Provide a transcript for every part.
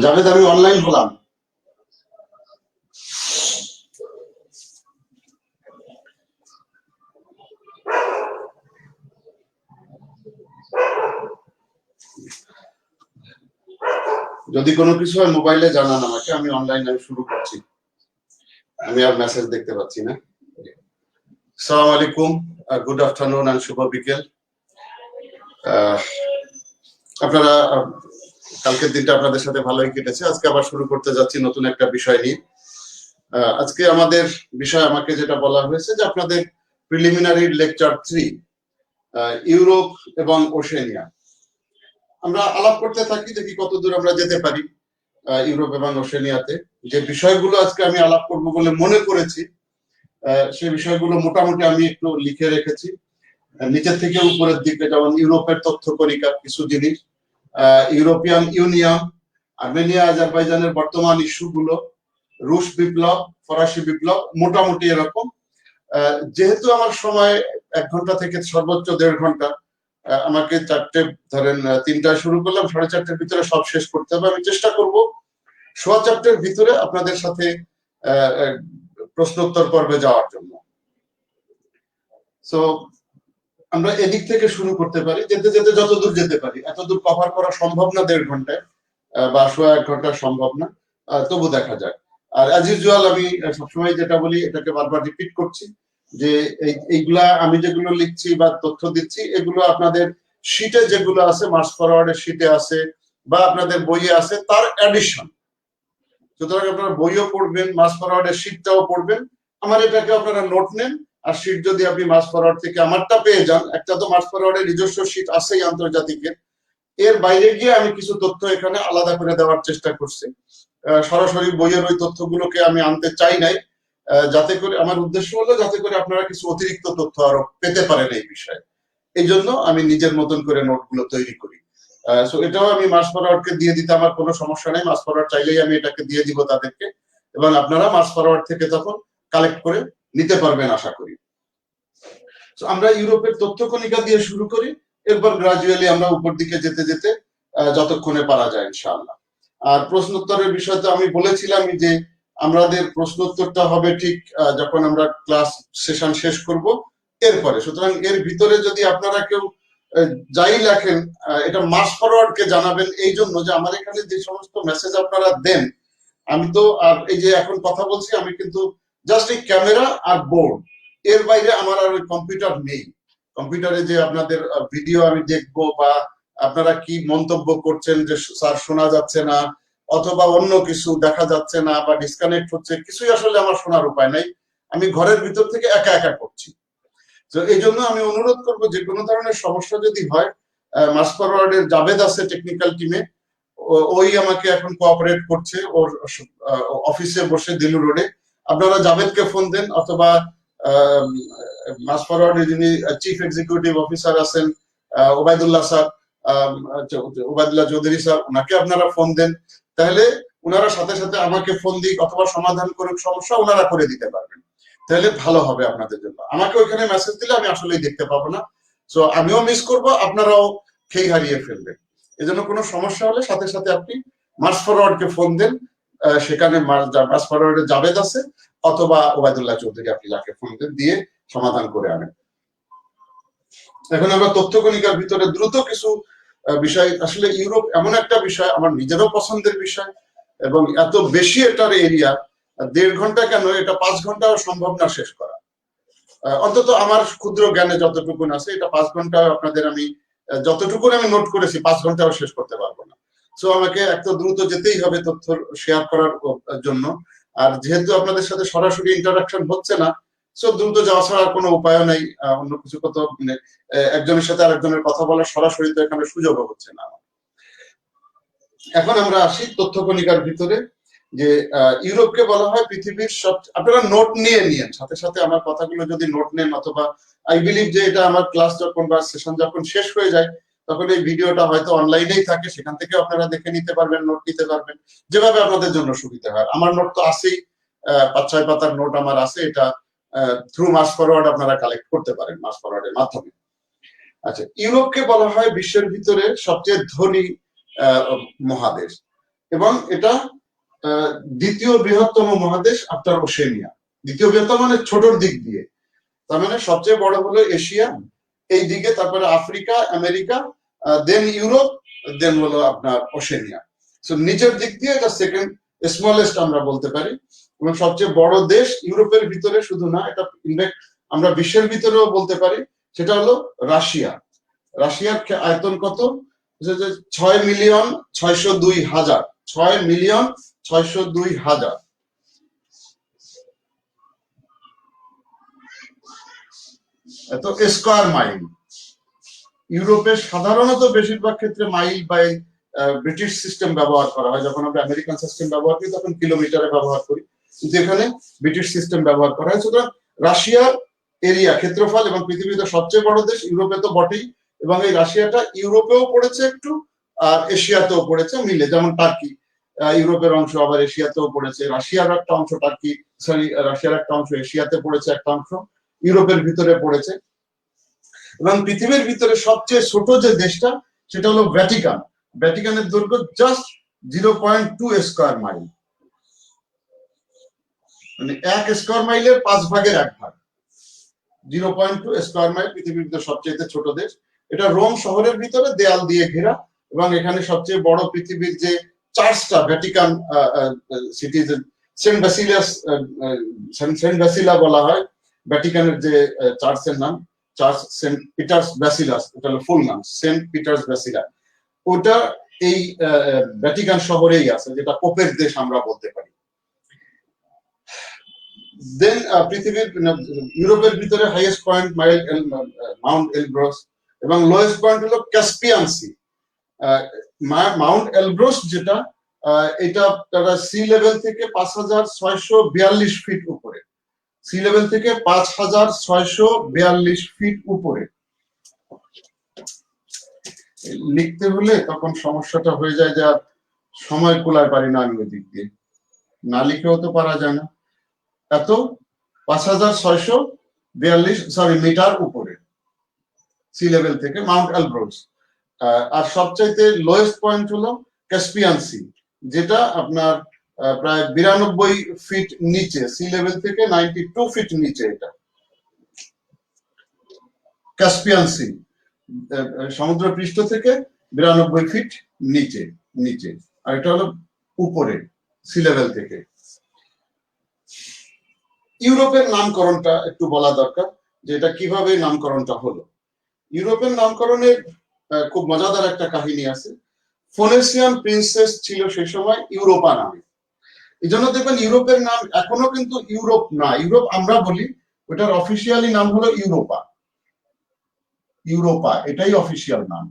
জাভেদ, আমি অনলাইন হলাম। যদি কোনো কিছু হয় মোবাইলে জানান আমাকে, আমি অনলাইনে শুরু করছি। আমি আর মেসেজ দেখতে পাচ্ছি না। আসসালামু আলাইকুম, গুড আফটারনুন এন্ড শুভ বিকেল। আপনারা কালকের দিনটা আপনাদের সাথে ভালোই কেটেছে। আজকে আবার শুরু করতে যাচ্ছি নতুন একটা বিষয় নিয়ে। আজকে আমাদের বিষয়, আমাকে যেটা বলা হয়েছে যে আপনাদের প্রিলিমিনারি লেকচার 3 ইউরোপ এবং ওশেনিয়া আমরা আলাপ করতে থাকি, দেখি কতদূর আমরা যেতে পারি ইউরোপ এবং ওশেনিয়াতে। যে বিষয়গুলো আজকে আমি আলাপ করব বলে মনে করেছি সেই বিষয়গুলো মোটামুটি আমি একটু লিখে রেখেছি নিচের থেকে উপরের দিকে। যেমন ইউরোপের তথ্য কণিকা কিছু জিনিস, ইউরোপিয়ান ইউনিয়ন, আর্মেনিয়া আজারবাইজানের বর্তমান ইস্যুগুলো, রুশ বিপ্লব, ফরাসি বিপ্লব, মোটামুটি এরকম। যেহেতু আমার সময় 1 ঘন্টা থেকে সর্বোচ্চ 1.5 ঘন্টা, আমাকে 3টায় শুরু করলাম, 4:30টার ভিতরে সব শেষ করতে হবে। আমি চেষ্টা করব 4:15টার ভিতরে আপনাদের সাথে প্রশ্নোত্তর পর্বে যাওয়ার জন্য। সো আমরা এদিক থেকে শুরু করতে পারি, যেতে যেতে যতদূর যেতে পারি। এতদূর কভার করা সম্ভব না 1.5 ঘন্টায়, বা 1.5 ঘন্টা সম্ভব না, তবু দেখা যায়। আর অ্যাজ ইউজুয়াল আমি সবসময় যেটা বলি, এটাকে বারবার রিপিট করছি, যে এইগুলা আমি যেগুলো লিখছি বা তথ্য দিচ্ছি, এগুলো আপনাদের শীটে যেগুলো আছে, মার্চ ফরওয়ার্ডের শীটে আছে বা আপনাদের বইয়ে আছে, তার অ্যাডিশন। সুতরাং আপনারা বইও পড়বেন, মার্চ ফরওয়ার্ডের শীটটাও পড়বেন। আমার এটাকে আপনারা নোট নেন, আর শীট যদি আপনি মার্চ ফরওয়ার্ড থেকে আমারটা পেয়ে যান, একটা তো মার্চ ফরওয়ার্ডের নিজস্ব শীট আছেই আন্তর্জাতিকের, এর বাইরে গিয়ে আমি কিছু তথ্য এখানে আলাদা করে দেওয়ার চেষ্টা করছি। সরাসরি বইয়ের ওই তথ্যগুলোকে আমি আনতে চাই নাই, যাতে করে আমার উদ্দেশ্য হলো যাতে করে আপনারা কিছু অতিরিক্ত তথ্য আরো পেতে পারেন এই বিষয়ে। এই জন্য আমি নিজের মতন করে নোটগুলো তৈরি করি। সো এটাও আমি মার্চ ফরওয়ার্ডকে দিয়ে দিতে আমার কোনো সমস্যা নেই। মার্চ ফরওয়ার্ড চাইলেই আমি এটাকে দিয়ে দিব তাদেরকে, এবং আপনারা মার্চ ফরওয়ার্ড থেকে তখন কালেক্ট করে নিতে পারবেন আশা করি। সো আমরা ইউরোপের তথ্য কণিকা দিয়ে শুরু করি, এরপর গ্রাজুয়ালি আমরা উপর দিকে যেতে যেতে যতক্ষণে পারা যায় ইনশাআল্লাহ। আর প্রশ্নোত্তরের বিষয় তো আমি বলেছিলাম যে আমাদের প্রশ্নোত্তরটা হবে ঠিক যখন আমরা ক্লাস সেশন শেষ করব এরপরে। সুতরাং এর ভিতরে যদি আপনারা কেউ যাই লেখেন, এটা মার্চ ফরওয়ার্ডকে জানাবেন, এই জন্য যে আমার এখানে যে সমস্ত মেসেজ আপনারা দেন, আমি তো আর এই যে এখন কথা বলছি, আমি কিন্তু জাস্ট এই ক্যামেরা আর বোর্ড, এর বাইরে আমার আর ওই কম্পিউটার নেই। কম্পিউটারে যে আপনাদের ভিডিও আমি দেখবো বা আপনারা কি মন্তব্য করছেন যে স্যার শোনা যাচ্ছে না, অথবা অন্য কিছু দেখা যাচ্ছে না বা ডিসকানেক্ট হচ্ছে, কিছুই আসলে আমার শোনার উপায় নাই। আমি ঘরের ভিতর থেকে একা একা করছি। তো এই জন্য আমি অনুরোধ করব, যে কোনো ধরনের সমস্যা যদি হয়, মার্চ ফরওয়ার্ডের জাভেদ আছে টেকনিক্যাল টিমে, ওই আমাকে এখন কোঅপারেট করছে ওর অফিসে বসে দিলু রোডে। আপনারা জাভেদকে ফোন দেন, অথবা মার্চ ফরওয়ার্ডের যিনি চিফ এক্সিকিউটিভ অফিসার আছেন ওবায়দুল্লাহ স্যার, ওবায়দুল্লাহ চৌধুরী স্যার, ওনাকে আপনারা ফোন দেন। তাহলে ওনারা সাথে সাথে আমাকে ফোন দিক অথবা সমাধান করুক সমস্যা, ওনারা করে দিতে পারবেন। তাহলে ভালো হবে আপনাদের জন্য। আমাকে ওইখানে মেসেজ দিলে আমি আসলেই দেখতে পাবো না, সো আমিও মিস করব, আপনারাও খেই হারিয়ে ফেলবেন। এজন্য কোনো সমস্যা হলে সাথে সাথে আপনি মার্চ ফরওয়ার্ডকে ফোন দেন, সেখানে মার্চ ফরওয়ার্ডে জাভেদ আছে অথবা ওবায়দুল্লাহ চৌধুরী, আপনি যাকে ফোন দেন, দিয়ে সমাধান করে আনেন। এখন আমরা তথ্য কণিকার ভিতরে দ্রুত কিছু বিষয়, আসলে ইউরোপ এমন একটা বিষয় আমার নিজেরও পছন্দের বিষয়, এবং এত বেশি এটার এরিয়া, 1.5 ঘন্টা কেন, এটা 5 ঘন্টাও সম্ভব না শেষ করা। অন্তত আমার ক্ষুদ্র জ্ঞানে যতটুকুন আছে, এটা 5 ঘন্টা আপনাদের আমি যতটুকুন আমি নোট করেছি 5 ঘন্টাও শেষ করতে পারবো না। সো আমাকে এত দ্রুত যেতেই হবে তথ্য শেয়ার করার জন্য। আর যেহেতু আপনাদের সাথে সরাসরি ইন্টারাকশন হচ্ছে না, সো দ্রুত যাওয়া ছাড়া কোনো উপায় নাই। অন্য কিছু কত একজনের সাথে আরেকজনের কথা বলার সরাসরি তো এখানে সুযোগও হচ্ছে না। এখন আমরা আসি তথ্য কণিকার ভিতরে, যে ইউরোপকে বলা হয় পৃথিবীর সব, আপনারা নোট নিয়েন সাথে সাথে আমার কথাগুলো যদি নোট নেন, অথবা আই বিলিভ যে এটা আমার ক্লাস যখন বা সেশন যখন শেষ হয়ে যায় তখন এই ভিডিওটা হয়তো অনলাইনেই থাকে, সেখান থেকে আপনারা দেখে নিতে পারবেন, নোট নিতে পারবেন, যেভাবে আপনাদের জন্য সুবিধা হয়। আমার নোট তো আছেই, 5-6 পাতার নোট আমার আছে, এটা থ্রু মাস ফরওয়ার্ড আপনারা কালেক্ট করতে পারেন মাস ফরওয়ার্ডের মাধ্যমে। আচ্ছা, ইউরোপকে বলা হয় বিশ্বের ভিতরে সবচেয়ে ধনী মহাদেশ, এবং এটা দ্বিতীয় বৃহত্তম মহাদেশ আফটার ওশেনিয়া। দ্বিতীয় বৃহত্তম মানে ছোটর দিক দিয়ে, তার মানে সবচেয়ে বড় হলো এশিয়া, এই দিকে, তারপরে আফ্রিকা, আমেরিকা, দেন ইউরোপ, দেন হলো আপনার ওশেনিয়া। সো নিচের দিক দিয়ে এটা সেকেন্ড স্মলেস্ট আমরা বলতে পারি, এবং সবচেয়ে বড় দেশ ইউরোপের ভিতরে শুধু না, এটা ইনফ্যাক্ট আমরা বিশ্বের ভিতরেও বলতে পারি, সেটা হলো রাশিয়া। রাশিয়ার আয়তন কত? 6,602,000, 6,602,000। এত স্কয়ার মাইল। ইউরোপে সাধারণত বেশিরভাগ ক্ষেত্রে মাইল বাই ব্রিটিশ সিস্টেম ব্যবহার করা হয়, যখন আমরা আমেরিকান সিস্টেম ব্যবহার করি তখন কিলোমিটারে ব্যবহার করি, কিন্তু এখানে ব্রিটিশ সিস্টেম ব্যবহার করা হয়। সুতরাং রাশিয়ার এরিয়া, ক্ষেত্রফল, এবং পৃথিবীতে সবচেয়ে বড় দেশ, ইউরোপে তো বটেই, এবং এই রাশিয়াটা ইউরোপেও পড়েছে একটু আর এশিয়াতেও পড়েছে মিলে, যেমন টার্কি ইউরোপের অংশ, আবার এশিয়াতেও পড়েছে। রাশিয়ার একটা অংশ টার্কি, সরি, রাশিয়ার একটা অংশ এশিয়াতে পড়েছে, একটা অংশ ইউরোপের ভিতরে পড়েছে। এবং পৃথিবীর ভিতরে সবচেয়ে ছোট যে দেশটা সেটা হলো ভ্যাটিকান। ভ্যাটিকানের দৈর্ঘ্য জাস্ট 0.2 স্কয়ার মাইল, মানে 1 স্কয়ার মাইলের 5 ভাগের 1 ভাগ। 0.2 স্কয়ার মাইল, পৃথিবীর ভিতরে সবচেয়ে ছোট দেশ। এটা রোম শহরের ভিতরে দেয়াল দিয়ে ঘেরা, এবং এখানে সবচেয়ে বড় পৃথিবীর যে চার্চটা, ভ্যাটিকান সিটি, সেন্ট ব্যাসিলাস, সেন্ট ব্যাসিলা বলা হয় ভ্যাটিকানের যে চার্চের নাম, চার্চ সেন্ট পিটার্স ব্যাসিলাস, এটা হলো ফুল নাম, সেন্ট পিটার্স ব্যাসিলা। ওটা এই ভ্যাটিকান শহরেই আছে, যেটা পোপের দেশ আমরা বলতে পারি। দেন পৃথিবীর ইউরোপের ভিতরে হাইয়েস্ট পয়েন্ট মাউন্ট এলব্রস, এবং লোয়েস্ট পয়েন্ট হলো ক্যাসপিয়ান সি। মাউন্ট এলব্রস যেটা, এটা তারা সি লেভেল থেকে 5,642 ফিট উপরে, সি লেভেল থেকে 5,642 ফিট উপরে। লিখতে হলে তখন সমস্যাটা হয়ে যায়, যে সময় কুলায় পারি না আমি ওই দিক দিয়ে, না লিখেও তো পারা যায় না। এত 5,642, সরি, মিটার উপরে সি লেভেল থেকে মাউন্ট এলব্রস। আর সবচাইতে লোয়েস্ট পয়েন্ট হলো ক্যাসপিয়ান সি, যেটা আপনার প্রায় 92 ফিট নিচে, সি লেভেল থেকে 92 ফিট নিচে। এটা ক্যাসপিয়ান সি সমুদ্র পৃষ্ঠ থেকে 92 ফিট নিচে নিচে, আর এটা হলো উপরে সি লেভেল থেকে। ইউরোপের নামকরণটা একটু বলা দরকার, যে এটা কিভাবে নামকরণটা হলো। ইউরোপের নামকরণের খুব মজাদার একটা কাহিনী আছে। ফোনেসিয়ান প্রিন্সেস ছিল সেই সময় ইউরোপা নামে, এই জন্য দেখবেন ইউরোপের নাম এখনো কিন্তু ইউরোপ না, ইউরোপ আমরা বলি, ওটার অফিসিয়ালি নাম হলো ইউরোপা। ইউরোপা এটাই অফিসিয়াল নাম।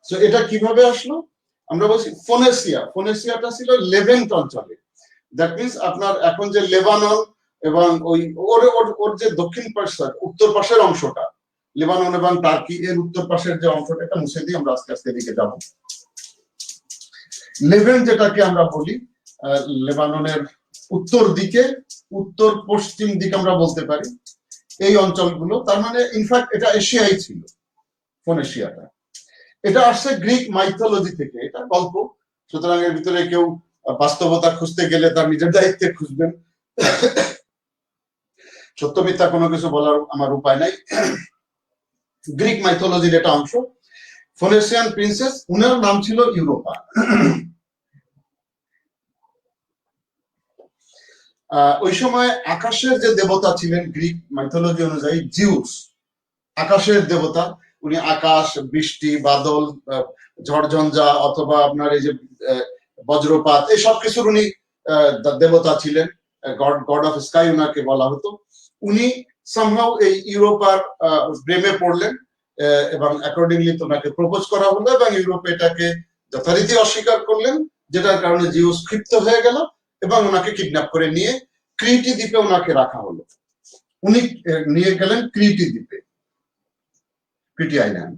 তো এটা কিভাবে আসলো? আমরা বলছি ফোনেসিয়া, ফোনেসিয়াটা ছিল লেভেন্ট অঞ্চলে। দ্যাট মিনস আপনার এখন যে লেবানন এবং ওই ওর যে দক্ষিণ পাশের, উত্তর পাশের অংশটা, লেবানন এবং টার্কি এর উত্তর পাশের যে অংশটা, এটা মুছে দিয়ে আমরা আস্তে আস্তে এদিকে যাব। লেভেন্ট যেটাকে আমরা বলি, লেবাননের উত্তর দিকে, উত্তর পশ্চিম দিকে আমরা বলতে পারি, এই অঞ্চলগুলো, তার মানে ইনফ্যাক্ট এটা এশিয়াই ছিল ফোনেশিয়াটা। এটা আসছে গ্রিক মাইথোলজি থেকে, এটা গল্প, সুতরাং এর ভিতরে কেউ বাস্তবতা খুঁজতে গেলে তার নিজের দায়িত্বে খুঁজবেন, সত্য মিথ্যা কোনো কিছু বলার আমার উপায় নাই। গ্রিক মাইথোলজির এটা অংশ। ফোনেশিয়ান প্রিন্সেস, উনার নাম ছিল ইউরোপা। ওই সময় আকাশের যে দেবতা ছিলেন গ্রিক মাইথোলজি অনুযায়ী জিউস, আকাশের দেবতা, উনি আকাশ, বৃষ্টি, বাদল, ঝড়ঝঞ্ঝা অথবা আপনার এই যে বজ্রপাত, এই সব কিছুর উনি দেবতা ছিলেন, গড অফ স্কাই উনাকে বলা হতো। উনি সামহাউ এই ইউরোপার প্রেমে পড়লেন এবং অ্যাকর্ডিংলি ওনাকে প্রপোজ করা হলো এবং ইউরোপে এটাকে যথারীতি অস্বীকার করলেন, যেটার কারণে জিউস ক্ষিপ্ত হয়ে গেল এবং ওনাকে কিডন্যাপ করে নিয়ে ক্রিটি দ্বীপে ওনাকে রাখা হলো। উনি নিয়ে গেলেন ক্রিটি দ্বীপে, ক্রিটি আইল্যান্ড।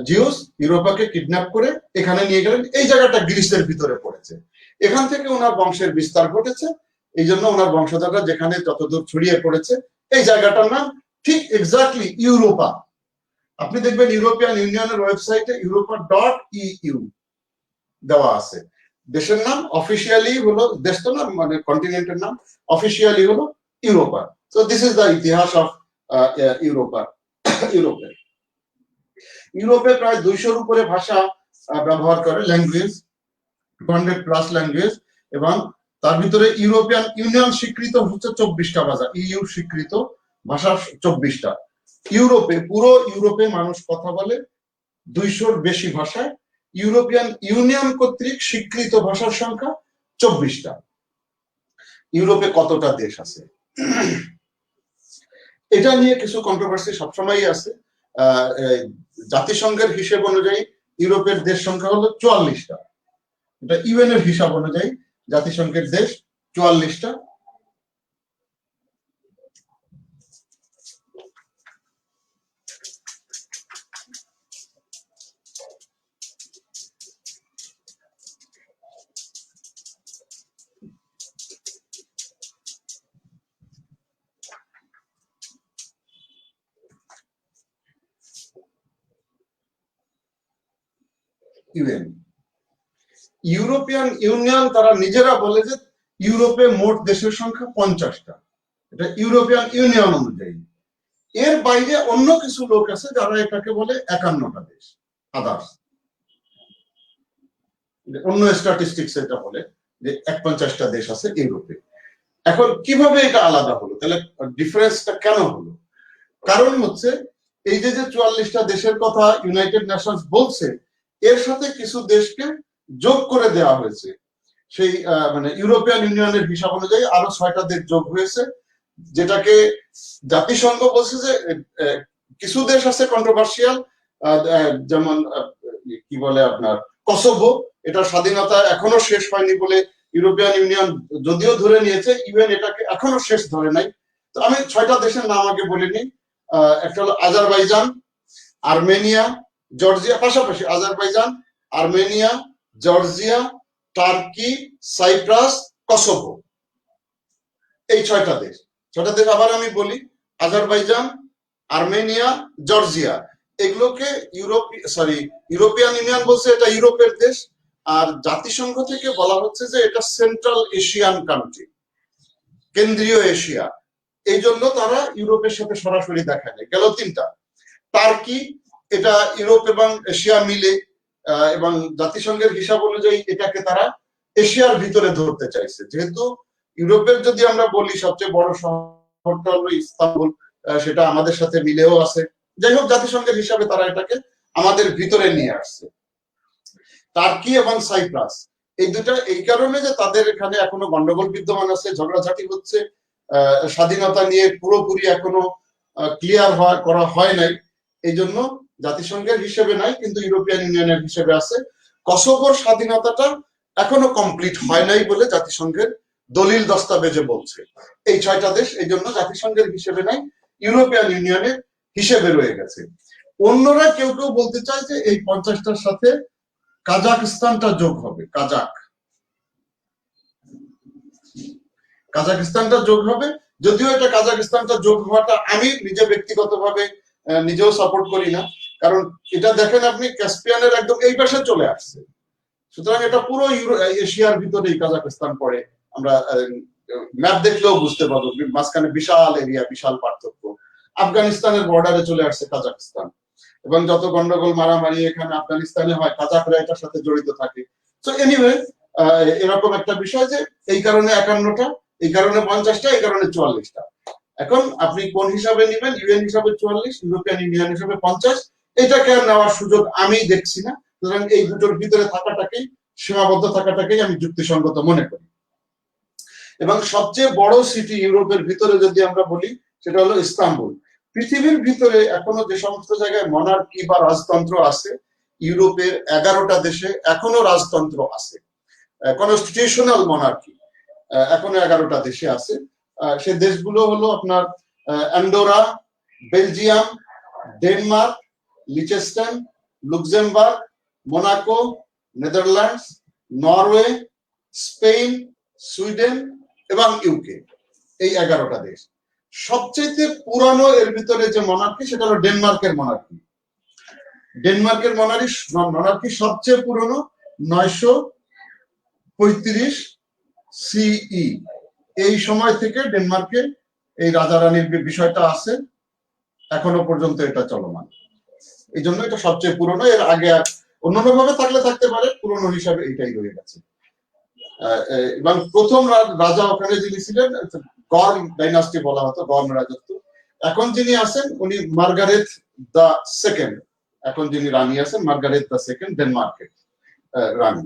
জিউস ইউরোপাকে কিডন্যাপ করে এখানে নিয়ে গেলেন। এই জায়গাটা গ্রিসের ভিতরে পড়েছে, এখান থেকে ওনার বংশের বিস্তার ঘটেছে। এই জন্য ওনার বংশধররা যেখানে যতদূর ছড়িয়ে পড়েছে, এই জায়গাটার নাম ঠিক এক্স্যাক্টলি ইউরোপা। আপনি দেখবেন ইউরোপিয়ান ইউনিয়নের ওয়েবসাইটে ইউরোপা.eu দেওয়া আছে। দেশের নাম অফিসিয়ালি হলো, দেশ তো না মানে কন্টিনেন্টের নাম, অফিসিয়ালি হলো Europa. So this is the ইতিহাস অফ ইউরোপা। ইউরোপে প্রায় 200-র উপরে ভাষা ব্যবহার করে, ল্যাঙ্গুয়েজ 200+ ল্যাঙ্গুয়েজ, এবং তার ভিতরে ইউরোপিয়ান ইউনিয়ন স্বীকৃত হচ্ছে 24টা ভাষা, ইইউ স্বীকৃত ভাষা 24টা। পুরো ইউরোপে মানুষ কথা বলে 200-র বেশি ভাষায়। ইউরোপিয়ান ইউনিয়ন কর্তৃক স্বীকৃত ভাষার সংখ্যা 24টা। ইউরোপে কতটা দেশ আছে এটা নিয়ে কিছু কন্ট্রোভার্সি সবসময়ই আছে। জাতিসংঘের হিসেব অনুযায়ী ইউরোপের দেশ সংখ্যা হলো 44টা। এটা ইউএন এর হিসাব অনুযায়ী জাতিসংঘের দেশ 44টা। ইউএন, ইউরোপিয়ান ইউনিয়ন তারা নিজেরা বলে যে ইউরোপে মোট দেশের সংখ্যা 50টা। এটা ইউরোপিয়ান ইউনিয়ন অনুযায়ী। এর বাইরে অন্য কিছু লোক আছে যারা এটাকে বলে 51টা দেশ, আদার্স। অন্য স্ট্যাটিস্টিক্স এটা বলে যে 51টা দেশ আছে ইউরোপে। এখন কিভাবে এটা আলাদা হলো, তাহলে ডিফারেন্সটা কেন হলো? কারণ হচ্ছে এই যে 44টা দেশের কথা ইউনাইটেড নেশনস বলছে, এর সাথে কিছু দেশকে যোগ করে দেওয়া হয়েছে। সেই মানে ইউরোপিয়ান ইউনিয়নের হিসাব অনুযায়ী আরো 6টা দেশ যোগ হয়েছে, যেটাকে জাতিসংঘ বলছে যে কিছু দেশ আছে কন্ট্রোভার্সিয়াল, যেমন কি বলে আপনার কসোভো, এটা স্বাধীনতা এখনো শেষ হয়নি বলে ইউরোপিয়ান ইউনিয়ন যদিও ধরে নিয়েছে, ইউএন এটাকে এখনো শেষ ধরে নাই। তো আমি 6টা দেশের নাম আগে বলিনি। একটা হলো আজারবাইজান, আর্মেনিয়া, জর্জিয়া, পাশাপাশি Azerbaijan, Armenia, Georgia, Turkey, Cyprus, Kosovo. এই 6টা দেশ। 6টা দেশ আবার আমি বলি, আজারবাইজান, আর্মেনিয়া, জর্জিয়া। এগুলোকে ইউরোপিয়ান ইউনিয়ন বলছে এটা ইউরোপের দেশ, আর জাতিসংঘ থেকে বলা হচ্ছে যে এটা সেন্ট্রাল এশিয়ান কান্ট্রি, কেন্দ্রীয় এশিয়া। এই জন্য তারা ইউরোপের সাথে সরাসরি দেখা নেই। গেল 3টা। টার্কি, এটা ইউরোপ এবং এশিয়া মিলে, এবং জাতিসংঘের হিসাব অনুযায়ী এটাকে তারা এশিয়ার ভিতরে ধরতে চাইছে। যেহেতু ইউরোপের যদি আমরা বলি সবচেয়ে বড় শহরটা হলো ইস্তাম্বুল, সেটা আমাদের সাথে মিলেও আছে। যাই হোক, জাতিসংঘের হিসাবে তারা এটাকে আমাদের ভিতরে নিয়ে আসছে। টার্কি এবং সাইপ্রাস, এই দুটা এই কারণে যে তাদের এখানে এখনো গন্ডগোল বিদ্যমান আছে, ঝগড়াঝাটি হচ্ছে, স্বাধীনতা নিয়ে পুরোপুরি এখনো ক্লিয়ার করা হয় নাই। এই জন্য জাতিসংঘের হিসেবে নাই, কিন্তু ইউরোপিয়ান ইউনিয়নের হিসেবে আছে। কসোভোর স্বাধীনতাটা এখনো কমপ্লিট হয় নাই বলে জাতিসংঘের দলিল দস্তাবেজে বলছে। এই 6টা দেশ এই জন্য জাতিসংঘের হিসেবে নাই, ইউরোপিয়ান ইউনিয়নের হিসেবে রয়ে গেছে। অন্যরা কেউ কেউ বলতে চায় যে এই 50টার সাথে কাজাকস্তানটা যোগ হবে। কাজাকস্তানটা যোগ হবে, যদিও এটা কাজাকস্তানটা যোগ হওয়াটা আমি নিজে ব্যক্তিগতভাবে নিজেও সাপোর্ট করি না। কারণ এটা দেখেন আপনি ক্যাসপিয়ানের একদম এই পাশে চলে আসছে, সুতরাং এটা পুরো এশিয়ার ভিতরেই কাজাকস্তান পড়ে। আমরা ম্যাপ দেখলেও বুঝতে পারবো মাঝখানে বিশাল এরিয়া, বিশাল পার্থক্য। আফগানিস্তানের বর্ডারে চলে আসছে কাজাকস্তান, এবং যত গন্ডগোল মারামারি এখানে আফগানিস্তানে হয়, কাজাকরা এটার সাথে জড়িত থাকে। তো এনিওয়ে, এরকম একটা বিষয় যে এই কারণে 51টা, এই কারণে 50টা, এই কারণে 44টা। এখন আপনি কোন হিসাবে নেবেন, ইউএন হিসাবে 44, ইউরোপিয়ান ইউনিয়ন হিসাবে 50, এটাকে আর নেওয়ার সুযোগ আমি দেখছি না। সুতরাং এই দুটোর ভিতরে থাকাটাকেই, সীমাবদ্ধ থাকাটাকেই আমি যুক্তিসঙ্গত মনে করি। এবং সবচেয়ে বড় সিটি ইউরোপের ভিতরে যদি আমরা বলি, সেটা হলো ইস্তাম্বুল। পৃথিবীর ভিতরে এখনো যে সমস্ত জায়গায় মনার্কি বা রাজতন্ত্র আছে, ইউরোপের 11টা দেশে এখনো রাজতন্ত্র আছে, কনস্টিটিউশনাল মনার্কি এখনো 11টা দেশে আছে। সে দেশগুলো হলো আপনার Andorra, Belgium, Denmark, Liechtenstein, Luxembourg, Monaco, Netherlands, Norway, Spain, Sweden এবং ইউকে। এই 11টা দেশ। সবচেয়ে পুরানো এর ভিতরে যে মনার্কি, সেটা হলো ডেনমার্কের মনার্কি। ডেনমার্কের মনার্কি সবচেয়ে পুরনো, 935 সিই। এই সময় থেকে ডেনমার্কে এই রাজা রানীর বিষয়টা আছে, এখনো পর্যন্ত এটা চলমান। এই জন্য এটা সবচেয়ে পুরনো। এর আগে অন্যান্য ভাবে থাকলে থাকতে পারে, পুরনো হিসাবে এটাই রয়ে গেছে। এবং প্রথম রাজা ওখানে যিনি ছিলেন, গর্ম ডাইনাস্টি বলা হতো, গর্ম রাজত্ব। এখন যিনি আছেন উনি মার্গারেট দ্য সেকেন্ড। এখন যিনি রানী আছেন, মার্গারেট দ্য সেকেন্ড, ডেনমার্কের রানী।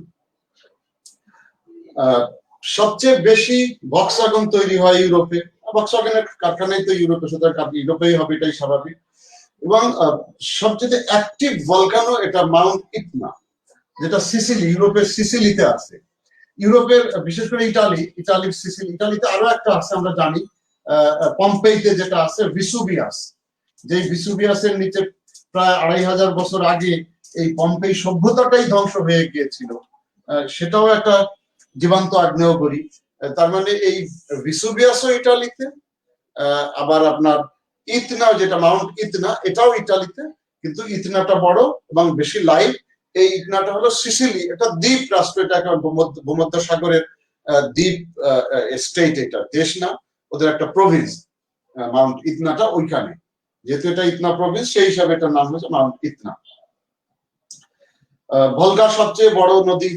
সবচেয়ে বেশি ভক্সওয়াগন তৈরি হয় ইউরোপে। ভক্সওয়াগনের কারখানাই তো ইউরোপে, সুতরাং ইউরোপেই হবে, এটাই স্বাভাবিক। এবং সবচেয়ে অ্যাক্টিভ ভলকানো এটা মাউন্ট ইটনা, যেটা সিসিলি, ইউরোপের সিসিলিতে আছে। ইউরোপের বিশেষ করে ইটালির সিসিলি, ইটালিতে আরো একটা আছে আমরা জানি, পম্পেইতে যেটা আছে ভিসুভিয়াস। যে ভিসুভিয়াসের নিচে প্রায় 2500 বছর আগে এই পম্পেই সভ্যতাটাই ধ্বংস হয়ে গিয়েছিল। সেটাও একটা জীবন্ত আগ্নেয়গিরি। তার মানে এই ভিসুভিয়াসও ইটালিতে, আবার আপনার ইতনা, যেটা মাউন্ট ইতনা, এটাও ইটালিতে, কিন্তু ইতনাটা বড় এবং বেশি লাইট। এই ইতনাটা হলো সিসিলি, এটা দ্বীপ রাষ্ট্র, এটা একটা ভূমধ্য সাগরের দ্বীপ স্টেট, এটা দেশ না, ওদের একটা প্রভিন্স। মাউন্ট ইতনাটা ওইখানে, যেহেতু এটা ইতনা প্রভিন্স, সেই হিসাবে এটার নাম হয়েছে মাউন্ট ইতনা। ভলগা সবচেয়ে বড় নদী,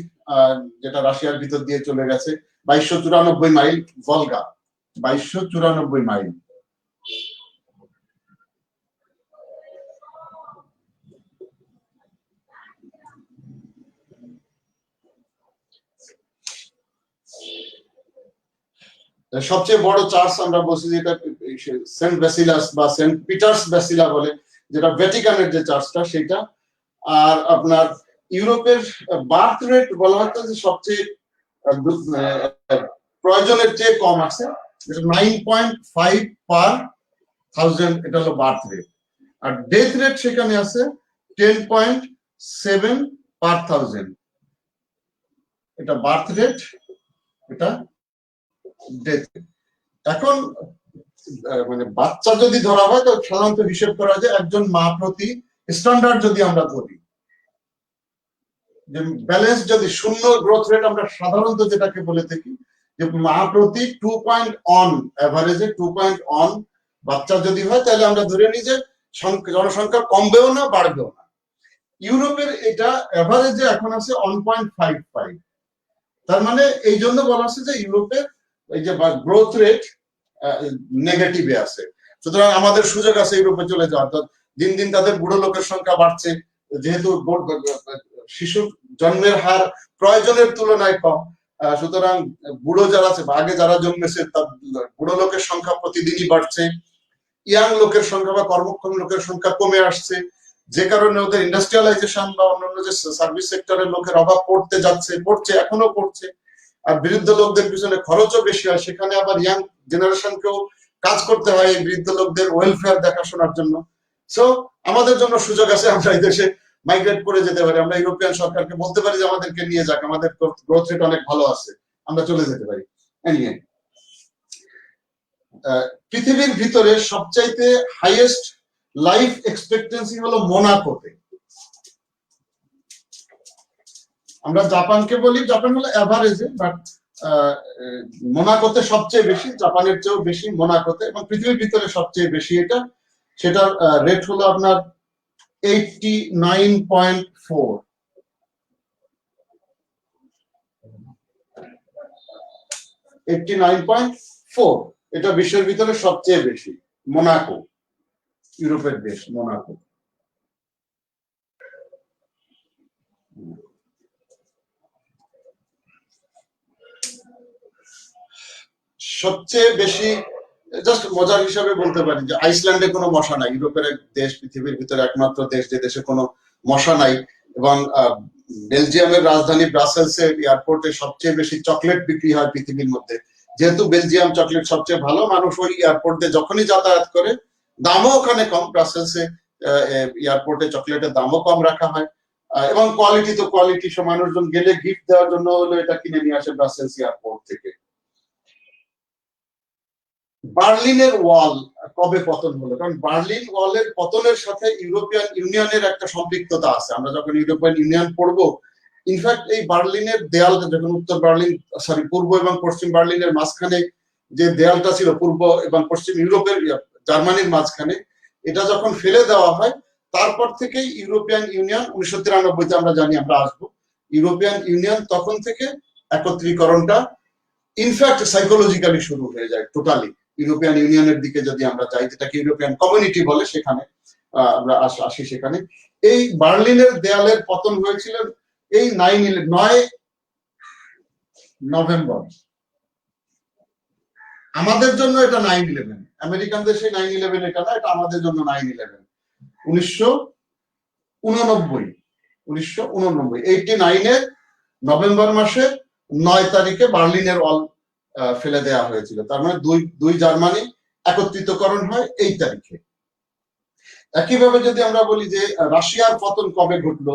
যেটা রাশিয়ার ভিতর দিয়ে চলে গেছে, 2294 মাইল ভলগা, 2294 মাইল। সবচেয়ে বড় চার্চ আমরা বলছি যেটা সেন্ট ব্যাসিলাস বা সেন্ট পিটার্স ব্যাসিলা বলে, যেটা ভ্যাটিকানের যে চার্চটা সেটা। আর আপনার ইউরোপের বার্থ রেট বলা হতো যে সবচেয়ে প্রয়োজনের চেয়ে কম আছে, যেটা 9.5 পার 1000, এটা হলো বার্থ রেট। আর ডেথ রেট সেখানে আছে 10.7 পার 1000। এটা বার্থ রেট, এটা ডেথ রেট। এখন মানে বাচ্চা যদি ধরা হয়, তো সাধারণত হিসেব করা যায় একজন মা প্রতি, স্ট্যান্ডার্ড যদি আমরা ধরি, যে ব্যালেন্স যদি শূন্য গ্রোথ রেট আমরা সাধারণত যেটাকে বলে থাকি, যে মা প্রতি 2.1 এভারেজে 2.1 বাচ্চা যদি হয়, তাহলে আমরা ধরে নিই যে জনসংখ্যা কমবেও না বাড়বেও না। ইউরোপের এটা এভারেজে এখন আছে 1.55। তার মানে এই জন্য বলা হচ্ছে যে ইউরোপের এই যে গ্রোথ রেট নেগেটিভে আছে। সুতরাং আমাদের সুযোগ আছে ইউরোপে চলে যাওয়ার। দিন দিন তাদের বুড়ো লোকের সংখ্যা বাড়ছে, যেহেতু শিশুর জন্মের হার প্রয়োজনের তুলনায় কম, সুতরাং বুড়ো যারা আছে, আগে যারা জন্মেছে, বুড়ো লোকের সংখ্যা প্রতিদিনই বাড়ছে। ইয়াং লোকের সংখ্যা বা কর্মক্ষম লোকের সংখ্যা কমে আসছে, যে কারণে ওদের ইন্ডাস্ট্রিয়ালাইজেশন বা অন্যান্য যে সার্ভিস সেক্টরের লোকের অভাব পড়ছে, এখনো পড়ছে। আর বৃদ্ধ লোকদের পিছনে খরচও বেশি হয়, সেখানে আবার ইয়াং জেনারেশনকেও কাজ করতে হয় এই বৃদ্ধ লোকদের ওয়েলফেয়ার দেখাশোনার জন্য। সো আমাদের জন্য সুযোগ আছে, আমরা এই দেশে মাইগ্রেট করে যেতে পারি। আমরা ইউরোপিয়ান সরকারকে বলতে পারি যে আমাদেরকে নিয়ে যাক, আমাদের গ্রোথ রেট অনেক ভালো আছে, আমরা চলে যেতে পারি। এনিওয়ে, পৃথিবীর ভিতরে সবচাইতে হাইয়েস্ট লাইফ এক্সপেক্টেন্সি হলো মোনাকোতে। আমরা জাপানকে বলি, জাপান হলো এভারেজে, বাট মোনাকোতে সবচেয়ে বেশি, জাপানের চেয়েও বেশি মোনাকোতে, এবং পৃথিবীর ভিতরে সবচেয়ে বেশি এটা। সেটার রেট হলো আপনার 89.4। 89.4। এটা বিশ্বের ভিতরে সবচেয়ে বেশি। মোনাকো, ইউরোপের দেশ মোনাকো। সবচেয়ে বেশি জাস্ট মজার হিসাবে বলতে পারি যে আইসল্যান্ডে কোনো মশা নাই, ইউরোপের এক দেশ, পৃথিবীর ভিতরে একমাত্র দেশ যে দেশে কোনো মশা নাই। এবং বেলজিয়ামের রাজধানী ব্রাসেলসের এয়ারপোর্টে সবচেয়ে বেশি চকলেট বিক্রি হয় পৃথিবীর মধ্যে। যেহেতু বেলজিয়াম চকলেট সবচেয়ে ভালো, মানুষ ওই এয়ারপোর্টে যখনই যাতায়াত করে, দামও ওখানে কম, ব্রাসেলসে এয়ারপোর্টে চকলেটের দামও কম রাখা হয়। এবং কোয়ালিটি তো কোয়ালিটি, মানুষজন গেলে গিফট দেওয়ার জন্য হলো এটা কিনে নিয়ে আসে ব্রাসেলস এয়ারপোর্ট থেকে। বার্লিনের ওয়াল কবে পতন হলো? কারণ বার্লিন ওয়ালের পতনের সাথে ইউরোপিয়ান ইউনিয়নের একটা সম্পৃক্ততা আছে। আমরা যখন ইউরোপিয়ান ইউনিয়ন পড়বো, ইনফ্যাক্ট এই বার্লিনের দেয়ালটা যখন উত্তর বার্লিন পূর্ব এবং পশ্চিম বার্লিনের মাঝখানে যে দেয়ালটা ছিল, পূর্ব এবং পশ্চিম ইউরোপের জার্মানির মাঝখানে, এটা যখন ফেলে দেওয়া হয়, তারপর থেকেই ইউরোপিয়ান ইউনিয়ন 1993-তে আমরা জানি, আমরা আসবো, ইউরোপিয়ান ইউনিয়ন তখন থেকে একত্রীকরণটা ইনফ্যাক্ট সাইকোলজিক্যালি শুরু হয়ে যায় টোটালি। ইউরোপিয়ান ইউনিয়নের দিকে যদি আমরা যাই, যেটাকে ইউরোপিয়ান কমিউনিটি বলে, সেখানে আমরা আসি। সেখানে এই বার্লিনের দেয়ালের পতন হয়েছিল এই 9 নভেম্বর। আমাদের জন্য এটা 9/11, আমেরিকানদের সেই 9/11 এটা না, এটা আমাদের জন্য 9/11। 1989 89-এর নভেম্বর মাসে 9 তারিখে বার্লিনের ওয়াল ফেলে দেওয়া হয়েছিল। তার মানে দুই জার্মানি একত্রিতকরণ হয় এই তারিখে। একইভাবে যদি আমরা বলি যে রাশিয়ার পতন কবে ঘটলো,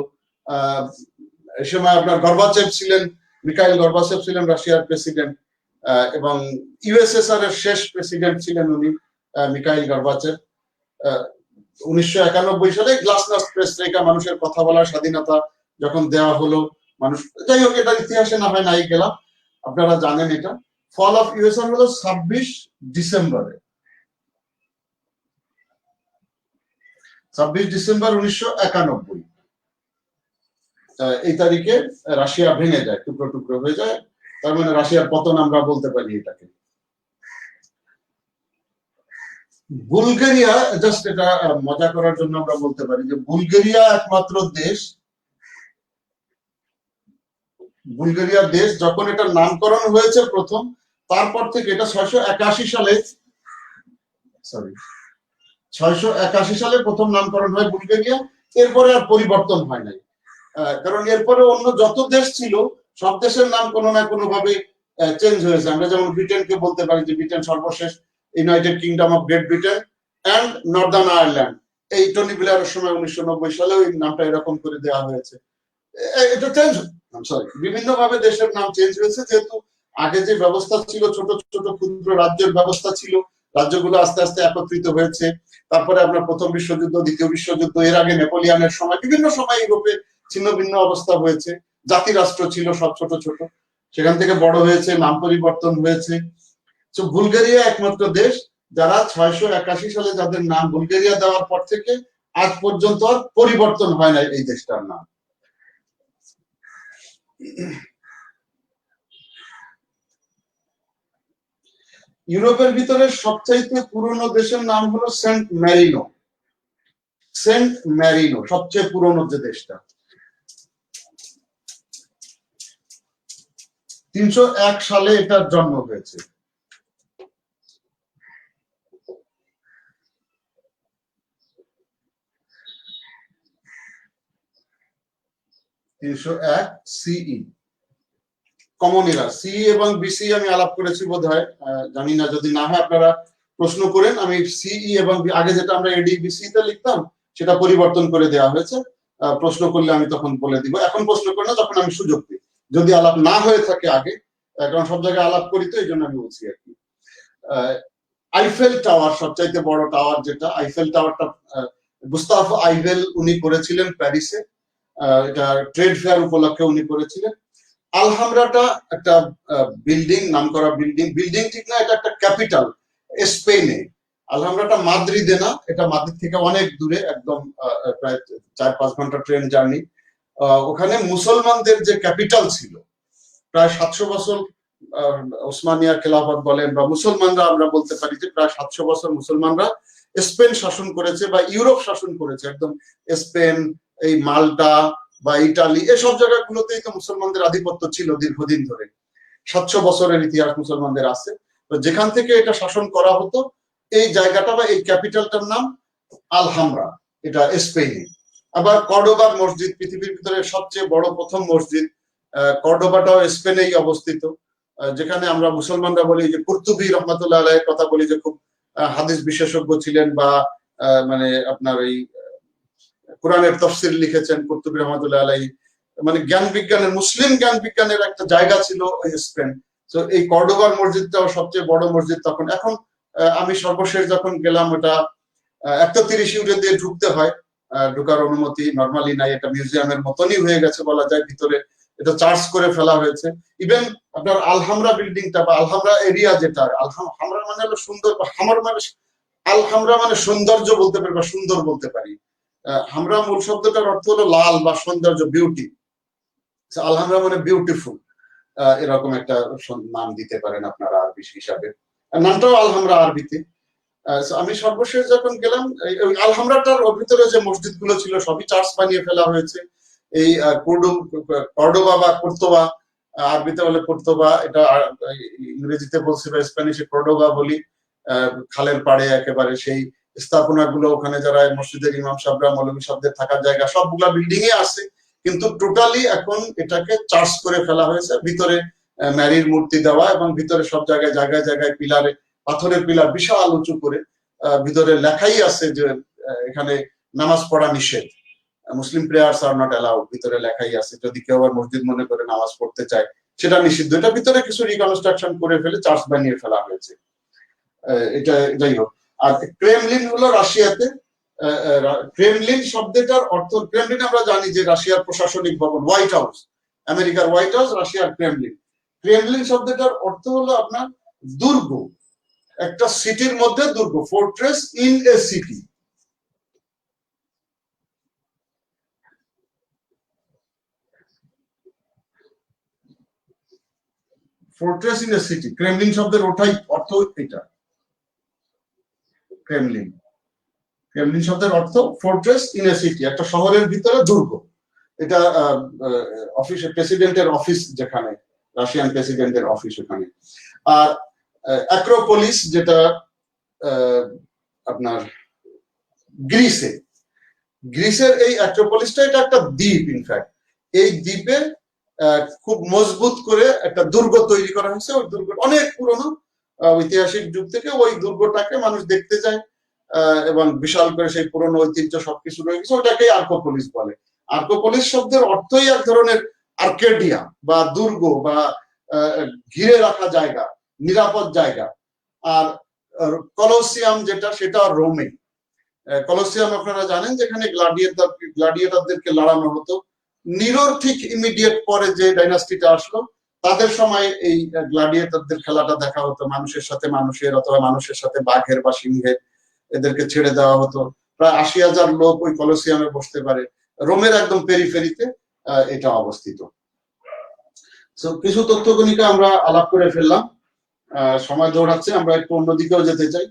এই সময় আপনার গর্বাচেভ ছিলেন, মিখাইল গর্বাচেভ ছিলেন রাশিয়ার প্রেসিডেন্ট, এবং ইউএসএসআর এর শেষ প্রেসিডেন্ট ছিলেন উনি, মিখাইল গর্বাচেভ। 1991 সালে গ্লাসনাস্ট প্রেসরিকা, মানুষের কথা বলার স্বাধীনতা যখন দেওয়া হলো, মানুষ, যাই হোক, এটা ইতিহাসে না হয় নাই গেলাম, আপনারা জানেন এটা। ফল অফ ইউএসএসআর হলো 26 ডিসেম্বরে, 26 ডিসেম্বর 1991। এই তারিখে রাশিয়া ভেঙে যায়, টুকরো টুকরো হয়ে যায়। তার মানে রাশিয়ার পতন আমরা বলতে পারি এটাকে। বুলগেরিয়া, জাস্ট এটা মজা করার জন্য আমরা বলতে পারি যে বুলগেরিয়া একমাত্র দেশ, বুলগেরিয়া দেশ যখন এটার নামকরণ হয়েছে প্রথম, তারপর থেকে এটা 681 সালে প্রথম নামকরণ হয় বুলগেরিয়া। এরপরে আর পরিবর্তন হয় নাই, কারণ এরপরে অন্য যত দেশ ছিল সব দেশের নাম কোনো না কোনো ভাবে চেঞ্জ হয়েছে। আমরা যেমন ব্রিটেনকে বলতে পারি যে ব্রিটেন সর্বশেষ United kingdom of great Britain and Northern Ireland. এই টনি ব্লেয়ারের সময় 1990 সালে ওই নামটা এরকম করে দেওয়া হয়েছে। এটা চেঞ্জ, বিভিন্ন ভাবে দেশের নাম চেঞ্জ হয়েছে, যেহেতু আগে যে ব্যবস্থা ছিল, ছোট ছোট ক্ষুদ্র রাজ্যের ব্যবস্থা ছিল, রাজ্যগুলো আস্তে আস্তে একত্রিত হয়েছে। তারপরে আপনার প্রথম বিশ্বযুদ্ধ, দ্বিতীয় বিশ্বযুদ্ধ, এর আগে নেপোলিয়ানের সময়, বিভিন্ন সময় ইউরোপে ছিন্ন ভিন্ন অবস্থা হয়েছে। জাতি রাষ্ট্র ছিল সব ছোট ছোট, সেখান থেকে বড় হয়েছে, নাম পরিবর্তন হয়েছে। তো বুলগেরিয়া একমাত্র দেশ যারা 681 সালে যাদের নাম বুলগেরিয়া দেওয়ার পর থেকে আজ পর্যন্ত আর পরিবর্তন হয় না এই দেশটার নাম। ইউরোপের ভিতরে সবচাইতে পুরনো দেশের নাম হলো সেন্ট ম্যারিনো। সেন্ট ম্যারিনো সবচেয়ে পুরনো যে দেশটা। 301 সালে এটার জন্ম হয়েছে। সিই, কমন এরা। সি এবং বিসি আমি আলাপ করেছি বোধহয়, জানি না, যদি না হয় আপনারা প্রশ্ন করেন। আমি সিই এবং আগে যেটা আমরা এডি বিসি তে লিখতাম সেটা পরিবর্তন করে দেওয়া হয়েছে। প্রশ্ন করলে আমি তখন বলে দিব, এখন প্রশ্ন করে না, যখন আমি সুযোগ দিই, যদি আলাপ না হয়ে থাকে আগে, কারণ সব জায়গায় আলাপ করি তো, এই জন্য আমি বলছি আর কি। আইফেল টাওয়ার, সবচাইতে বড় টাওয়ার যেটা, আইফেল টাওয়ারটা গুস্তাভ আইফেল উনি করেছিলেন প্যারিসে, এটা ট্রেড ফেয়ার উপলক্ষে উনি করেছিলেন। আলহামরাটা একটা বিল্ডিং, নামকরা বিল্ডিং, বিল্ডিং ঠিক না, এটা একটা ক্যাপিটাল স্পেনে। আলহামরাটা মাদ্রিদে না, এটা মাদ্রিদ থেকে অনেক দূরে, একদম প্রায় 4-5 ঘন্টা ট্রেন জার্নি। ওখানে মুসলমানদের যে ক্যাপিটাল ছিল, প্রায় 700 বছর ওসমানিয়া খেলাফত বলেন বা মুসলমানরা আমরা বলতে পারি যে প্রায় 700 বছর মুসলমানরা স্পেন শাসন করেছে বা ইউরোপ শাসন করেছে। একদম স্পেন, এই মাল্টা বা ইটালি, এসব জায়গাগুলোতেই তো মুসলমানদের আধিপত্য ছিল দীর্ঘদিন ধরে। 700 বছরের ইতিহাস মুসলমানদের আছে। তো যেখান থেকে এটা শাসন করা হতো, এই জায়গাটা বা এই ক্যাপিটালটার নাম আলহামরা, এটা স্পেনে। আবার কর্ডোবার মসজিদ, পৃথিবীর ভিতরে সবচেয়ে বড় প্রথম মসজিদ, কর্ডোবাটাও স্পেনেই অবস্থিত, যেখানে আমরা মুসলমানরা বলি যে কুরতুবী রহমাতুল্লাহ আলাইহির কথা বলি যে খুব হাদিস বিশেষজ্ঞ ছিলেন বা মানে আপনার এই কোরআনের তাফসীর লিখেছেন কুরতুবী রহমাতুল্লাহ আলাইহি। মানে জ্ঞান বিজ্ঞানের, মুসলিম জ্ঞান বিজ্ঞানের একটা জায়গা ছিল ওই স্পেন। তো এই কর্ডোবার মসজিদটাও সবচেয়ে বড় মসজিদ তখন। এখন আমি সর্বশেষ যখন গেলাম, ওটা 130 ইউরো দিয়ে ঢুকতে হয়, ঢুকার অনুমতি নরমালি নাই। এটা মিউজিয়ামের মতনই হয়ে গেছে বলা যায়, ভিতরে এটা চার্জ করে ফেলা হয়েছে। ইভেন আপনার আলহামরা বিল্ডিংটা বা আলহামরা এরিয়া, যেটা হামরা মানে হলো সুন্দর, বা হামর মানে আলহামরা মানে সৌন্দর্য বলতে পারি বা সুন্দর বলতে পারি। হামরা মূল শব্দটার অর্থ হলো লাল বা সৌন্দর্য, বিউটি। আলহামরা মানে বিউটিফুল, এরকম একটা নাম দিতে পারেন আপনারা আরবি হিসাবে। নামটাও আলহামরা আরবিতে। আমি সর্বশেষ যখন গেলাম, আলহামরাটার ভিতরে যে মসজিদ গুলো ছিল সবই চার্চ বানিয়ে ফেলা হয়েছে। এই কর্ডোবা বা কর্তোবা, আরবিতে বলে কর্তোবা, এটা ইংরেজিতে বলছি বা স্প্যানিশে কর্ডোবা বলি। খালের পাড়ে একেবারে সেই স্থাপনা গুলো, ওখানে যারা মসজিদের ইমাম সাহেবরা, মৌলভী সাহেবদের থাকার জায়গা, সবগুলা বিল্ডিং এ আছে, কিন্তু টোটালি এখন এটাকে চার্জ করে ফেলা হয়েছে। ভিতরে ম্যারির মূর্তি দেওয়া, এবং ভিতরে সব জায়গায় জায়গায় জায়গায় পিলারে, পাথরের পিলার বিশাল উঁচু করে, ভিতরে লেখাই আছে যে এখানে নামাজ পড়া নিষেধ, মুসলিম প্রেয়ার্স আর নট অ্যালাউড, ভিতরে লেখাই আছে। যদি কেউ আবার মসজিদ মনে করে নামাজ পড়তে চায়, সেটা নিষিদ্ধ। এটা ভিতরে কিছু রিকনস্ট্রাকশন করে ফেলে চার্চ বানিয়ে ফেলা হয়েছে। এটা যাই হোক। আর ক্রেমলিন হলো রাশিয়াতে। ক্রেমলিন শব্দটার অর্থ, ক্রেমলিন আমরা জানি যে রাশিয়ার প্রশাসনিক ভবন, হোয়াইট হাউস, আমেরিকার হোয়াইট হাউস, রাশিয়ার ক্রেমলিন। ক্রেমলিন শব্দটার অর্থ হলো আপনার দুর্গ, একটা সিটির মধ্যে দুর্গ, fortress in a city. Fortress in a city, Kremlin শব্দের ওটাই অর্থ, এটা ক্রেমলিন। ক্রেমলিন শব্দের অর্থ ফোর্ট্রেস ইন এ সিটি, একটা শহরের ভিতরে দুর্গ। এটা অফিস, প্রেসিডেন্টের অফিস, যেখানে রাশিয়ান প্রেসিডেন্টের অফিস ওখানে। আর অ্যাক্রোপোলিস, যেটা আপনার গ্রিসে, গ্রিসের এই অ্যাক্রোপোলিসটা, এটা একটা দ্বীপ। ইনফ্যাক্ট এই দ্বীপে খুব মজবুত করে একটা দুর্গ তৈরি করা হয়েছে। ওই দুর্গ অনেক পুরনো, ঐতিহাসিক যুগ থেকে ওই দুর্গটাকে মানুষ দেখতে যায়, এবং বিশাল করে সেই পুরনো ঐতিহ্য সবকিছু রয়ে গেছে। ওটাকেই আর্কোপোলিস বলে। আর্কোপোলিস শব্দের অর্থই এক ধরনের আর্কেডিয়া বা দুর্গ বা ঘিরে রাখা জায়গা, নিরাপদ জায়গা। আর কলোসিয়াম যেটা, সেটা রোমে। কলোসিয়াম আপনারা জানেন, যেখানে গ্লাডিয়েটরদেরকে লড়ানো হতো। নিরোর ঠিক ইমিডিয়েট পরে যে ডাইনাস্টিটা আসলো, তাদের সময় এই গ্লাডিয়েটরদের খেলাটা দেখা হতো, মানুষের সাথে মানুষের, অথবা মানুষের সাথে বাঘের বা সিংহের, এদেরকে ছেড়ে দেওয়া হতো। প্রায় 80,000 লোক ওই কলোসিয়ামে বসতে পারে। রোমের একদম পেরিফেরিতে এটা অবস্থিত। কিছু তথ্য কণিকা আমরা আলাপ করে ফেললাম, সময় দৌড়াচ্ছে, আমরা একটু অন্যদিকেও যেতে চাই।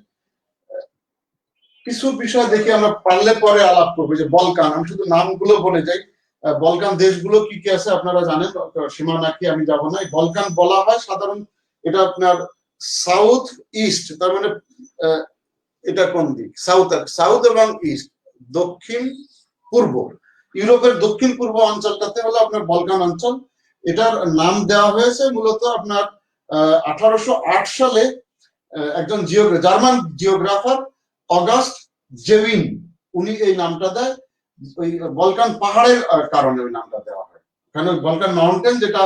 কিছু বিষয় দেখে আমরা পারলে পরে আলাপ করবো। যে বলকান, আমি শুধু নামগুলো বলে যাই। বলকান দেশগুলো কি কি আছে আপনারা জানেন, সীমানা কি আমি যাব না। বলকান বলা হয় সাধারণ, এটা আপনার সাউথ ইস্ট, তার মানে এটা কোন দিক, সাউথ এবং ইস্ট, দক্ষিণ পূর্ব, ইউরোপের দক্ষিণ পূর্ব অঞ্চলটাতে হলো আপনার বলকান অঞ্চল। এটার নাম দেওয়া হয়েছে মূলত আপনার 1808 সালে একজন জার্মান জিওগ্রাফার অগাস্ট জেভিন, উনি এই নামটা দেয়। ওই বলকান পাহাড়ের কারণে ওই নামটা দেওয়া হয়। কারণ বলকান মাউন্টেন, যেটা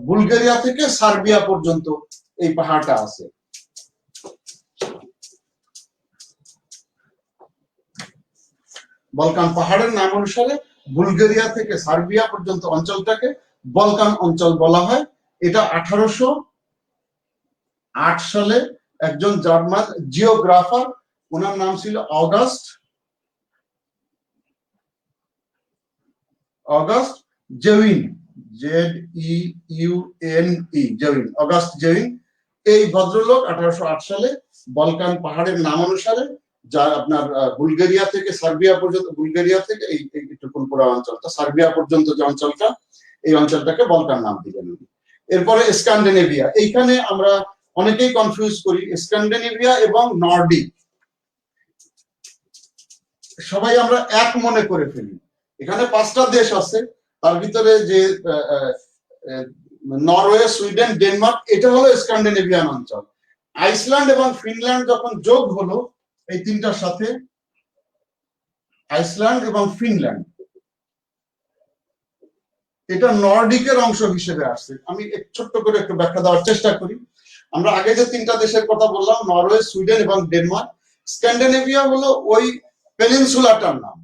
বুলগেরিয়া থেকে সার্বিয়া পর্যন্ত এই পাহাড়টা আছে। বলকান পাহাড়ের নাম অনুসারে বুলগেরিয়া থেকে সার্বিয়া পর্যন্ত অঞ্চলটাকে বলকান অঞ্চল বলা হয়। এটা 1808 সালে একজন জার্মান জিওগ্রাফার, ওনার নাম ছিল অগাস্ট জেভিন, ZEUNE, জেউইন, অগাস্ট জেউইন। এই ভদ্রলোক 1808 সালে বলকান পাহাড়ের নাম অনুসারে, যা আপনার বুলগেরিয়া থেকে সার্বিয়া পর্যন্ত, বুলগেরিয়া থেকে এইটুকুন পুরো অঞ্চলটা, সার্বিয়া পর্যন্ত যে অঞ্চলটা, এই অঞ্চলটাকে বলকান নাম দিলেন। এরপরে স্ক্যান্ডিনেভিয়া, এইখানে আমরা অনেকেই কনফিউজ করি স্ক্যান্ডিনেভিয়া এবং নর্ডিক, সবাই আমরা এক মনে করে ফেলি। এখানে 5টা দেশ আছে, তার ভিতরে যে নরওয়ে, সুইডেন, ডেনমার্ক, এটা হলো স্ক্যান্ডিনেভিয়ান অঞ্চল। আইসল্যান্ড এবং ফিনল্যান্ড যখন যোগ হলো এই তিনটার সাথে, আইসল্যান্ড এবং ফিনল্যান্ড, এটা নর্ডিকের অংশ হিসেবে আসছে। আমি ছোট্ট করে একটু ব্যাখ্যা দেওয়ার চেষ্টা করি। আমরা আগে যে 3টা দেশের কথা বললাম, নরওয়ে, সুইডেন এবং ডেনমার্ক, স্ক্যান্ডিনেভিয়া হলো ওই পেনিনসুলাটার নাম,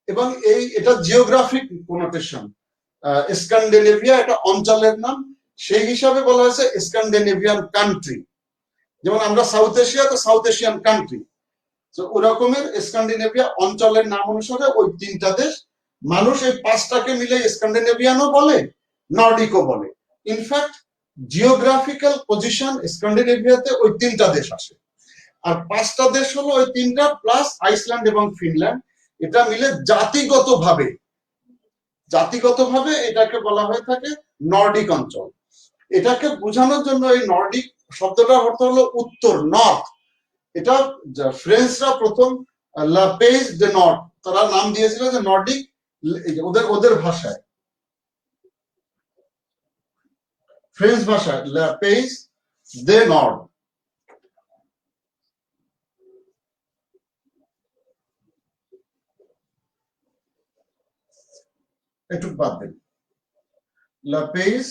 এবং এটা জিওগ্রাফিক কোনোটেশন। স্ক্যান্ডিনেভিয়া এটা অঞ্চলের নাম, সেই হিসাবে বলা হয়েছে স্ক্যান্ডিনেভিয়ান কান্ট্রি। যেমন আমরা সাউথ এশিয়া, তো সাউথ এশিয়ান কান্ট্রি, তো ওরকমের স্ক্যান্ডিনেভিয়া অঞ্চলের নাম অনুসারে ওই 3টা দেশ। মানুষ এই 5টাকে মিলে স্ক্যান্ডিনেভিয়ানও বলে, নর্ডিকও বলে। ইনফ্যাক্ট জিওগ্রাফিক্যাল পজিশন স্ক্যান্ডিনেভিয়াতে ওই 3টা দেশ আসে, আর 5টা দেশ হলো ওই 3টা প্লাস আইসল্যান্ড এবং ফিনল্যান্ড। এটা মিলে জাতিগতভাবে এটাকে বলা হয়ে থাকে নর্ডিক অঞ্চল। এটাকে বোঝানোর জন্য এই নর্ডিক শব্দটার অর্থ হলো উত্তর, নর্থ। এটা ফ্রেঞ্চরা প্রথম লা পেজ দে নর্থ, তারা নাম দিয়েছিল যে নর্ডিক, ওদের ভাষায়, ফ্রেঞ্চ ভাষায় লা পেজ দে নর্থ। একটু বাদ দেন, লা পেজ,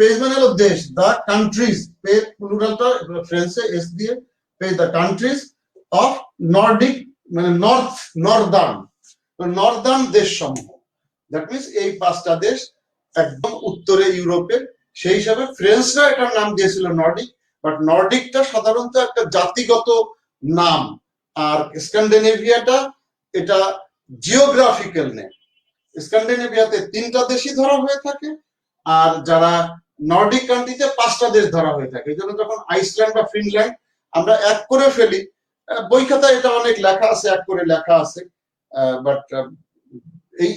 পেজ মানে হলো দেশ, দা কান্ট্রিজ, পেজ প্লুরালটা ফ্রেঞ্চে এস দিয়ে, পেজ দা কান্ট্রিজ অফ নর্ডিক, মানে নর্দার্ন দেশ সমূহ। দ্যাট মিনস এই 5টা দেশ একদম উত্তরে ইউরোপের, সেই হিসাবে ফ্রেঞ্চরা এটার নাম দিয়েছিল নর্ডিক। বাট নর্ডিকটা সাধারণত একটা জাতিগত নাম, আর স্ক্যান্ডিনেভিয়াটা এটা জিওগ্রাফিক্যাল নেম। স্ক্যান্ডিনেভিয়াতে 3টা দেশই ধরা হয়ে থাকে, আর যারা নর্ডিক কান্ট্রিতে 5টা দেশ ধরা হয়ে থাকে। এই জন্য যখন আইসল্যান্ড বা ফিনল্যান্ড আমরা এক করে ফেলি, বই খাতায় এটা অনেক লেখা আছে, এক করে লেখা আছে, বাট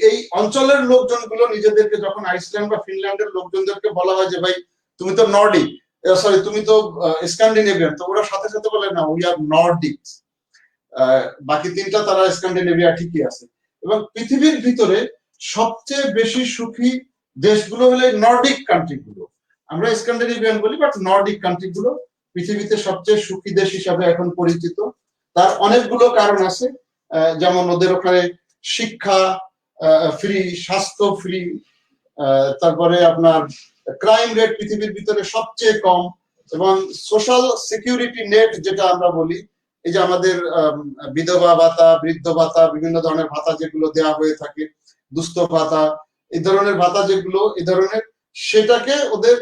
এই অঞ্চলের লোকজনগুলো নিজেদেরকে যখন আইসল্যান্ড বা ফিনল্যান্ডের লোকজনদেরকে বলা হয় যে ভাই তুমি তো নর্ডিক, সরি তুমি তো স্ক্যান্ডিনেভিয়ান, তো ওরা সাথে সাথে বলে না উই আর নর্ডিক। বাকি 3টা তারা স্ক্যান্ডিনেভিয়া ঠিকই আছে। এবং পৃথিবীর ভিতরে সবচেয়ে বেশি সুখী দেশগুলো হলো নর্ডিক কান্ট্রি গুলো। আমরা স্ক্যান্ডিনেভিয়ান বলি, বাট নর্ডিক কান্ট্রি গুলো পৃথিবীতে সবচেয়ে সুখী দেশ হিসাবে এখন পরিচিত। তার অনেকগুলো কারণ আছে, যেমন ওদের ওখানে শিক্ষা ফ্রি, স্বাস্থ্য ফ্রি, তারপরে আপনার ক্রাইম রেট পৃথিবীর ভিতরে সবচেয়ে কম, এবং সোশ্যাল সিকিউরিটি নেট যেটা আমরা বলি, এই যে আমাদের বিধবা ভাতা, বৃদ্ধ ভাতা, বিভিন্ন ধরনের ভাতা যেগুলো দেওয়া হয়ে থাকে, দুস্থ ভাতা, এই ধরনের ভাতা যেগুলো, এই ধরনের, সেটাকে ওদের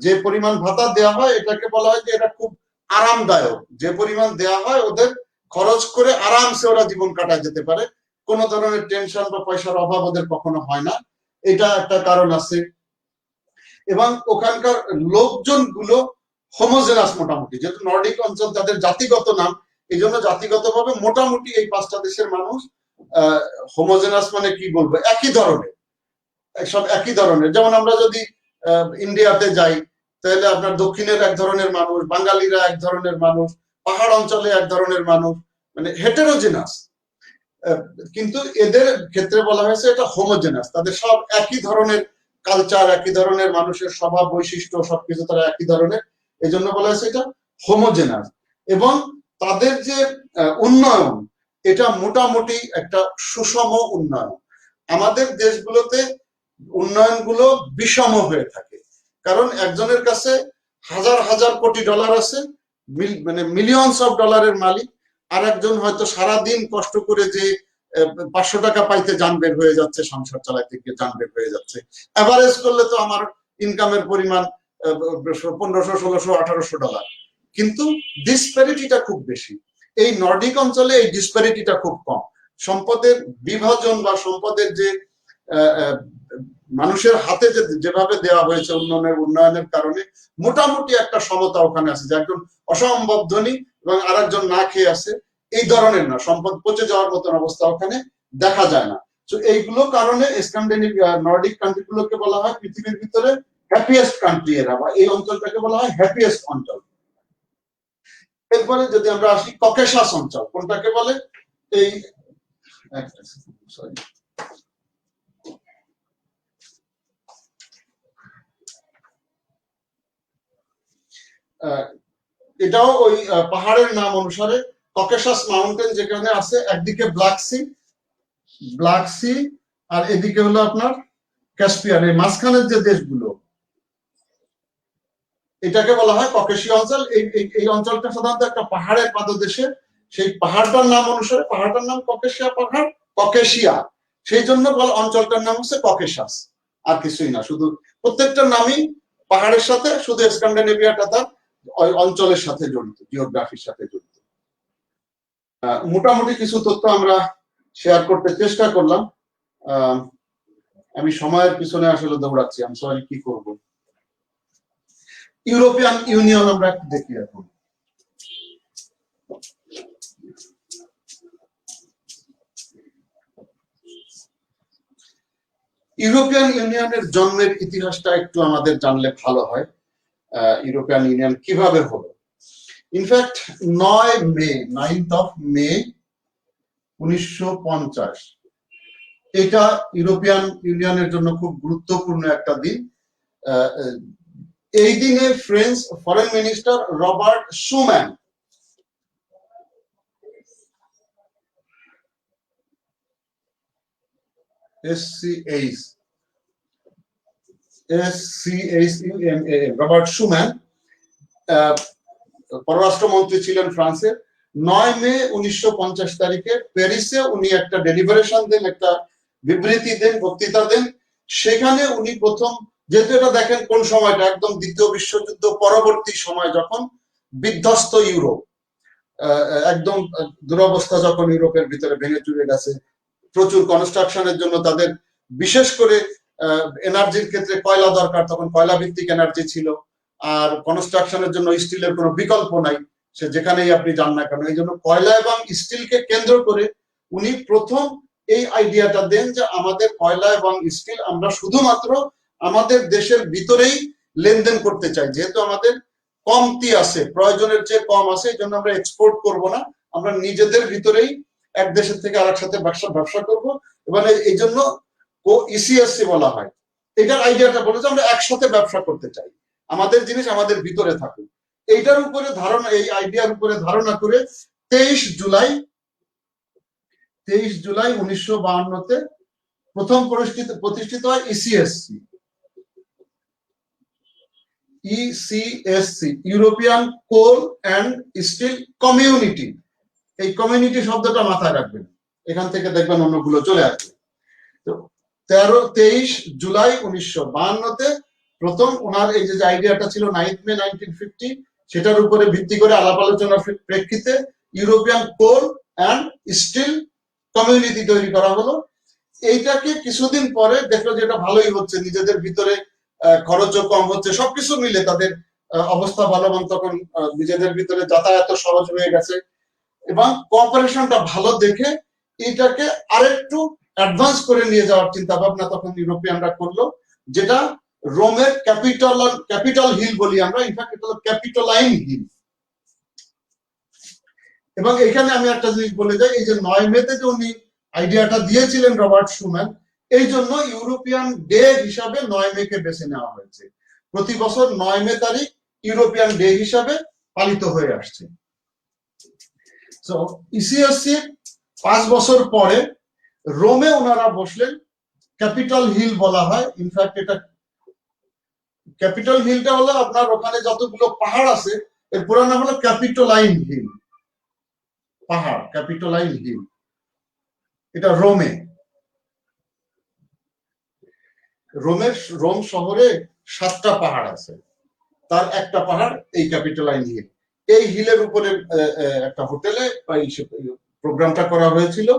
যে পরিমাণ ভাতা দেওয়া হয় এটাকে বলা হয় যে এটা খুব আরামদায়ক। যে পরিমাণ দেওয়া হয় ওদের খরচ করে আরামসে ওরা জীবন কাটায় যেতে পারে, কোন ধরনের টেনশন বা পয়সার অভাব ওদের কখনো হয় না, এটা একটা কারণ আছে। এবং ওখানকার লোকজনগুলো হোমোজেনাস, মোটামুটি, যেহেতু নর্ডিক অঞ্চল তাদের জাতিগত নাম, এই জন্য জাতিগতভাবে মোটামুটি এই 5টা দেশের মানুষ হোমোজেনাস, মানে কি বলবো, একই ধরনের, সব একই ধরনের। যেমন আমরা যদি ইন্ডিয়াতে যাই, তাহলে আপনার দক্ষিণের এক ধরনের মানুষ, বাঙালিরা এক ধরনের মানুষ, পাহাড় অঞ্চলে এক ধরনের মানুষ, মানে হেটেরোজেনাস। কিন্তু এদের ক্ষেত্রে বলা হয়েছে এটা হোমোজেনাস, তাদের সব একই ধরনের কালচার, একই ধরনের মানুষের স্বভাব বৈশিষ্ট্য, সবকিছু তারা একই ধরনের, এই জন্য বলা হয়েছে এটা হোমোজেনাস। এবং তাদের যে উন্নয়ন, এটা মোটামুটি একটা সুষম উন্নয়ন। আমাদের দেশগুলোতে উন্নয়নগুলো বিষম হয়ে থাকে, কারণ একজনের কাছে হাজার হাজার কোটি ডলার আছে, মানে মিলিয়নস অফ ডলারের মালিক, আর একজন হয়তো সারাদিন কষ্ট করে যে 500 টাকা পাইতে যান বের হয়ে যাচ্ছে, সংসার চালাইতে গিয়ে যান বের হয়ে যাচ্ছে। এভারেজ করলে তো আমার ইনকামের পরিমাণ 1500, 1600, 1800 ডলার, কিন্তু ডিসপ্যারিটিটা খুব বেশি। এই নর্ডিক অঞ্চলে এই ডিসপ্যারিটিটা খুব কম। সম্পদের বিভাজন বা সম্পদের যে মানুষের হাতে যেভাবে দেওয়া হয়েছে উন্নয়নের কারণে মোটামুটি একটা সমতা ওখানে আছে, যে একজন অসম্ভব ধনী এবং আরেকজন না খেয়ে আছে, এই ধরনের না, সম্পদ পচে যাওয়ার মতন অবস্থা ওখানে দেখা যায় না। তো এইগুলো কারণে স্ক্যান্ডিনেভিয়া নর্ডিক কান্ট্রি গুলোকে বলা হয় পৃথিবীর ভিতরে হ্যাপিয়েস্ট কান্ট্রি এরা, বা এই অঞ্চলটাকে বলা হয় হ্যাপিয়েস্ট অঞ্চল। এরপরে যদি আমরা আসি ককেশাস অঞ্চল, কোনটাকে বলে এই সরি এটাও ওই পাহাড়ের নাম অনুসারে ককেশাস মাউন্টেন যেখানে আছে, একদিকে ব্ল্যাক সি আর এদিকে হলো আপনার ক্যাসপিয়ান, এই মাঝখানের যে দেশগুলো, এটাকে বলা হয় ককেশীয় অঞ্চল। এই অঞ্চলটা সাধারণত একটা পাহাড়ের পাদদেশে, সেই পাহাড়টার নাম অনুসারে, পাহাড়টার নাম ককেশিয়া পাহাড়, ককেশিয়া, সেই জন্য অঞ্চলটার নাম হচ্ছে ককেশাস, আর কিছুই না। শুধু প্রত্যেকটার নামই পাহাড়ের সাথে, শুধু স্ক্যান্ডিনেভিয়াটা তার ওই অঞ্চলের সাথে জড়িত, জিওগ্রাফির সাথে জড়িত। মোটামুটি কিছু তথ্য আমরা শেয়ার করতে চেষ্টা করলাম। আমি সময়ের পিছনে আসলে দৌড়াচ্ছি, আমি সরি, কি করব। ইউরোপিয়ান ইউনিয়ন আমরা একটু দেখি এখন। ইউরোপিয়ান ইউনিয়নের জন্মের ইতিহাসটা একটু আমাদের জানলে ভালো হয়। ইউরোপিয়ান ইউনিয়ন কিভাবে হলো? ইনফ্যাক্ট 9th মে 1950, এটা ইউরোপিয়ান ইউনিয়নের জন্য খুব গুরুত্বপূর্ণ একটা দিন। এই দিনে French foreign minister Robert Schuman Robert Schuman পররাষ্ট্রমন্ত্রী ছিলেন ফ্রান্সের। 9 মে 1950 তারিখে প্যারিসে উনি একটা ডেলিভারেশন দেন, একটা বিবৃতি দেন, বক্তৃতা দেন। সেখানে উনি প্রথম, যেহেতু এটা দেখেন কোন সময়টা, একদম দ্বিতীয় বিশ্বযুদ্ধ পরবর্তী সময়, যখন বিধ্বস্ত ইউরোপ, একদম দুরবস্থা যখন ইউরোপের ভিতরে ভেঙে চুরে গেছে, প্রচুর কনস্ট্রাকশনের জন্য তাদের বিশেষ করে এনার্জির ক্ষেত্রে কয়লা দরকার, তখন কয়লা ভিত্তিক এনার্জি ছিল, আর কনস্ট্রাকশনের জন্য স্টিলের কোনো বিকল্প নাই, সে যেখানেই আপনি যান না কেন। এই জন্য কয়লা এবং স্টিলকে কেন্দ্র করে উনি প্রথম এই আইডিয়াটা দেন যে আমাদের কয়লা এবং স্টিল আমরা শুধুমাত্র আমাদের দেশের ভিতরেই লেনদেন করতে চাই, যেহেতু আমাদের কমতি আছে, প্রয়োজনের চেয়ে কম আছে, এই জন্য আমরা এক্সপোর্ট করব না, আমরা নিজেদের ভিতরেই এক দেশের থেকে আরেক সাথে ব্যবসা করবো। এবারে এই জন্য ইসিএসসি বলা হয়। এটার আইডিয়াটা বলে যে আমরা একসাথে ব্যবসা করতে চাই, আমাদের জিনিস আমাদের ভিতরে থাকুক। এইটার উপরে ধারণা, এই আইডিয়ার উপরে ধারণা করে 23 জুলাই 1952-তে প্রথম প্রতিষ্ঠিত হয় ECSC, European coal and still Community. এই কমিউনিটি শব্দটা মাথায় রাখবেন, এখান থেকে দেখবেন অন্যগুলো চলে আসবে। তো 23 জুলাই 1952-তে প্রথম ওনার এই যে আইডিয়াটা ছিল 9th মে 1950, সেটার উপরে ভিত্তি করে আলাপ আলোচনার প্রেক্ষিতে European coal and still Community তৈরি করা হলো। এইটাকে কিছুদিন পরে দেখলো যে এটা ভালোই হচ্ছে, নিজেদের ভিতরে খরচও কম হচ্ছে, সবকিছু মিলে তাদের অবস্থা ভালো, এবং তখন নিজেদের ভিতরে যাতায়াত সহজ হয়ে গেছে, এবং কোঅপারেশনটা ভালো দেখে এটাকে আরেকটু অ্যাডভান্স করে নিয়ে যাওয়ার চিন্তা ভাবনা তখন ইউরোপিয়ানরা করলো, যেটা রোমের ক্যাপিটাল হিল বলি আমরা, ইনফ্যাক্ট এটা হলো ক্যাপিটোলাইন হিল। এবং এখানে আমি একটা জিনিস বলে যাই, এই যে 9 মেতে যে উনি আইডিয়াটা দিয়েছিলেন রবার্ট শুম্যান, এই জন্য ইউরোপিয়ান ডে হিসাবে 9 মেকে বেছে নেওয়া হয়েছে। প্রতি বছর 9 মে তারিখ ইউরোপিয়ান ডে হিসাবে পালিত হয়ে আসছে। ইসিএসসি 5 বছর পরে রোমে ওনারা বসলেন, ক্যাপিটাল হিল বলা হয়। ইনফ্যাক্ট এটা ক্যাপিটাল হিলটা হলো আপনার ওখানে যতগুলো পাহাড় আছে এর পুরো নাম হলো ক্যাপিটোলাইন হিল পাহাড়, ক্যাপিটোলাইন হিল। এটা রোম শহরে 7টা পাহাড় আছে, তার একটা পাহাড় এই ক্যাপিটোলাইন হিল। এই হিলের উপরে একটা হোটেলে প্রোগ্রামটা করা হয়েছিল,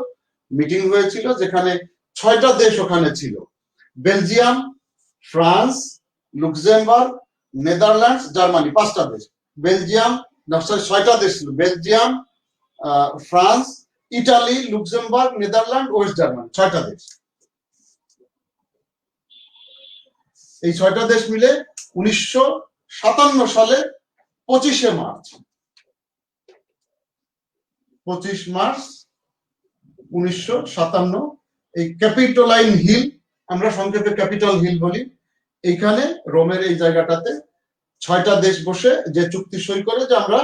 মিটিং হয়েছিল, যেখানে 6টা দেশ ওখানে ছিল, Belgium, France, Luxembourg, Netherlands, Germany, 5টা দেশ। বেলজিয়াম, 6টা দেশ ছিল, Belgium, France, Italy, Luxembourg, Netherland, West Germany, 6টা দেশ। এই 6টা দেশ মিলে 1957 সালে 25শে মার্চ 1957 এই ক্যাপিটোলাইন হিল, আমরা সংক্ষেপে ক্যাপিটাল হিল বলি, এইখানে রোমের এই জায়গাটাতে 6টা দেশ বসে যে চুক্তি সই করে যে আমরা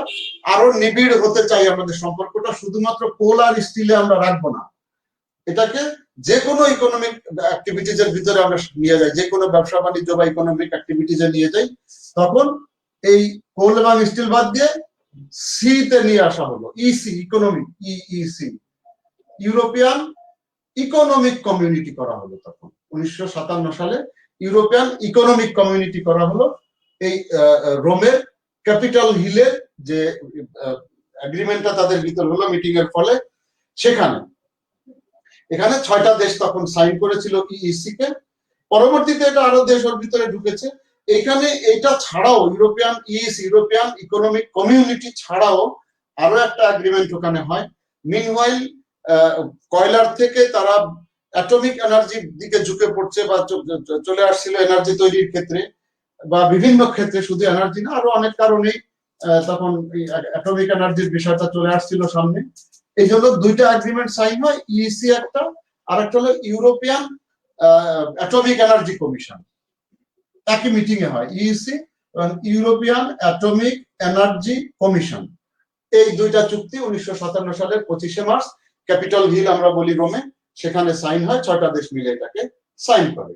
আরো নিবিড় হতে চাই, আমাদের সম্পর্কটা শুধুমাত্র কোল আর স্টিলে আমরা রাখবো না, এটাকে যে কোনো ইকোনমিক অ্যাক্টিভিটিজ এর ভিতরে আমরা নিয়ে যাই, যে কোনো ব্যবসা বাণিজ্য বা ইকোনমিক অ্যাক্টিভিটিজে নিয়ে যাই। তখন এই কোল এবং স্টিল বাদ দিয়ে সি তে নিয়ে আসা হলো, EC, economic, EEC, European economic community করা হলো। তখন 1957 সালে ইউরোপিয়ান ইকোনমিক কমিউনিটি করা হলো এই রোমের ক্যাপিটাল হিলের যে এগ্রিমেন্টটা তাদের ভিতর হলো মিটিং এর ফলে। সেখানে এখানে 6টা দেশ তখন সাইন করেছিল ইইসি কে, পরবর্তীতে এটা আরো দেশ ওর ভিতরে ঢুকেছে। এখানে এটা ছাড়াও ইউরোপিয়ান ইউরোপিয়ান ইকোনমিক কমিউনিটি ছাড়াও আরো একটা এগ্রিমেন্ট ওখানে হয়। মিনওয়াইল কয়লার থেকে তারা অ্যাটমিক এনার্জির দিকে ঝুঁকে পড়ছে বা চলে আসছিল এনার্জি তৈরির ক্ষেত্রে বা বিভিন্ন ক্ষেত্রে, শুধু এনার্জি না, আরো অনেক কারণেই তখন অ্যাটমিক এনার্জির বিষয়টা চলে আসছিল সামনে। এই জন্য 2টা এগ্রিমেন্ট সাইন হয়, ইইসি একটা, আর একটা হলো ইউরোপিয়ান অ্যাটমিক এনার্জি কমিশন, একই মিটিং এ হয়, ইইসি এবং ইউরোপিয়ান অ্যাটমিক এনার্জি কমিশন। এই 2টা চুক্তি 1957 সালের 25শে মার্চ ক্যাপিটাল হিল আমরা বলি রোমে, সেখানে সাইন হয়, 6টা দেশ মিলে এটাকে সাইন করে।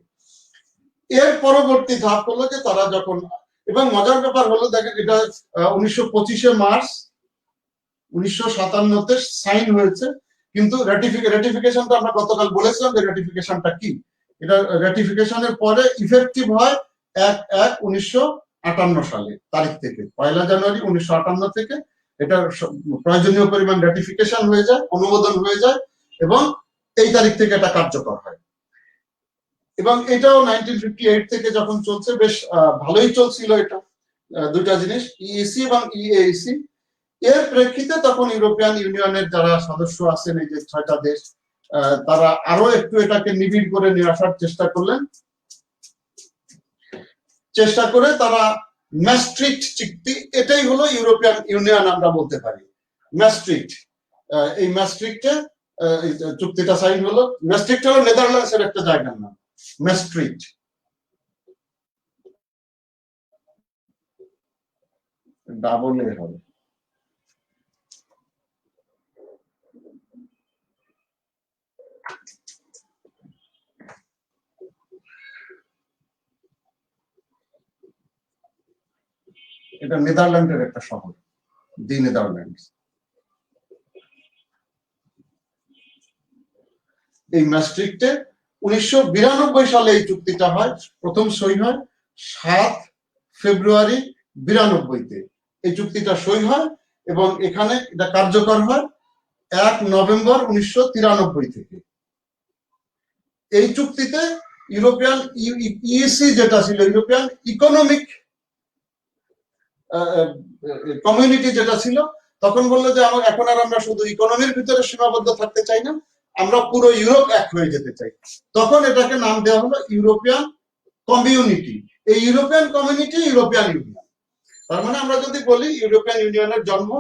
এর পরবর্তী ধাপ হলো যে তারা যখন, এবং মজার ব্যাপার হলো দেখেন, এটা 1925শে মার্চ 1957 তে সাইন হয়েছে, কিন্তু রেটিফিকেশনটা আমরা গতকাল বলেছিলাম যে রেটিফিকেশনটা কি। এটা রেটিফিকেশনের পরে ইফেক্টিভ হয় 1/1/1958 সালে তারিখ থেকে, 1 জানুয়ারি 1958 থেকে এটা প্রয়োজনীয় পরিমাণ রেটিফিকেশন হয়ে যায়, অনুমোদন হয়ে যায়, এবং এই তারিখ থেকে এটা কার্যকর হয়। এবং এটাও 1958 থেকে যখন চলছে, বেশ ভালোই চলছিল এটা, 2টা জিনিস, ইইসি এবং ইএইসি। এর প্রেক্ষিতে তখন ইউরোপিয়ান ইউনিয়নের যারা সদস্য আছেন, এই যে 6টা দেশ, তারা আরো একটু এটাকে নিবিড় করে নিয়ে আসার চেষ্টা করে তারা ম্যাস্ট্রিক্ট চুক্তি, এটাই হলো ইউরোপিয়ান ইউনিয়ন আমরা বলতে পারি, ম্যাস্ট্রিক্ট। এই ম্যাস্ট্রিক্টে চুক্তিটা সাইন হলো। ম্যাস্ট্রিক্ট হলো নেদারল্যান্ডসের একটা জায়গার নাম, ম্যাস্ট্রিক্ট। ডাবল এ হবে। এটা নেদারল্যান্ডের একটা শহর, দি নেদারল্যান্ডস। এই ম্যাস্ট্রিক্টে 1992 সালে এই চুক্তিটা হয়, প্রথম সই হয় 7 ফেব্রুয়ারি 92-তে এই চুক্তিটা সই হয়, এবং এখানে এটা কার্যকর হয় 1 নভেম্বর 1993 থেকে। এই চুক্তিতে ইউরোপিয়ান ইইসি যেটা ছিল, ইউরোপিয়ান ইকোনমিক কমিউনিটি যেটা ছিল, তখন বললো যে এখন আর আমরা শুধু ইকোনমির ভিতরে সীমাবদ্ধ থাকতে চাই না, আমরা পুরো ইউরোপ এক হয়ে যেতে চাই। তখন এটাকে নাম দেওয়া হলো ইউরোপিয়ান কমিউনিটি। এই ইউরোপিয়ান কমিউনিটি ইউরোপিয়ান ইউনিয়ন। তার মানে আমরা যদি বলি ইউরোপিয়ান ইউনিয়নের জন্ম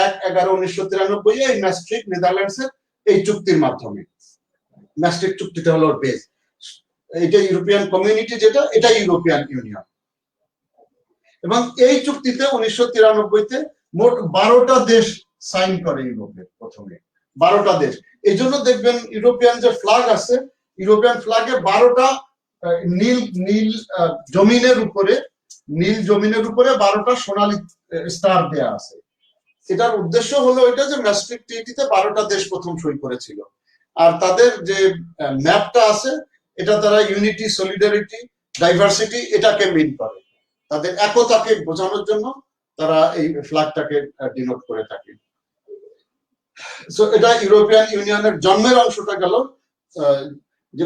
1/11/1993 এই ম্যাস্ট্রিক্ট নেদারল্যান্ডসের এই চুক্তির মাধ্যমে। ম্যাস্ট্রিক্ট চুক্তিটা হলো বেস, এটা ইউরোপিয়ান কমিউনিটি যেটা, এটা ইউরোপিয়ান ইউনিয়ন। এবং এই চুক্তিতে 1993-তে মোট 12টা দেশ সাইন করে ইউরোপের, প্রথমে 12টা দেশ। এই জন্য দেখবেন ইউরোপিয়ান যে ফ্ল্যাগ আছে, ইউরোপিয়ান ফ্ল্যাগে 12টা নীল নীল জমিনের উপরে 12টা সোনালী স্টার দেয়া আছে। এটার উদ্দেশ্য হলো এটা যে ম্যাস্ট্রিক্ট ট্রিটিতে 12টা দেশ প্রথম সই করেছিল, আর তাদের যে ম্যাপটা আছে এটা তারা ইউনিটি, সলিডারিটি, ডাইভার্সিটি এটাকে মিন করে, তাদের একতাকে বোঝানোর জন্য তারা এই ফ্ল্যাগটাকে ডিনোট করে থাকে। সো এটা ইউরোপিয়ান ইউনিয়নের জন্মের অংশটা গেল। যে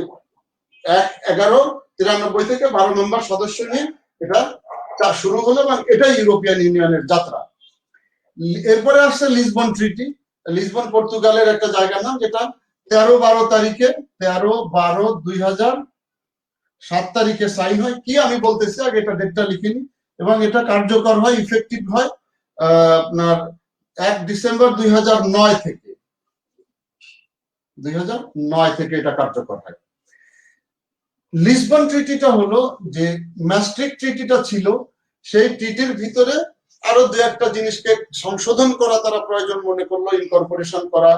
1193 থেকে 12 মেম্বার সদস্য নিয়ে এটা শুরু হলো এবং এটাই ইউরোপিয়ান ইউনিয়নের যাত্রা। এরপরে আসছে লিসবন ট্রিটি। লিসবন পর্তুগালের একটা জায়গার নাম, যেটা 13-12 তারিখে 13-12-2007 তারিখে সাইন হয়। কি আমি বলতেছি আগে এটা ডেটটা লিখিনি, এবং এটা কার্যকর হয়, ইফেক্টিভ হয় আপনার 1 ডিসেম্বর 2009 থেকে। 2009 থেকে এটা কার্যকর হয়। লিসবন ট্রিটিটা হলো যে ম্যাস্ট্রিক্ট ট্রিটিটা ছিল, সেই ট্রিটির ভিতরে আরো দু একটা জিনিসকে সংশোধন করা তারা প্রয়োজন মনে করলো, ইনকর্পোরেশন করা।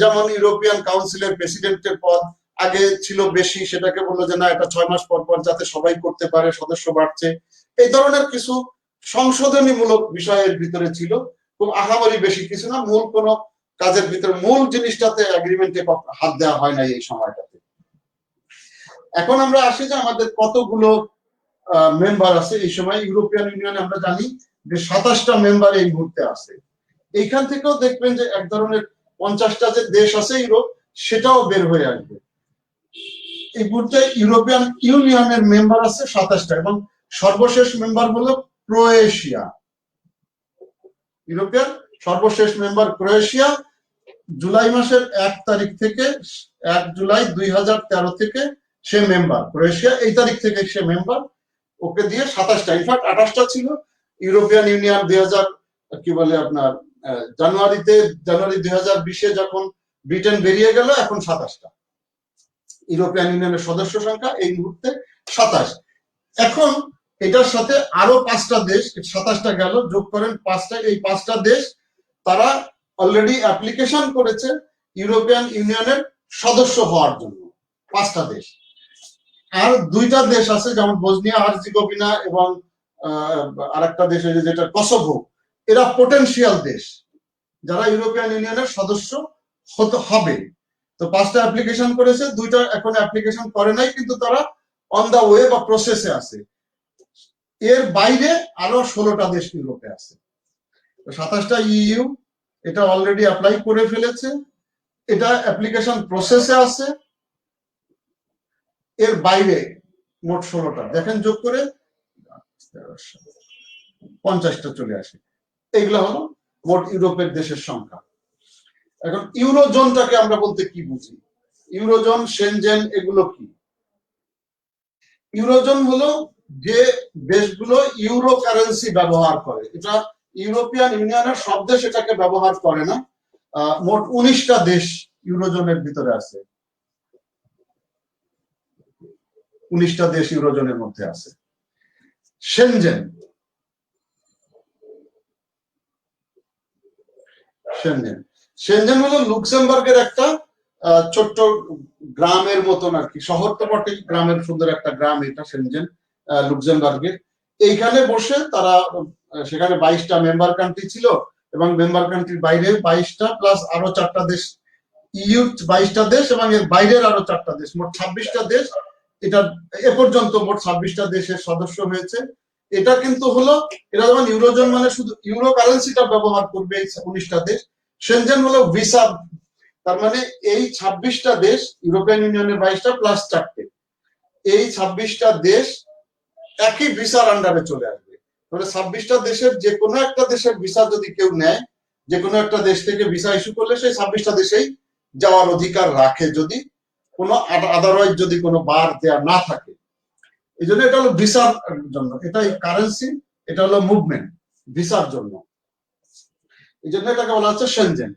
যেমন ইউরোপিয়ান কাউন্সিলের প্রেসিডেন্টের পদ আগে ছিল বেশি, সেটাকে বললো যে না, এটা 6 মাস পর পর যাতে সবাই করতে পারে, সদস্য বাড়ছে। এই ধরনের কিছু সংশোধনীমূলক বিষয়ের ভিতরে ছিল, খুব আহামরি বেশি কিছু না। মূল কোন কাজের ভিতরে মূল জিনিসটাতে এগ্রিমেন্টে হাত দেওয়া হয় না এই সময়টাতে। এখন আমরা আসি যে আমাদের কতগুলো মেম্বার আছে এই সময় ইউরোপিয়ান ইউনিয়নে। আমরা জানি যে 27টা মেম্বার এই মুহূর্তে আছে। এইখান থেকেও দেখবেন যে এক ধরনের 50টা যে দেশ আছে ইউরোপ, সেটাও বের হয়ে আসবে। এই মুহূর্তে ইউরোপিয়ান ইউনিয়নের মেম্বার আছে 27টা, এবং সর্বশেষ মেম্বার হলো ক্রোয়েশিয়া। ইউরোপিয়ান সর্বশেষ মেম্বার ক্রোয়েশিয়া। জুলাই মাসের 1 তারিখ থেকে 1 জুলাই 2013 থেকে সে মেম্বার। ক্রোয়েশিয়া এই তারিখ থেকে সে মেম্বার। ওকে দিয়ে 27টা, ইনফ্যাক্ট 28টা ছিল। ইউরোপিয়ান ইউনিয়ন 2000 কি বলে আপনার জানুয়ারি 2020-এ যখন ব্রিটেন বেরিয়ে গেল, এখন 27টা ইউরোপিয়ান ইউনিয়নের সদস্য সংখ্যা এই মুহূর্তে 27। এখন এটার সাথে আরো 5টা দেশ, 27টা গেল, যোগ করেন 5টা। এই 5টা দেশ তারা অলরেডি অ্যাপ্লিকেশন করেছে ইউরোপিয়ান ইউনিয়নের সদস্য হওয়ার জন্য, 5টা দেশ। আর 2টা দেশ আছে, যেমন বসনিয়া হার্জেগোভিনা এবং আরেকটা দেশ যেটা কসোভো, এরা পোটেনশিয়াল দেশ যারা ইউরোপিয়ান ইউনিয়নের সদস্য হতে হবে। তো 5টা অ্যাপ্লিকেশন করেছে, 2টা এখন অ্যাপ্লিকেশন করে নাই, কিন্তু তারা অন দা ওয়ে বা প্রসেসে আছে। এর বাইরে আরো 16টা দেশ ইউরোপে আছে। 27টা ইইউ এটা অলরেডি অ্যাপ্লাই করে ফেলেছে, এটা অ্যাপ্লিকেশন প্রসেসে আছে। এর বাইরে মোট 16টা, দেখেন যোগ করে 50টা চলে আসে। এইগুলো হলো মোট ইউরোপের দেশের সংখ্যা। এখন ইউরোজোনটাকে আমরা বলতে কি বুঝি? ইউরোজোন, সেনজেন, এগুলো কি? ইউরোজোন হলো যে দেশগুলো ইউরো কারেন্সি ব্যবহার করে। এটা ইউরোপিয়ান ইউনিয়নের সব দেশ এটাকে ব্যবহার করে না। মোট 19টা দেশ ইউরোজোনের ভিতরে আছে। 19টা দেশ ইউরোজোনের মধ্যে আছে। সেনজেন, সেনজেন হলো লুক্সেমবার্গের একটা ছোট্ট গ্রামের মতন আর কি, শহর তো বটেই, গ্রামের সুন্দর একটা গ্রাম এটা সেনজেন, লুক্সেমবার্গের। এইখানে বসে তারা, সেখানে 22টা মেম্বার কান্ট্রি ছিল, এবং মেম্বার কান্ট্রির বাইরে 22টা প্লাস আরো 4টা দেশ, ইউ 22টা দেশ এবং এর বাইরের আরো 4টা দেশ, মোট 26টা দেশ। এটা এ পর্যন্ত মোট 26টা দেশের সদস্য হয়েছে। এটা কিন্তু হলো, এরা যেমন ইউরোজোন মানে শুধু ইউরো কারেন্সিটা ব্যবহার করবে এই 19টা দেশ। সেনজেন হলো ভিসা, তার মানে এই 26টা দেশ, ইউরোপিয়ান ইউনিয়নের 22টা প্লাস 4টে, এই 26টা দেশ একই ভিসার আন্ডারে চলে আসবে। তাহলে 26টা দেশের যে কোনো একটা দেশের ভিসা যদি কেউ নেয়, যে কোনো একটা দেশ থেকে ভিসা ইস্যু করলে সেই 26টা দেশেই যাওয়ার অধিকার রাখে, যদি কোনো আদারওয়াইজ যদি কোনো বার দেয়া না থাকে। এই জন্য এটা হলো ভিসার জন্য, এটা কারেন্সি, এটা হলো মুভমেন্ট ভিসার জন্য। এই জন্য এটাকে বলা হচ্ছে সেনজেন।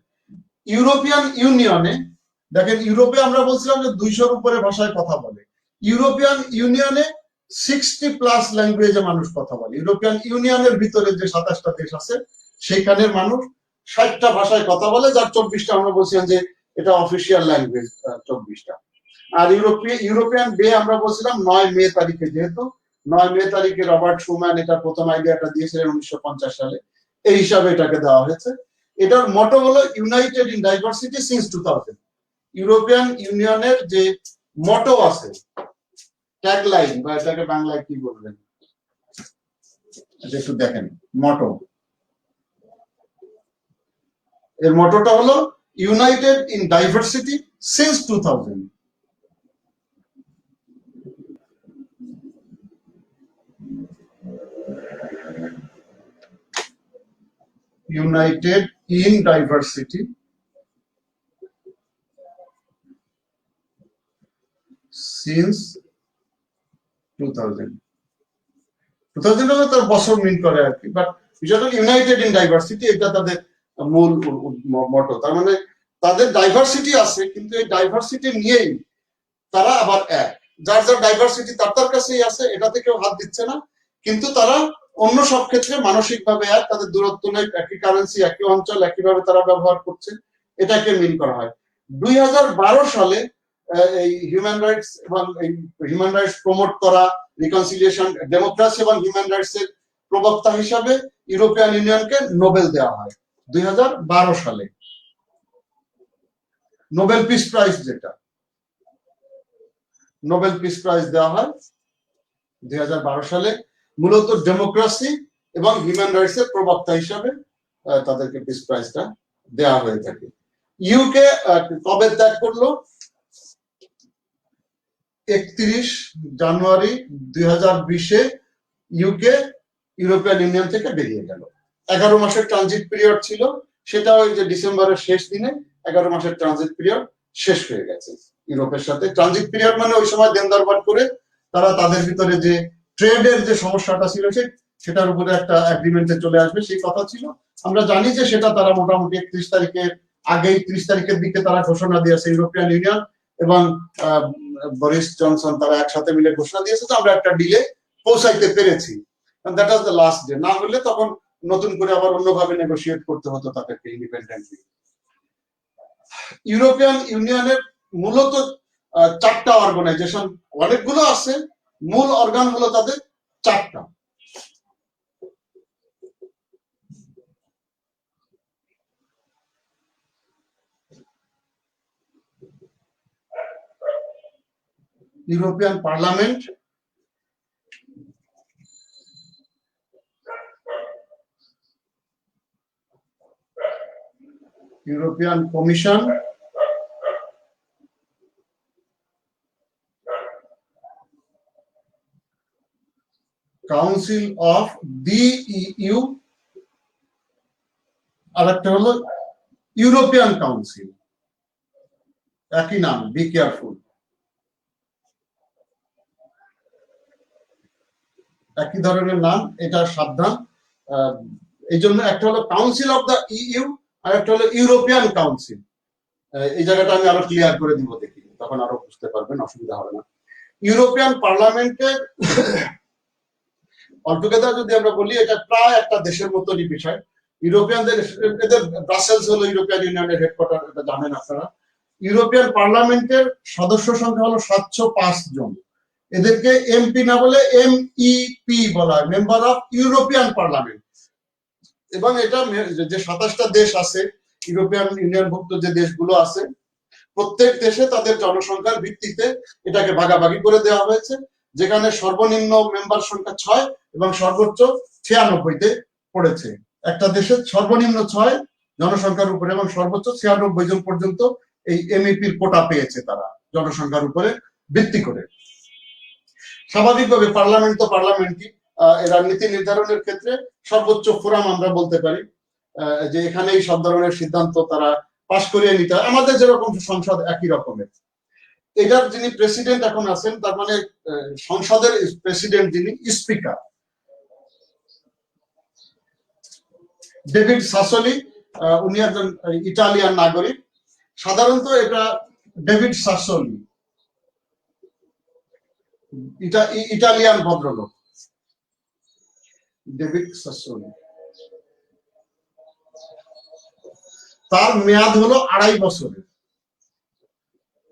ইউরোপিয়ান ইউনিয়নে দেখেন, ইউরোপে আমরা বলছিলাম যে 200-র উপরে ভাষায় কথা বলে। ইউরোপিয়ান ইউনিয়নে 60+ ল্যাঙ্গুয়েজে মানুষ কথা বলে। ইউরোপিয়ান ইউনিয়নের ভিতরে যে 27টা দেশ আছে সেখানের মানুষ 60টা ভাষায় কথা বলে, যার 24টা আমরা বলছিলাম যে এটা অফিসিয়াল ল্যাঙ্গুয়েজ, 24টা। আর ইউরোপিয়ান ডে আমরা বলছিলাম 9 মে তারিখে, যেহেতু 9 মে তারিখে রবার্ট শুম্যান এটা প্রথম আইডিয়াটা দিয়েছিলেন 1950 সালে, এই হিসাবে এটাকে দেওয়া হয়েছে। এটার মটো হলো United in diversity since 2000। European ইউনিয়নের যে মটো আছে, ট্যাগলাইন, বা এটাকে বাংলায় কি বলবেন একটু দেখেন, মটো, এর মটোটা হলো United in diversity since 2000। united in diversity since 2000 তার বছর মিন করে আর কি, বাট বিষয়টা ইউনাইটেড ইন ডাইভার্সিটি, এটা তাদের মূল মটো। তার মানে তাদের ডাইভার্সিটি আছে, কিন্তু এই ডাইভার্সিটি নিয়েই তারা আবার এক, যার যার ডাইভার্সিটি তার তার কাছেই আছে, এটাতে কেউ হাত দিচ্ছে না, কিন্তু তারা অন্য সব ক্ষেত্রে মানসিকভাবে এক, তাদের দূরত্ব নেই, একই কারেন্সি, একই অঞ্চল, একইভাবে তারা ব্যবহার করছে, এটাকে মিন করা হয়। 2012 সালে এই হিউম্যান রাইটস এবং এই হিউম্যান রাইটস প্রমোট করা, রিকনসিলিয়েশন, ডেমোক্রেসি এবং হিউম্যান রাইটস এর প্রবক্তা হিসাবে ইউরোপিয়ান ইউনিয়নকে নোবেল দেওয়া হয় 2012 সালে। নোবেল পিস প্রাইজ, যেটা নোবেল পিস প্রাইজ দেওয়া হয় 2012 সালে, মূলত ডেমোক্রেসি এবং হিউম্যান রাইটস এর প্রবক্তা হিসাবে তাদেরকে পিস প্রাইজটা দেওয়া হয়ে থাকে। ইউকে কবে ত্যাগ করলো? 31 জানুয়ারি 2020-এ ইউকে ইউরোপিয়ান ইউনিয়ন থেকে বেরিয়ে গেল। 11 মাসের ট্রানজিট পিরিয়ড ছিল, সেটা ওই যে ডিসেম্বরের শেষ দিনে 11 মাসের ট্রানজিট পিরিয়ড শেষ হয়ে গেছে ইউরোপের সাথে। ট্রানজিট পিরিয়ড মানে ওই সময় দেন দরবার করে তারা তাদের ভিতরে যে ট্রেডের যে সমস্যাটা ছিল সেটার উপরে একটা এগ্রিমেন্টে চলে আসবে, সেই কথা ছিল। আমরা জানি যে সেটা তারা মোটামুটি 31 তারিখের আগেই 30 তারিখের দিকে তারা ঘোষণা দিয়েছে, ইউরোপিয়ান ইউনিয়ন এবং বরিস জনসন তারা একসাথে মিলে ঘোষণা দিয়েছে, তো আমরা একটা ডিলে পৌঁছাইতে পেরেছি। That was the last day. না হলে তখন নতুন করে আবার অন্যভাবে নেগোশিয়েট করতে হতো তাদেরকে ইন্ডিপেন্ডেন্টলি। ইউরোপিয়ান ইউনিয়নের মূলত 4টা অর্গানাইজেশন, অনেকগুলো আছে, মূল অর্গান হলো তাদের 4টা। European Parliament, European Commission, Council of the EU, আর একটা হলো ইউরোপিয়ান কাউন্সিল, একই নাম, বি কেয়ারফুল, একই ধরনের নাম, এটা সাবধান। এই জন্য একটা হলো কাউন্সিল অফ দ্য ইউ আর একটা হলো ইউরোপিয়ান কাউন্সিল। এই জায়গাটা আমি আরো ক্লিয়ার করে দিব, দেখি তখন আরো বুঝতে পারবেন, অসুবিধা হবে না। ইউরোপিয়ান পার্লামেন্টের অলটুগেদার যদি আমরা বলি, এটা প্রায় একটা দেশের মতনই বিষয়। ইউরোপিয়ানদের, এদের ব্রাসেলস হলো ইউরোপিয়ান ইউনিয়নের হেডকোয়ার্টার, এটা জানেন আপনারা। ইউরোপিয়ান পার্লামেন্টের সদস্য সংখ্যা হলো 705 জন। এদেরকে এমপি না বলে MEP বলা হয়, মেম্বার অফ ইউরোপিয়ান পার্লামেন্ট। এবং এটা যে 27টা দেশ আছে, ইউরোপিয়ান ইউনিয়নভুক্ত যে দেশগুলো আছে, প্রত্যেক দেশে তাদের জনসংখ্যার ভিত্তিতে এটাকে ভাগাভাগি করে দেওয়া হয়েছে, যেখানে সর্বনিম্ন মেম্বার সংখ্যা 6 এবং সর্বোচ্চ 96-তে পড়েছে। একটা দেশে সর্বনিম্ন 6 জনসংখ্যার উপরে এবং সর্বোচ্চ 96 জন পর্যন্ত এই MEP-র কোটা পেয়েছে তারা, জনসংখ্যার উপরে ভিত্তি করে। স্বাভাবিকভাবে পার্লামেন্ট তো পার্লামেন্টই, এরা নীতি নির্ধারণের ক্ষেত্রে সর্বোচ্চ ফোরাম আমরা বলতে পারি, যে এখানেই সব ধরনের সিদ্ধান্ত তারা পাশ করিয়ে নিতে হয়, আমাদের যেরকম সংসদ একই রকমের। এটার যিনি প্রেসিডেন্ট এখন আছেন, তার মানে সংসদের প্রেসিডেন্ট যিনি, স্পিকার ডেভিড সাসোলি, উনি একজন ইটালিয়ান নাগরিক। সাধারণত এটা ডেভিড সাসোলি, ইটালিয়ান ভদ্রলোক, ডেভিড সাসোলি। তার মেয়াদ হলো 2.5 বছরের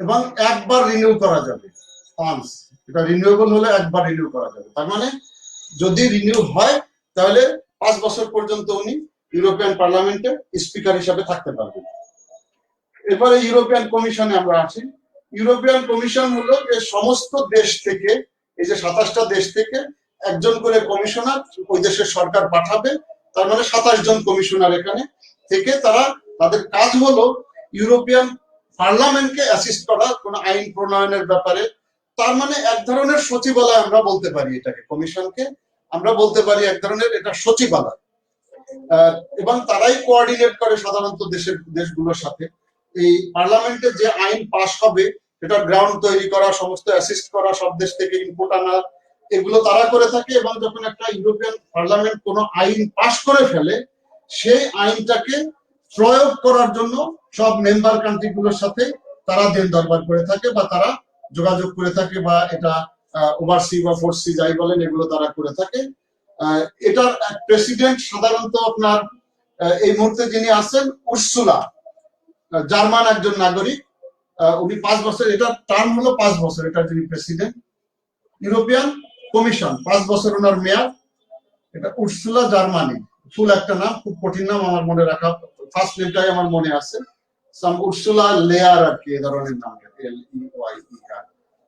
এবং একবার রিনিউ করা যাবে। এটা রিনিউয়েবল হলে একবার রিনিউ করা যাবে। তার মানে যদি রিনিউ হয় তাহলে 5 বছর পর্যন্ত উনি ইউরোপিয়ান পার্লামেন্টে স্পিকার হিসাবে থাকতে পারবেন। এরপরে ইউরোপিয়ান কমিশনে আমরা আসি। ইউরোপিয়ান কমিশন হলো যে সমস্ত দেশ থেকে, এই যে 27টা দেশ থেকে একজন করে কমিশনার ওই দেশের সরকার পাঠাবে। তার মানে 27 জন কমিশনার এখানে থেকে, তারা তাদের কাজ হলো ইউরোপিয়ান পার্লামেন্টকে অ্যাসিস্ট করা কোন আইন প্রণয়নের ব্যাপারে। তার মানে এক ধরনের সচিবালয় আমরা বলতে পারি এটাকে, কমিশনকে আমরা বলতে পারি এক ধরনের এটা সচিবালয়। এবং তারাই কোঅর্ডিনেট করে সাধারণত দেশগুলোর সাথে। এই পার্লামেন্টে যে আইন পাশ হবে এটা গ্রাউন্ড তৈরি করা, সমস্ত অ্যাসিস্ট করা, সব দেশ থেকে ইনপুট আনা, এগুলো তারা করে থাকে। এবং যখন একটা ইউরোপিয়ান পার্লামেন্ট কোনো আইন পাশ করে ফেলে, সেই আইনটাকে প্রয়োগ করার জন্য সব মেম্বার কান্ট্রিগুলোর সাথে তারা দেন দরবার করে থাকে, বা তারা যোগাযোগ করে থাকে, বা এটা ওভারসি বা ফোর্সি যাই বলেন এগুলো তারা করে থাকে। এটার প্রেসিডেন্ট সাধারণত আপনার এই মুহূর্তে যিনি আছেন উর্সুলা, জার্মান একজন নাগরিক। উনি 5 বছর, এটা টার্ম হলো 5 বছর, এটা যিনি প্রেসিডেন্ট। ইউরোপিয়ান কমিশন 5 বছর ওনার মেয়াদ। এটা উর্সুলা জার্মানি, ফুল একটা নাম, খুব কঠিন নাম আমার মনে রাখা, ফার্স্ট নেমটাই আমার মনে আছে, সাম উর্সুলা লেয়ার আর কি, এই ধরনের নাম, LEYER,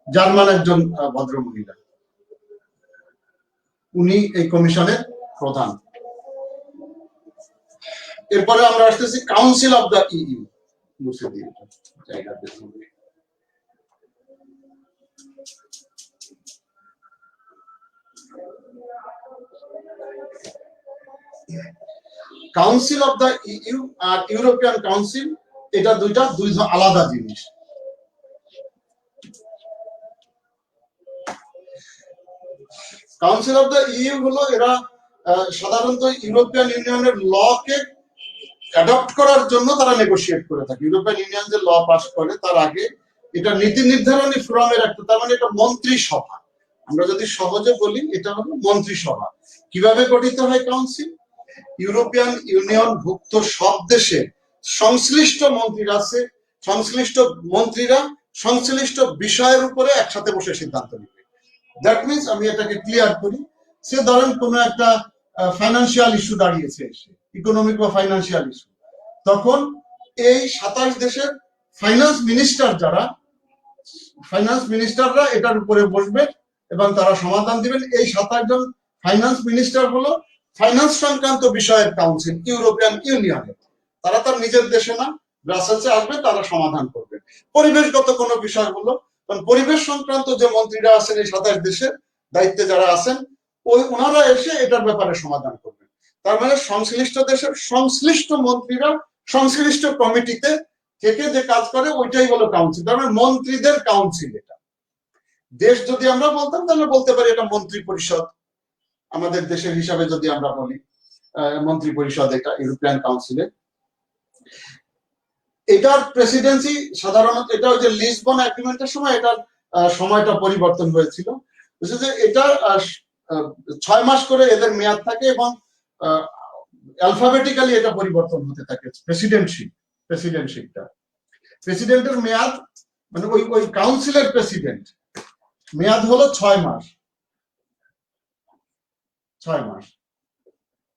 জার্মান একজন ভদ্র মহিলা। উনি এই কমিশনের প্রধান। এরপরে আমরা আসতেছি কাউন্সিল অফ দ্য ইইউ, মুছে দিয়ে জায়গা দেখুন। কাউন্সিল অফ দ্য ইইউ আর ইউরোপিয়ান কাউন্সিল এটা দুই আলাদা জিনিস। কাউন্সিল অফ দ্য ইইউ হলো, এরা সাধারণত ইউরোপিয়ান ইউনিয়নের লকে অ্যাডপ্ট করার জন্য তারা নেগোশিয়েট করে থাকে। ইউরোপিয়ান ইউনিয়ন যে ল পাস করে তার আগে এটা নীতি নির্ধারণী ফোরামের একটা, তার মানে এটা মন্ত্রিসভা। আমরা যদি সহজে বলি এটা হলো মন্ত্রিসভা। কিভাবে গঠিত হয় কাউন্সিল? ইউরোপিয়ান ইউনিয়ন ভুক্ত সব দেশে সংশ্লিষ্ট মন্ত্রীরা আছে, সংশ্লিষ্ট মন্ত্রীরা সংশ্লিষ্ট বিষয়ের উপরে একসাথে বসে সিদ্ধান্ত নেবে। দ্যাট মিনস, আমি এটাকে ক্লিয়ার করি, সে ধরেন কোনো একটা ফাইন্যান্সিয়াল ইস্যু দাঁড়িয়েছে, ইকোনমিক বা ফাইন্যান্সিয়াল ইস্যু, তখন এই 27 দেশের ফাইন্যান্স মিনিস্টাররা এটার উপরে বসবে এবং তারা সমাধান দিবেন। এই 27 জন ফাইন্যান্স মিনিস্টার হলো ফাইন্যান্স সংক্রান্ত বিষয়ের কাউন্সিল ইউরোপিয়ান ইউনিয়নের। তারা তার নিজের দেশে না, ব্রাসেলসে আসবে, তারা সমাধান করবে। পরিবেশগত কোনো বিষয় হলো, কারণ পরিবেশ সংক্রান্ত যে মন্ত্রীরা আছেন এই 27 দেশের দায়িত্বে যারা আছেন, ওনারা এসে এটার ব্যাপারে সমাধান করবেন। তার মানে সংশ্লিষ্ট দেশের সংশ্লিষ্ট মন্ত্রীরা সংশ্লিষ্ট কমিটিতে থেকে যে কাজ করে ওইটাই হলো কাউন্সিল। তার মানে মন্ত্রীদের কাউন্সিল এটা। দেশ যদি আমরা বলতাম তাহলে বলতে পারি এটা মন্ত্রী পরিষদ, আমাদের দেশের হিসাবে যদি আমরা বলি মন্ত্রী পরিষদ এটা ইউরোপিয়ান কাউন্সিলে। এটার প্রেসিডেন্সি সাধারণত, এটা ওই যে লিসবন এগ্রিমেন্টের সময় এটার সময়টা পরিবর্তন হয়েছিল, যে এটা 6 মাস করে এদের মেয়াদ থাকে এবং অ্যালফাবেটিক্যালি এটা পরিবর্তন হতে থাকে। প্রেসিডেন্টশিপটা, প্রেসিডেন্টের মেয়াদ মানে ওই কাউন্সিলের প্রেসিডেন্ট মেয়াদ হলো 6 মাস,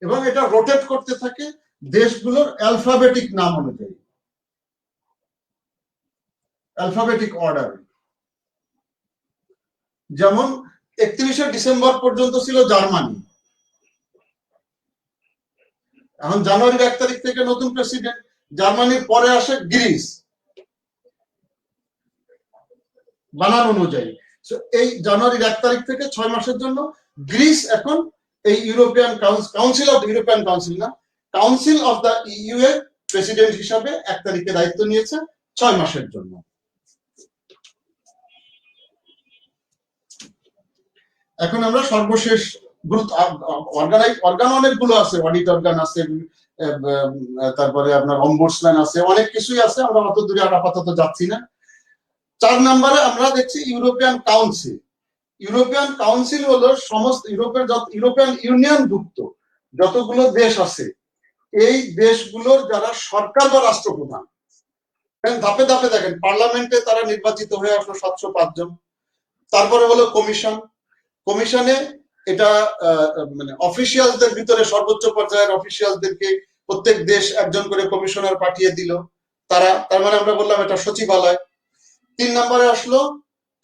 এবং এটা রোটেট করতে থাকে দেশগুলোর অ্যালফাবেটিক নাম অনুযায়ী, অ্যালফাবেটিক অর্ডার। যেমন 31শে ডিসেম্বর পর্যন্ত ছিল জার্মানি, এখন জানুয়ারির 1 তারিখ থেকে নতুন প্রেসিডেন্ট। জার্মানির পরে আসে গ্রিস, বানান অনুযায়ী। এই জানুয়ারির 1 তারিখ থেকে 6 মাসের জন্য গ্রিস এখন এই European council of European council না, কাউন্সিল অফ দ্য ইইউ এর প্রেসিডেন্ট হিসাবে 1 তারিখে দায়িত্ব নিয়েছে 6 মাসের জন্য। এখন আমরা সর্বশেষ অর্গান অনেকগুলো আছে, অডিট অর্গান আছে, তারপরে আপনার অম্বুডসম্যান আছে, অনেক কিছুই আছে, আমরা অত দূরে আর আপাতত যাচ্ছি না। 4 নম্বরে আমরা দেখছি ইউরোপিয়ান কাউন্সিল। ইউরোপিয়ান কাউন্সিল হলো সমস্ত ইউরোপিয়ান ইউনিয়ন ভুক্ত যতগুলো দেশ আছে এই দেশগুলোর যারা সরকার বা রাষ্ট্রপ্রধান, ধাপে ধাপে দেখেন, পার্লামেন্টে তারা নির্বাচিত হয়ে আসলো 705 জন। তারপরে হলো কমিশনে এটা মানে অফিসিয়ালদের ভিতরে সর্বোচ্চ পর্যায়ের অফিসিয়ালদেরকে প্রত্যেক দেশ একজন করে কমিশনার পাঠিয়ে দিল তারা, তার মানে আমরা বললাম এটা সচিবালয়। 3 নম্বরে আসলো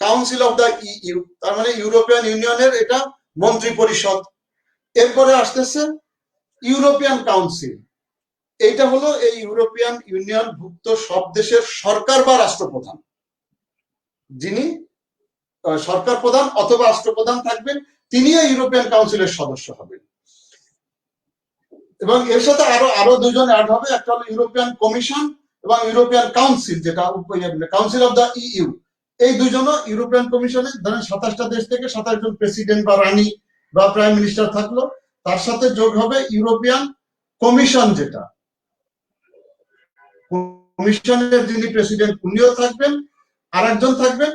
কাউন্সিল অফ দ্য ইইউ, তার মানে ইউরোপিয়ান ইউনিয়নের এটা মন্ত্রী পরিষদ। এরপরে আসতেছে ইউরোপিয়ান কাউন্সিল, এইটা হলো এই ইউরোপিয়ান ইউনিয়ন ভুক্ত সব দেশের সরকার বা রাষ্ট্রপ্রধান, যিনি সরকার প্রধান অথবা রাষ্ট্রপ্রধান থাকবেন, তিনি ইউরোপিয়ান কাউন্সিলের সদস্য হবেন। এবং এর সাথে আরো আরো দুজন অ্যাড হবে, একটা হলো ইউরোপিয়ান কমিশন এবং ইউরোপিয়ান কাউন্সিল, যেটা কাউন্সিল অফ দ্য ইইউ। এই দুজনও ইউরোপিয়ান কমিশনে ধরেন 27টা দেশ থেকে 27 জন প্রেসিডেন্ট বা রানী বা প্রাইম মিনিস্টার থাকলো, তার সাথে যোগ হবে ইউরোপিয়ান কমিশন, যেটা কমিশনের যিনি প্রেসিডেন্ট উনিও থাকবেন, আর একজন থাকবেন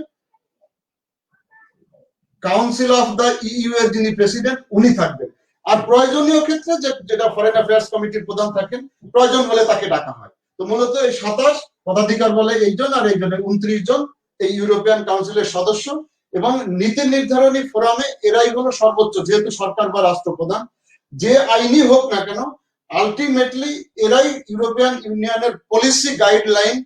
কাউন্সিল অফ দ্য ইইউ এর যিনি প্রেসিডেন্ট উনি থাকবেন। আর প্রয়োজনীয় ক্ষেত্রে যেটা ফরেন অ্যাফেয়ার্স কমিটির প্রধান থাকেন, প্রয়োজন হলে তাকে ডাকা হয়। তো মূলত এই 27 পদাধিকার বলে এইজন, আর এইজনের 29 জন এই ইউরোপিয়ান কাউন্সিলের সদস্য। এবং নীতি নির্ধারণী ফোরামে এরাই হলো সর্বোচ্চ, যেহেতু সরকার বা রাষ্ট্রপ্রধান যে আইনই হোক না কেন, আলটিমেটলি এরাই ইউরোপিয়ান ইউনিয়নের পলিসি গাইডলাইন,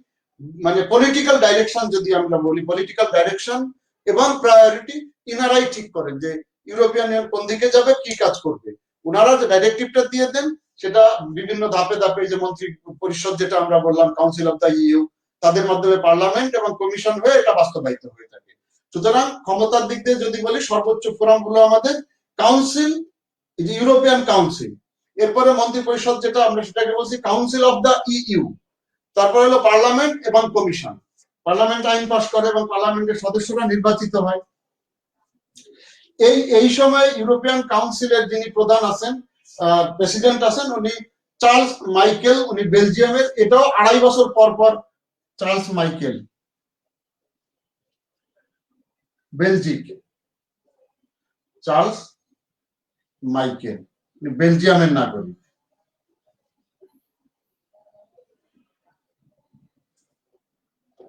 মানে পলিটিক্যাল ডাইরেকশন, যদি আমরা বলি পলিটিক্যাল ডাইরেকশন এবং প্রায়োরিটি ইনারাই ঠিক করেন যে ইউরোপিয়ান ইউনিয়ন কোন দিকে যাবে, কি কাজ করবে। ওনারা যে ডাইরেক্টিভটা দিয়ে দেন সেটা বিভিন্ন ধাপে ধাপে, যে মন্ত্রী পরিষদ যেটা আমরা বললাম কাউন্সিল অফ দ্য ইইউ, তাদের মাধ্যমে পার্লামেন্ট এবং কমিশন হয়ে এটা বাস্তবায়িত হয়ে থাকে। সুতরাং ক্ষমতার দিক দিয়ে যদি বলি, সর্বোচ্চ ফোরাম হলো আমাদের কাউন্সিল, ইউরোপিয়ান কাউন্সিল। এরপরে মন্ত্রী পরিষদ যেটা আমরা সেটাকে বলছি কাউন্সিল অফ দ্য ইইউ। তারপর হলো পার্লামেন্ট এবং কমিশন। পার্লামেন্ট আইন পাস করে এবং পার্লামেন্টের সদস্যরা নির্বাচিত হয়। এই সময় ইউরোপিয়ান কাউন্সিলের যিনি প্রধান আছেন, প্রেসিডেন্ট আছেন, উনি চার্লস মাইকেল, উনি বেলজিয়ামের। এটাও 2.5 বছর পর পর চার্লস মাইকেল, বেলজিক, চার্লস মাইকেল বেলজিয়ামের নাগরিক।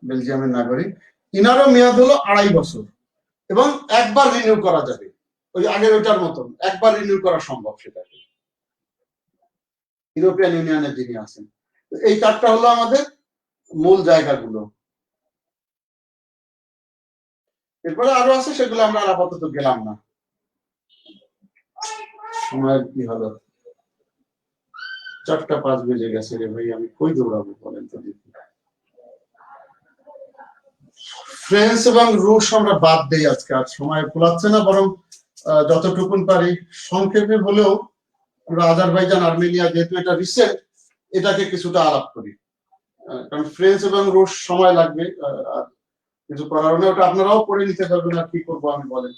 বেলজিয়ামের নাগরিক, ইনারও মেয়াদ হলো 2.5 বছর এবং একবার রিনিউ করা যাবে, ওই আগের ওইটার মতন একবার রিনিউ করা সম্ভব সেটাকে, ইউরোপিয়ান ইউনিয়নের যিনি আছেন। এই 4টা হলো আমাদের মূল জায়গাগুলো। এরপরে আরো আছে, সেগুলো আমরা আপাতত গেলাম না, সময়ের কি হলো, 4টা 5 বেজে গেছে রে ভাই, আমি কই দৌড়াবো বলেন তো দেখি। ফ্রান্স এবং রুশ আমরা বাদ দেই আজকে, আর সময় কুলাচ্ছে না, বরং যতটুকুন পারি সংক্ষেপে হলেও আমরা আজারবাইজান আর্মেনিয়া, যেহেতু এটা রিসেন্ট, এটাকে কিছুটা আলাপ করি। কারণ ফ্রান্স এবং রুশ সময় লাগবে, আর কিছু করার নেই, ওটা আপনারাও পড়ে নিতে পারবেন। আর কি করবো আমি বলেন।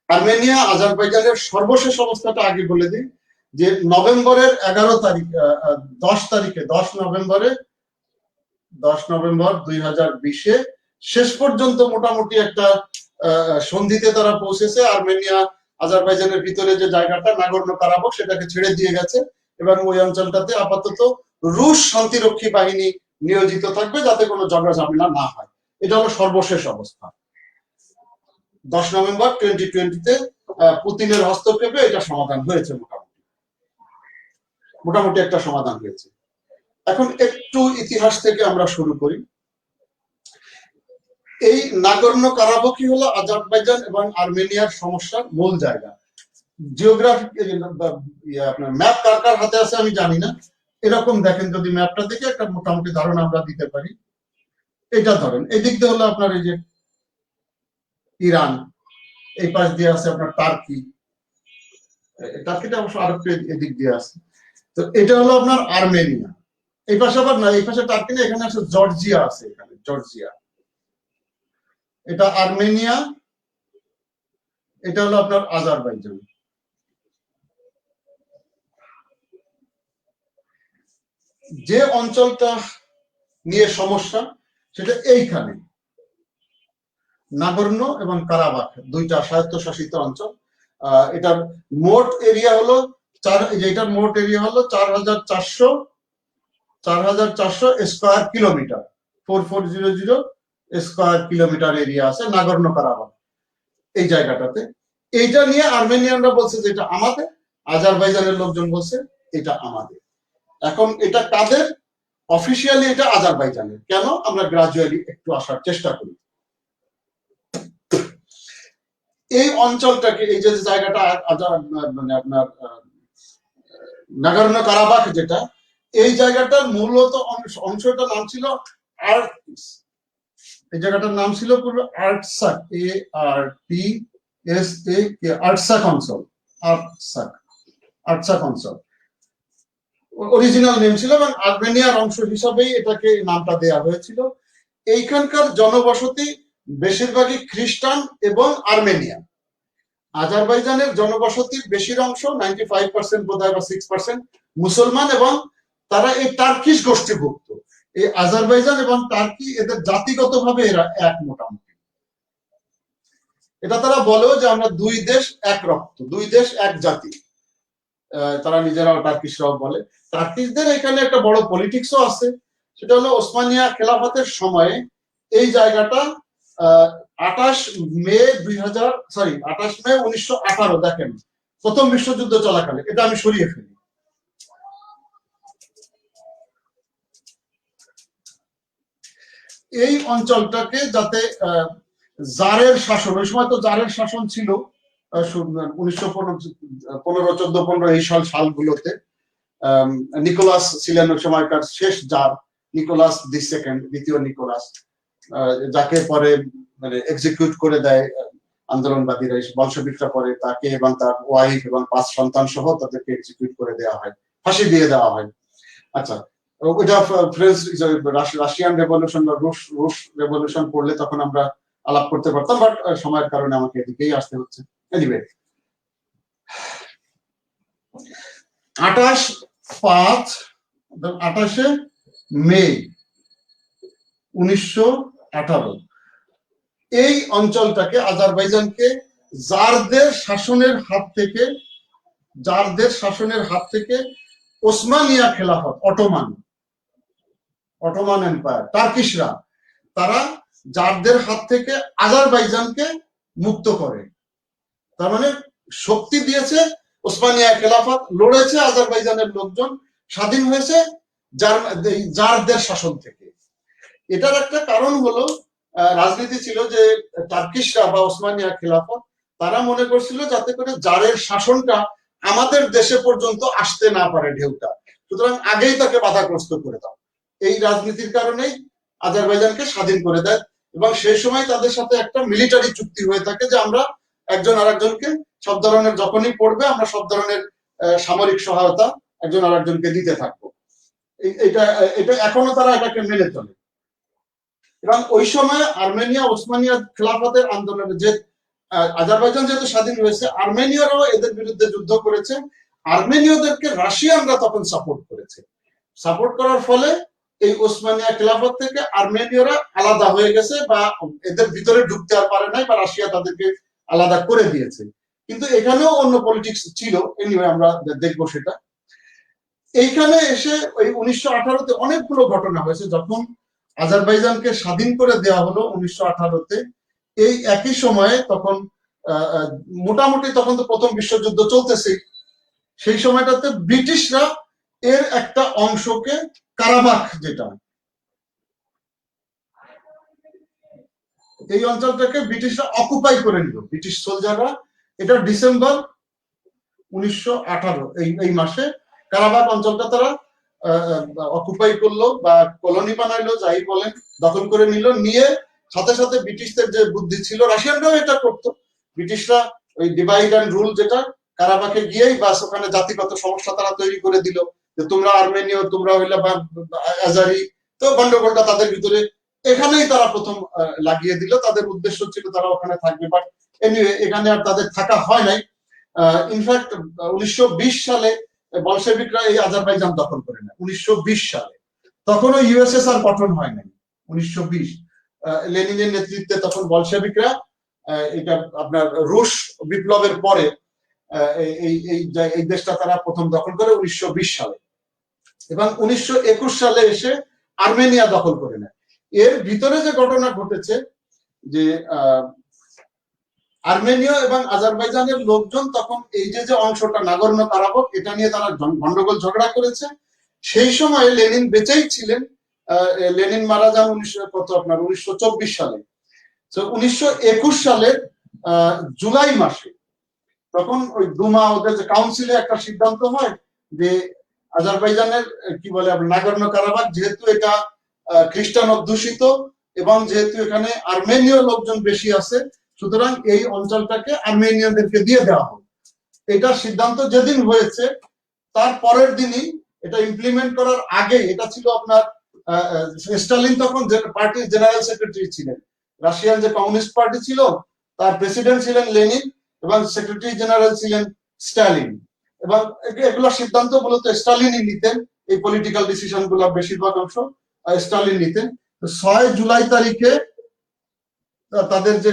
আর্মেনিয়া আজারবাইজানের সর্বশেষ অবস্থাটা আগে বলে দিই, যে নভেম্বরের 11 তারিখ, 10 তারিখে, 10 নভেম্বর 2020-এ শেষ পর্যন্ত মোটামুটি একটা সন্ধিতে তারা পৌঁছেছে। আর্মেনিয়া আজারবাইজানের ভিতরে যে জায়গাটা নাগর্নো কারাবাখ, সেটাকে ছেড়ে দিয়ে গেছে এবং ওই অঞ্চলটাতে আপাতত রুশ শান্তিরক্ষী বাহিনী নিয়োজিত থাকবে, যাতে কোনো ঝগড়া ঝামেলা না হয়। এটা হলো সর্বশেষ অবস্থা। 10 নভেম্বর 2020-তে পুতিনের হস্তক্ষেপে এটা সমাধান হয়েছে, মোটামুটি একটা সমাধান হয়েছে। এখন একটু ইতিহাস থেকে আমরা শুরু করি। এই নাগর্নো কারাবাখই হলো আজারবাইজান এবং আর্মেনিয়ার সমস্যার মূল জায়গা। জিওগ্রাফিক আপনার ম্যাপ কার কার হাতে আছে আমি জানি না, এরকম দেখেন, যদি ম্যাপটা দেখে একটা মোটামুটি ধারণা আমরা দিতে পারি। এটা ধরেন, এই দিক দিয়ে হলো আপনার এই যে ইরান, এই পাশ দিয়ে আছে আপনার টার্কি, টার্কিটা অবশ্য আরেকটু এদিক দিয়ে আছে। তো এটা হলো আপনার আর্মেনিয়া। এই পাশে আবার না, এই পাশে টার্কি না, এখানে আছে জর্জিয়া, আছে এখানে জর্জিয়া। এটা আর্মেনিয়া, এটা হলো আপনার আজারবাইজান। যে অঞ্চলটা নিয়ে সমস্যা সেটা এইখানে, নাগর্নো এবং কারাবাখ, দুইটা স্বায়ত্তশাসিত অঞ্চল। এটার মোট এরিয়া হলো এটার মোট এরিয়া হলো 4,400 square kilometre, 4400 square kilometre area আছে নাগর্নো কারাবাখ এই জায়গাটাতে। এইটা নিয়ে আর্মেনিয়ানরা বলছে যে এটা আমাদের, আজারবাইজানের লোকজন বলছে এটা আমাদের। এখন এটা কাদের? অফিসিয়ালি এটা আজারবাইজানের। কেন? আমরা গ্রাজুয়ালি একটু আসার চেষ্টা করি। এই অঞ্চলটাকে, এই যে জায়গাটা মানে আপনার নাগর্নো কারাবাখ যেটা, এই জায়গাটার মূলত অংশটার নাম ছিল আর্কটিস। এই জায়গাটার নাম ছিল পুরো আর্টসাক, ARTSAK, আর্টসাক অঞ্চল, আর্টসাক অঞ্চল। অরিজিনাল নেম ছিল এবং আর্মেনিয়ার অংশ হিসাবেই এটাকে নামটা দেয়া হয়েছিল। এইখানকার জনবসতি বেশিরভাগই খ্রিস্টান এবং আর্মেনিয়ান। আজারবাইজানের জনবসতির বেশির অংশ 95% বোধহয় বা 6% মুসলমান, এবং তারা এই টার্কিশ গোষ্ঠীভুক্ত। এই আজারবাইজান এবং টার্কি এদের জাতিগতভাবে এরা এক মোটামুটি। এটা তারা বলেও যে আমরা দুই দেশ এক রক্ত, দুই দেশ এক জাতি। তারা নিজেরাও টার্কিশরাও বলে। টার্কিশদের এখানে একটা বড় পলিটিক্সও আছে, সেটা হলো ওসমানিয়া খেলাফতের সময়ে এই জায়গাটা 28 মে 1918 দেখেন, প্রথম বিশ্বযুদ্ধ চলাকালে, এটা আমি সরিয়ে ফেলি। এই অঞ্চলটাকে যাতে জারের শাসন, ওই সময় তো জারের শাসন ছিল 1915 এই সালগুলোতে। নিকোলাস ছিলেন ওই সময়কার শেষ জার, নিকোলাস দি সেকেন্ড, দ্বিতীয় নিকোলাস, যাকে পরে মানে এক্সিকিউট করে দেয় আন্দোলনবাদীরা, বলশবিকরা পরে তাকে এবং তার ওয়াইফ এবং 5 সন্তান সহ তাদেরকে এক্সিকিউট করে দেওয়া হয়, ফাঁসি দিয়ে দেওয়া হয়। আচ্ছা, ওইটা ফ্রেঞ্চ রাশিয়ান রেভলিউশন বা রুশ রেভলিউশন পড়লে তখন আমরা আলাপ করতে পারতাম, বাট সময়ের কারণে আমাকে এদিকেই আসতে হচ্ছে। এনিওয়ে, 28 মে 1918 এই অঞ্চলটাকে, আজারবাইজানকে জারদের শাসনের হাত থেকে ওসমানিয়া খেলাফত, অটোমান এম্পায়ার, টার্কিশরা, তারা জারদের হাত থেকে আজারবাইজানকে মুক্ত করে। তার মানে শক্তি দিয়েছে ওসমানিয়া খেলাফত, লড়েছে আজারবাইজানের লোকজন, স্বাধীন হয়েছে জারদের শাসন থেকে। এটার একটা কারণ হলো রাজনীতি ছিল যে টার্কিশরা বা ওসমানিয়া খেলাফত তারা মনে করছিল যাতে করে জারের শাসনটা আমাদের দেশে পর্যন্ত আসতে না পারে ঢেউটা, সুতরাং আগেই তাকে বাধাগ্রস্ত করে দাও। এই রাজনীতির কারণেই আজারবাইজানকে স্বাধীন করে দেয়, এবং সেই সময় তাদের সাথে একটা মিলিটারি চুক্তি হয়ে থাকে যে আমরা একজন আরেকজনকে সব ধরনের, যখনই পড়বে আমরা সব ধরনের সামরিক সহায়তা একজন আরেকজনকে দিতে থাকবো। এটা এখনো তারা এটাকে মেনে চলে। এবং ওই সময় আর্মেনিয়া ওসমানিয়া খেলাফতের আন্দোলনে, যে আজারবাইজান যেহেতু স্বাধীন হয়েছে, আর্মেনিয়ারাও এদের বিরুদ্ধে যুদ্ধ করেছে। আর্মেনীয়দেরকে রাশিয়ানরা তখন সাপোর্ট করার ফলে এই ওসমানিয়া খেলাফত থেকে আর্মেনীয়রা আলাদা হয়ে গেছে, বা এদের ভিতরে ঢুকতে আর পারে নাই, বা রাশিয়া তাদেরকে আলাদা করে দিয়েছে। কিন্তু এখানেও অন্য পলিটিক্স ছিল, এনিওয়ে আমরা দেখবো সেটা। এইখানে এসে ওই 1918-তে অনেকগুলো ঘটনা হয়েছে। যখন আজারবাইজানকে স্বাধীন করে দেওয়া হলো 1918-তে, এই একই সময়ে তখন মোটামুটি তখন তো প্রথম বিশ্বযুদ্ধ চলতেছে, সেই সময়টাতে ব্রিটিশরা এর একটা অংশকে, কারাবাখ যেটা, এই অঞ্চলটাকে ব্রিটিশরা অকুপাই করে নিল, ব্রিটিশ সোলজাররা। এটা ডিসেম্বর 1918 এই মাসে কারাবাখ অঞ্চলটা তারা অকুপাই করলো বা কলোনি বানাইলো, যাই বলেন, দখল করে নিল। নিয়ে সাথে সাথে ব্রিটিশদের যে বুদ্ধি ছিল, রাশিয়ানরাও এটা করতো, ব্রিটিশরা ওই ডিভাইড অ্যান্ড রুল, যেটা কারাবাখে গিয়েই বাস ওখানে জাতিগত সমস্যা তারা তৈরি করে দিল, যে তোমরা আর্মেনীয়, তোমরা হইলে বা আজারি, তো গন্ডগোলটা তাদের ভিতরে এখানেই তারা প্রথম লাগিয়ে দিল। তাদের উদ্দেশ্য ছিল তারা ওখানে থাকবে, বাট এনিওয়ে এখানে আর তাদের থাকা হয় নাই। ইনফ্যাক্ট 1920 সালে বলশেভিকরা এই আজারবাইজান দখল করে নেয়, 1920 সালে। তখনও ইউএসএসআর গঠন হয় নাই। 1920 লেনিনের নেতৃত্বে তখন বলশেভিকরা, এটা আপনার রুশ বিপ্লবের পরে এই দেশটা তারা প্রথম দখল করে 1920 সালে, এবং 1921 সালে এসে আর্মেনিয়া দখল করে নেয়। এর ভিতরে যে ঘটনা ঘটেছে, যে আর্মেনীয় এবং আজারবাইজানের লোকজন তখন এই যে অংশটা নাগর্নো কারাবাখ, এটা নিয়ে তারা গন্ডগোল ঝগড়া করেছে। সেই সময় লেনিন বেঁচেই ছিলেন। লেনিন মারা যান 1924 সালে। তো 1921 সালের জুলাই মাসে তখন ওই দুমা, ওদের যে কাউন্সিলে একটা সিদ্ধান্ত হয় যে আজারবাইজানের কি বলে নাগর্নো কারাবাখ, যেহেতু এটা খ্রিস্টান অধ্যুষিত এবং যেহেতু এখানে আর্মেনীয় লোকজন বেশি আছে, সুতরাং এই অঞ্চলটাকে আর্মেনিয়ানদেরকে দিয়ে দেওয়া হবে। এটা সিদ্ধান্ত যেদিন হয়েছে তার পরের দিনই এটা ইমপ্লিমেন্ট করার আগে এটা ছিল আপনার স্টালিন তখন পার্টির জেনারেল সেক্রেটারি ছিলেন। রাশিয়ান যে কমিউনিস্ট পার্টি ছিল তার প্রেসিডেন্ট ছিলেন লেনিন এবং সেক্রেটারি জেনারেল ছিলেন স্টালিন, এবং এগুলো সিদ্ধান্ত মূলত স্টালিনই নিতেন। এই পলিটিক্যাল ডিসিশন গুলো বেশিরভাগ অংশ স্টালিন নিতেন। 6 জুলাই তারিখে তাদের যে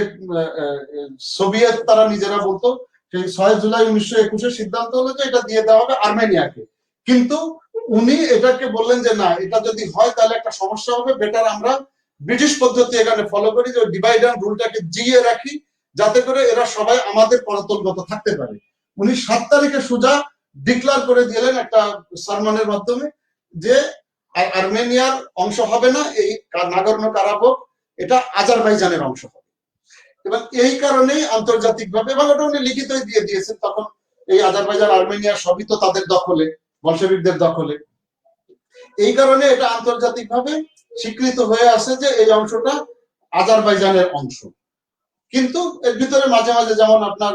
সোভিয়েত তারা নিজেরা বলতো, সেই 6 জুলাই 1921 সিদ্ধান্ত হলো যে এটা দিয়ে দেওয়া হবে আর্মেনিয়াকে। কিন্তু উনি এটাকে বললেন যে না, এটা যদি হয় তাহলে একটা সমস্যা হবে, বেটার আমরা ব্রিটিশ পদ্ধতি এখানে ফলো করি, যে ডিভাইড অ্যান্ড রুলটাকে জিয়ে রাখি যাতে করে এরা সবাই আমাদের পরতলগত থাকতে পারে। উনি 7 তারিখে সোজা ডিক্লার করে দিলেন একটা সারমনের মাধ্যমে যে আর্মেনিয়ার অংশ হবে না, এই নাগর্নো কারাবাখ এটা আজারবাইজানের অংশ হবে। এবং এই কারণেই আন্তর্জাতিকভাবে, এবং ওটা উনি লিখিতই দিয়ে দিয়েছেন তখন, এই আজারবাইজান আর্মেনিয়া সবই তো তাদের দখলে, বলশেভিকদের দখলে। এই কারণে এটা আন্তর্জাতিকভাবে স্বীকৃত হয়ে আছে যে এই অংশটা আজারবাইজানের অংশ। কিন্তু এর ভিতরে মাঝে মাঝে, যেমন আপনার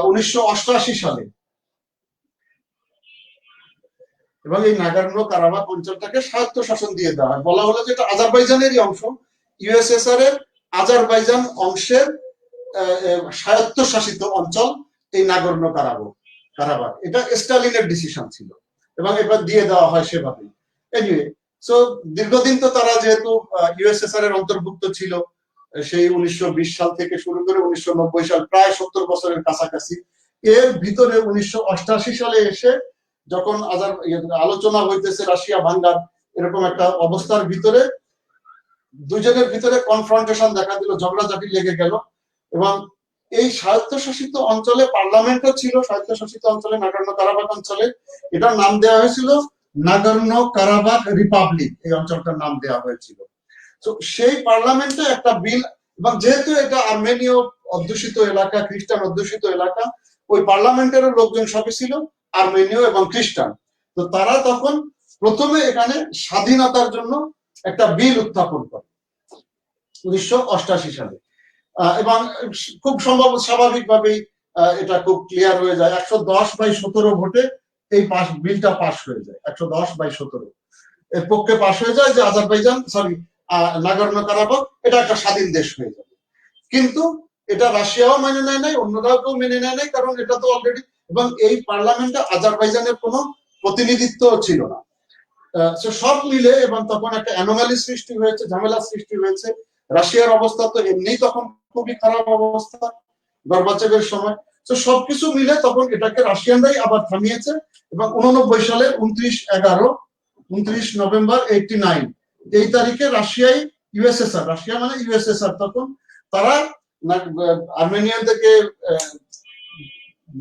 1988 সালে, এবং এই নাগর্নো কারাবাখ অঞ্চলটাকে স্বায়ত্তশাসন দিয়ে দেওয়া হয়, বলা হলো যে এটা আজারবাইজানেরই অংশ, ইউএসএসআর এর আজারবাইজান অংশের স্বায়ত্তশাসিত অঞ্চল এই নাগর্নো কারাবাখ। এটা স্টালিনের ডিসিশন ছিল এবং এবার দিয়ে দেওয়া হয় সেভাবেই। এনিওয়ে, সো দীর্ঘদিন তো তারা যেহেতু ইউএসএসআর এর অন্তর্ভুক্ত ছিল, সেই 1920 সাল থেকে শুরু করে 1990 সাল, প্রায় 70 বছরের কাছাকাছি। এর ভিতরে 1988 সালে এসে যখন আলোচনা হইতেছে রাশিয়া ভাঙ্গার, এরকম একটা অবস্থার ভিতরে দুজনের ভিতরে কনফ্রন্টেশন দেখা দিল, ঝগড়াঝাটি লেগে গেল। এবং এই স্বায়ত্তশাসিত অঞ্চলে পার্লামেন্টও ছিল, স্বায়ত্তশাসিত অঞ্চলে নাগর্নো কারাবাখ অঞ্চলে এটার নাম দেওয়া হয়েছিল নাগর্নো কারাবাখ রিপাবলিক, এই অঞ্চলটার নাম দেওয়া হয়েছিল। তো সেই পার্লামেন্টে একটা বিল, এবং যেহেতু এটা আর্মেনীয় অধ্যুষিত এলাকা, খ্রিস্টান অধ্যুষিত এলাকা, ওই পার্লামেন্টের লোকজন সবই ছিল আর্মেনীয় এবং খ্রিস্টান। তো তারা তখন প্রথমে এখানে স্বাধীনতার জন্য একটা বিল উত্থাপন করে 1988 সালে, এবং খুব সম্ভব স্বাভাবিকভাবেই এটা খুব ক্লিয়ার হয়ে যায়, 110/17 ভোটে এই বিলটা পাশ হয়ে যায়। 110/17 এর পক্ষে পাশ হয়ে যায় যে আজারবাইজান, সরি, নাগর্নো কারাবাখ এটা একটা স্বাধীন দেশ হয়ে যাবে। কিন্তু এটা রাশিয়াও মেনে নেয় নাই, অন্যরাও কেউ মেনে নেয় নাই, কারণ এটা তো অলরেডি, এবং এই পার্লামেন্টে আজারবাইজানের কোনো প্রতিনিধিত্ব ছিল না। সব মিলে, এবং তখন একটা অ্যানোমালি সৃষ্টি হয়েছে, ঝামেলা সৃষ্টি হয়েছে। রাশিয়ার অবস্থা তো এমনি তখন খুবই খারাপ অবস্থা গর্বাচেভের সময়। তো সবকিছু মিলে তখন এটাকে রাশিয়ানরাই আবার থামিয়েছে, এবং 89 সালে 29 নভেম্বর 89 এই তারিখে রাশিয়ায় ইউএসএসআর, রাশিয়া মানে ইউএসএসআর, তখন তারা আর্মেনিয়ানদেরকে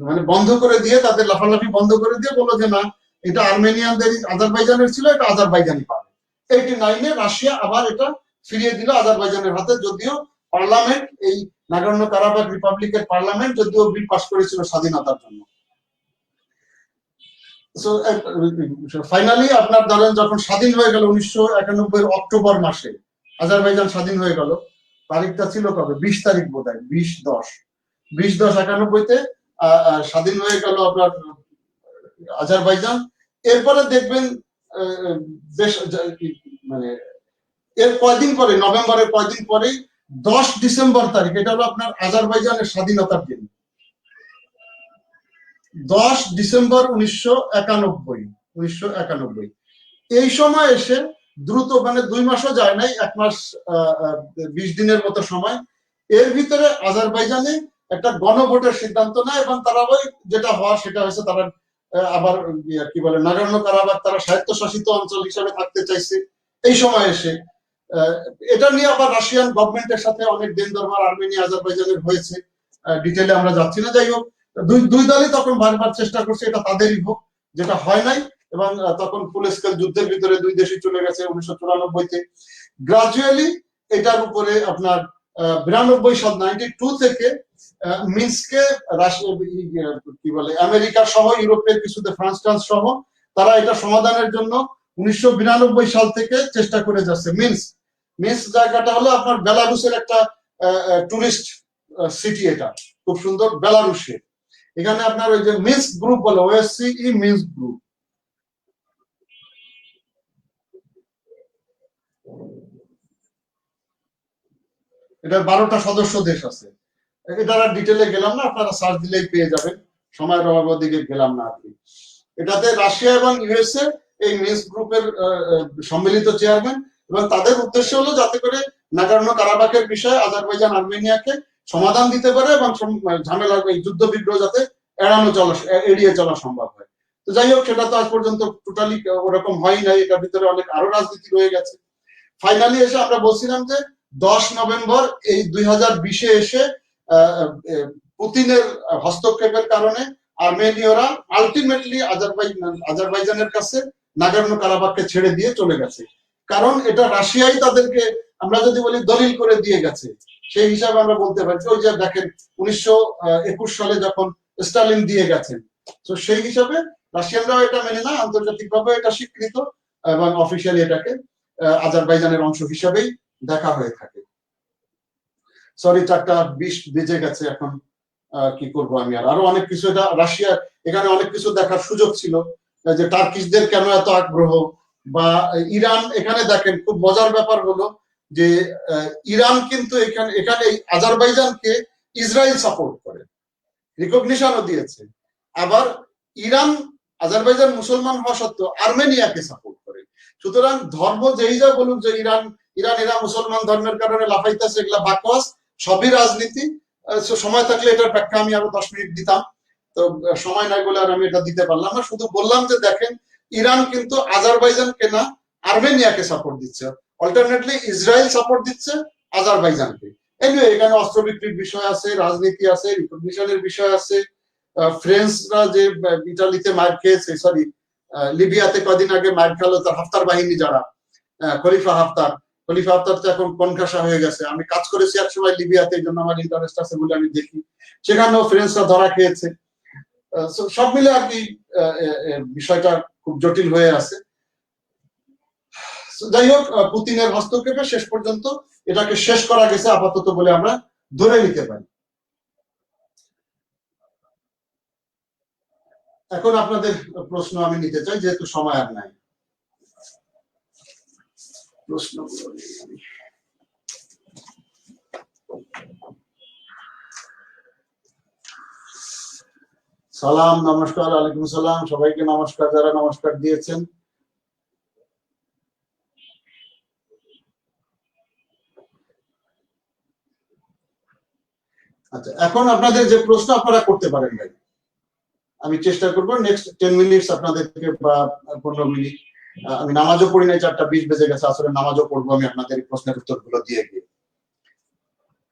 মানে বন্ধ করে দিয়ে, তাদের লাফালাফি বন্ধ করে দিয়ে বললো যে না, এটা আর্মেনিয়ানদের, আজারবাইজানের ছিল, এটা আজারবাইজানই পাবে। 89-এ রাশিয়া আবার এটা ফিরিয়ে দিল আজারবাইজানের হাতে, যদিও পার্লামেন্ট, এই নাগর্নো কারাবাখ রিপাবলিকের পার্লামেন্ট যদিও বিল পাস করেছিল স্বাধীনতার জন্য। ফাইনালি আপনার ধরেন যখন স্বাধীন হয়ে গেল 1991 অক্টোবর মাসে, আজারবাইজান স্বাধীন হয়ে গেল, তারিখটা ছিল কবে, 20 তারিখ বোধ হয়, 20/10/91-তে স্বাধীন হয়ে গেল আপনার আজারবাইজান। এরপরে দেখবেন বেশ, মানে এর কয়দিন পরে, নভেম্বরের কয়দিন পরে 10 ডিসেম্বর তারিখ, এটা হলো আপনার আজারবাইজানের স্বাধীনতার দিন, 10 ডিসেম্বর 1991। এই সময় এসে দ্রুত, মানে 2 মাসও যায় নাই, 1 মাস 20 দিনের মতো সময়, এর ভিতরে আজারবাইজানে একটা গণভোটের সিদ্ধান্ত নেয়, এবং তারা ওই যেটা হওয়া সেটা হয়েছে, তারা আবার কি বলে, নাগর্নো কারাবাখ তারা স্বায়ত্তশাসিত অঞ্চল হিসেবে থাকতে চাইছে। এই সময় এসে এটা নিয়ে আবার রাশিয়ান গভর্নমেন্টের সাথে অনেক দিন দরবার আর্মেনিয়া আজারবাইজানের হয়েছে, ডিটেলে আমরা যাচ্ছি না। যাই হোক, দুই দলই তখন বারবার চেষ্টা করছে এটা তাদেরই হোক, যেটা হয় নাই, এবং তখন ফুল স্কেল যুদ্ধের ভিতরে দুই দেশই চলে গেছে 1994-তে। গ্রাজুয়ালি এটার উপরে আপনার 92 সাল 92 থেকে মিন্সকে কি বলে, আমেরিকা সহ ইউরোপের কিছুতে, ফ্রান্স সহ, তারা এটা সমাধানের জন্য 1992 সাল থেকে চেষ্টা করে যাচ্ছে। মিন্স জায়গাটা হলো আপনার বেলারুসের একটা টুরিস্ট সিটি, এটা খুব সুন্দর, বেলারুশে। এখানে আপনার ওই যে মিন্স গ্রুপ বলে, ওএসসিই মিন্স গ্রুপ, এটা 12টা সদস্য দেশ আছে। এটার আর ডিটেলে গেলাম না, আপনারা সার্চ দিলেই পেয়ে যাবেন, সময়ের অভাবের দিকে গেলাম না আর কি। এটাতে রাশিয়া এবং ইউএসএ এই মিনস্ক গ্রুপের সম্মিলিত চেয়ারম্যান, এবং তাদের উদ্দেশ্য হলো যাতে করে নাগোর্নো কারাবাখের বিষয়ে আজারবাইজান আর্মেনিয়াকে সমাধান দিতে পারে এবং ঝামেলা এই যুদ্ধ বিগ্রহ যাতে এড়িয়ে চলা সম্ভব হয়। তো যাই হোক, সেটা তো আজ পর্যন্ত টোটালি ওরকম হয় নাই, এটার ভিতরে অনেক আরো রাজনীতি রয়ে গেছে। ফাইনালি এসে আমরা বলছিলাম যে 10 নভেম্বর এই 2020-এ এসে পুতিনের হস্তক্ষেপের কারণে আর্মেনীয়রা আলটিমেটলি আজারবাইজানের কাছে নাগোর্নো কারাবাখকে ছেড়ে দিয়ে চলে গেছে। কারণ এটা রাশিয়াই তাদেরকে, আমরা যদি বলি, দলিল করে দিয়ে গেছে। সেই হিসাবে আমরা বলতে পারি, ওই যে দেখেন 1921 সালে যখন স্টালিন দিয়ে গেছেন, তো সেই হিসাবে রাশিয়ানরাও এটা মেনে না, আন্তর্জাতিকভাবে এটা স্বীকৃত এবং অফিসিয়ালি এটাকে আজারবাইজানের অংশ হিসাবেই দেখা হয়ে থাকে। সরি, 4:20 বেজে গেছে এখন, কি করব আমি আর, আরো অনেক কিছু, এটা রাশিয়া, এখানে অনেক কিছু দেখার সুযোগ ছিল, যে টার্কিশদের কেন এত আগ্রহ, বা ইরান। এখানে দেখেন খুব মজার ব্যাপার হলো যে ইরান কিন্তু এখানে আজারবাইজানকে ইসরায়েল সাপোর্ট করে, রিকগনিশনও দিয়েছে। আবার ইরান, আজারবাইজান মুসলমান হওয়া সত্ত্বেও আর্মেনিয়াকে সাপোর্ট করে। সুতরাং ধর্ম যেই যা বলুক যে ইরান এরা মুসলমান ধর্মের কারণে লাফাইতেছে, এগুলা বাকওয়াস, সবই রাজনীতি। সময় থাকলে এটার ব্যাখ্যা আমি আরো 10 মিনিট দিতাম, তো সময় নাই বলে আর আমি এটা দিতে পারলাম না। শুধু বললাম যে দেখেন, ইরান কিন্তু আজারবাইজানকে না আর্মেনিয়াকে সাপোর্ট দিচ্ছে, অল্টারনেটলি ইসরায়েল সাপোর্ট দিচ্ছে আজারবাইজানকে। এনিওয়ে, এখানে অস্ত্র বিক্রির বিষয় আছে, রাজনীতি আছে, রিকগনিশনের বিষয় আছে। ফ্রেঞ্চরা যে ইটালিতে মার খেয়েছে, সরি লিবিয়াতে কদিন আগে মার খেলো তার হাফতার বাহিনী, যারা খলিফা হাফতার তো এখন কনকাশা হয়ে গেছে। আমি কাজ করেছি একসময় লিবিয়াতে, এই জন্য আমার ইন্টারেস্ট আছে বলে আমি দেখি, সেখানেও ফ্রেঞ্চরা ধরা খেয়েছে। সব মিলে আর কি বিষয়টা খুব জটিল হয়ে আছে। যাই হোক, পুতিনের হস্তক্ষেপে শেষ পর্যন্ত এটাকে শেষ করা গেছে আপাতত বলে আমরা ধরে নিতে পারি। এখন আপনাদের প্রশ্ন আমি নিতে চাই, যেহেতু সময় আর নাই। প্রশ্নগুলো সালাম, নমস্কার, আলাইকুম সালাম, সবাইকে নমস্কার যারা নমস্কার দিয়েছেন। আচ্ছা, এখন আপনাদের যে প্রশ্ন আপনারা করতে পারেন ভাই, আমি চেষ্টা করবো নেক্সট 10 মিনিটস আপনাদেরকে, বা 15 মিনিট। আমি নামাজও পড়ি নাই, 4:20 বেজে গেছে, আসলে নামাজও পড়বো আমি আপনাদের প্রশ্নের উত্তরগুলো দিয়ে গিয়ে।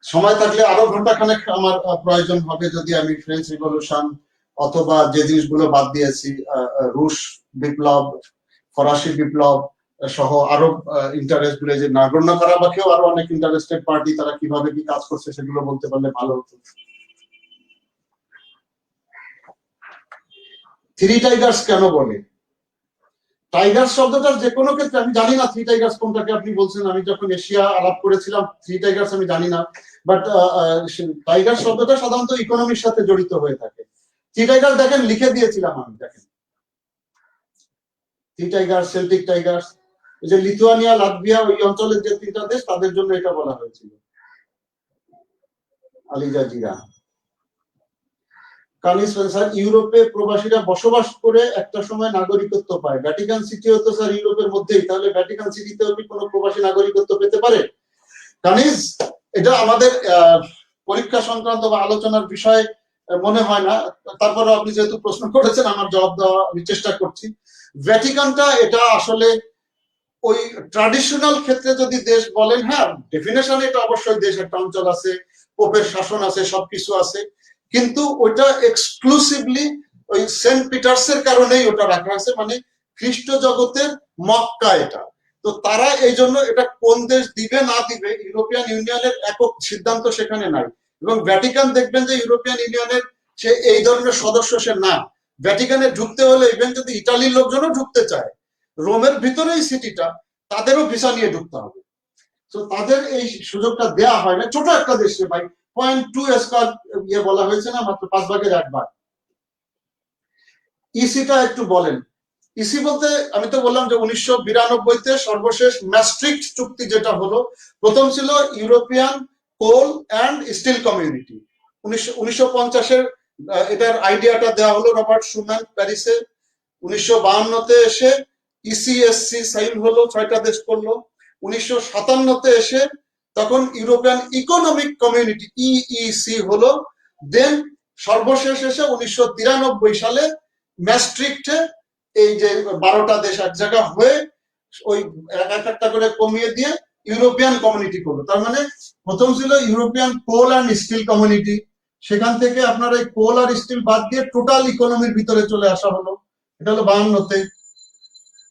সময় থাকলে আরো ঘন্টাখানেক আমার প্রয়োজন হবে, যদি আমি ফ্রেঞ্চ রিভলিউশন অথবা যে জিনিসগুলো বাদ দিয়েছি, রুশ বিপ্লব, ফরাসি বিপ্লব সহ আরো ইন্টারেস্ট গুলো, যে নাগোর্নো কারাবাখেও আরো অনেক ইন্টারেস্টেড পার্টি, তারা কিভাবে কি কাজ করছে সেগুলো বলতে পারলে ভালো হতো। থ্রি টাইগার্স কেন বলে? টাইগার্স শব্দটা যে কোনো ক্ষেত্রে, আমি জানি না থ্রি টাইগার্স কোনটাকে আপনি বলছেন। আমি যখন এশিয়া আলাপ করেছিলাম, থ্রি টাইগার্স আমি জানি না, বাট টাইগার শব্দটা সাধারণত ইকোনমির সাথে জড়িত হয়ে থাকে। থ্রি টাইগার দেখেন লিখে দিয়েছিলাম আমি, দেখেন থ্রি টাইগার, সেল্টিক টাইগার্স, যে লিথুয়ানিয়া, লাটভিয়া, ওই অঞ্চলের যে 3টা দেশ, তাদের জন্য এটা বলা হয়েছিল। আলিজাজিরা কানিস স্যার, ইউরোপে প্রবাসীরা বসবাস করে একটা সময় নাগরিকত্ব পায়, ভ্যাটিকান সিটিও তো স্যার ইউরোপের মধ্যেই, তাহলে ভ্যাটিকান সিটিতেও কি কোনো প্রবাসী নাগরিকত্ব পেতে পারে? কানিস, এটা আমাদের পরীক্ষা সংক্রান্ত বা আলোচনার বিষয় মনে হয় না, তারপরে আপনি যেহেতু প্রশ্ন করেছেন, আমার জবাব দেওয়া আমি চেষ্টা করছি। ভ্যাটিকানটা এটা আসলে ওই ট্রাডিশনাল ক্ষেত্রে যদি দেশ বলেন, হ্যাঁ ডেফিনেশনে এটা অবশ্যই দেশ, একটা অঞ্চল আছে, পোপের শাসন আছে, সবকিছু আছে, কিন্তু ওটা এক্সক্লুসিভলি ওই সেন্ট পিটার্সের কারণেই ওটা রাখা আছে, মানে খ্রিস্ট জগতের মক্কা এটা। তো তারা এই জন্য এটা কোন দেশ দিবে না দিবে, ইউরোপিয়ান ইউনিয়নের একক সিদ্ধান্ত সেখানে নাই। এবং ভ্যাটিকান দেখবেন যে ইউরোপিয়ান ইউনিয়নের সে এই ধরনের সদস্য সে না। ভ্যাটিকানে ঢুকতে হলে ইভেন যদি ইটালির লোকজনও ঢুকতে চায়, রোমের ভিতরেই সিটিটা, তাদেরও ভিসা নিয়ে ঢুকতে হবে। তো তাদের এই সুযোগটা দেয়া হয় না। ছোট একটা দেশে ভাই, 0.2 স্কয়ার ইয়ে বলা হয়েছে না, মাত্র 5 ভাগের 1 ভাগ। ইসিটা একটু বলেন। ইসি বলতে আমি তো বললাম যে 1992-তে সর্বশেষ ম্যাস্ট্রিক্ট চুক্তি যেটা হলো, প্রথম ছিল European coal and still community. 1950-এর এটার আইডিয়াটা দেওয়া হলো রবার্ট শুম্যান প্যারিসে। 1952-তে এসে ইসিএসসি সাইন হলো, 6টা দেশ করলো। 1957-তে এসে তখন ইউরোপিয়ান ইকোনমিক কমিউনিটি ইইসি হলো। দেন সর্বশেষ এসে 1993 সালে ম্যাস্ট্রিক্টে এই যে 12টা দেশ এক জায়গা হয়ে ওই একটা করে কমিয়ে দিয়ে ইউরোপিয়ান কমিউনিটি করলো। তার মানে প্রথম ছিল European coal and still Community, সেখান থেকে আপনার এই কোল আর স্টিল বাদ দিয়ে টোটাল ইকোনমির ভিতরে চলে আসা হলো, এটা হলো 52-তে।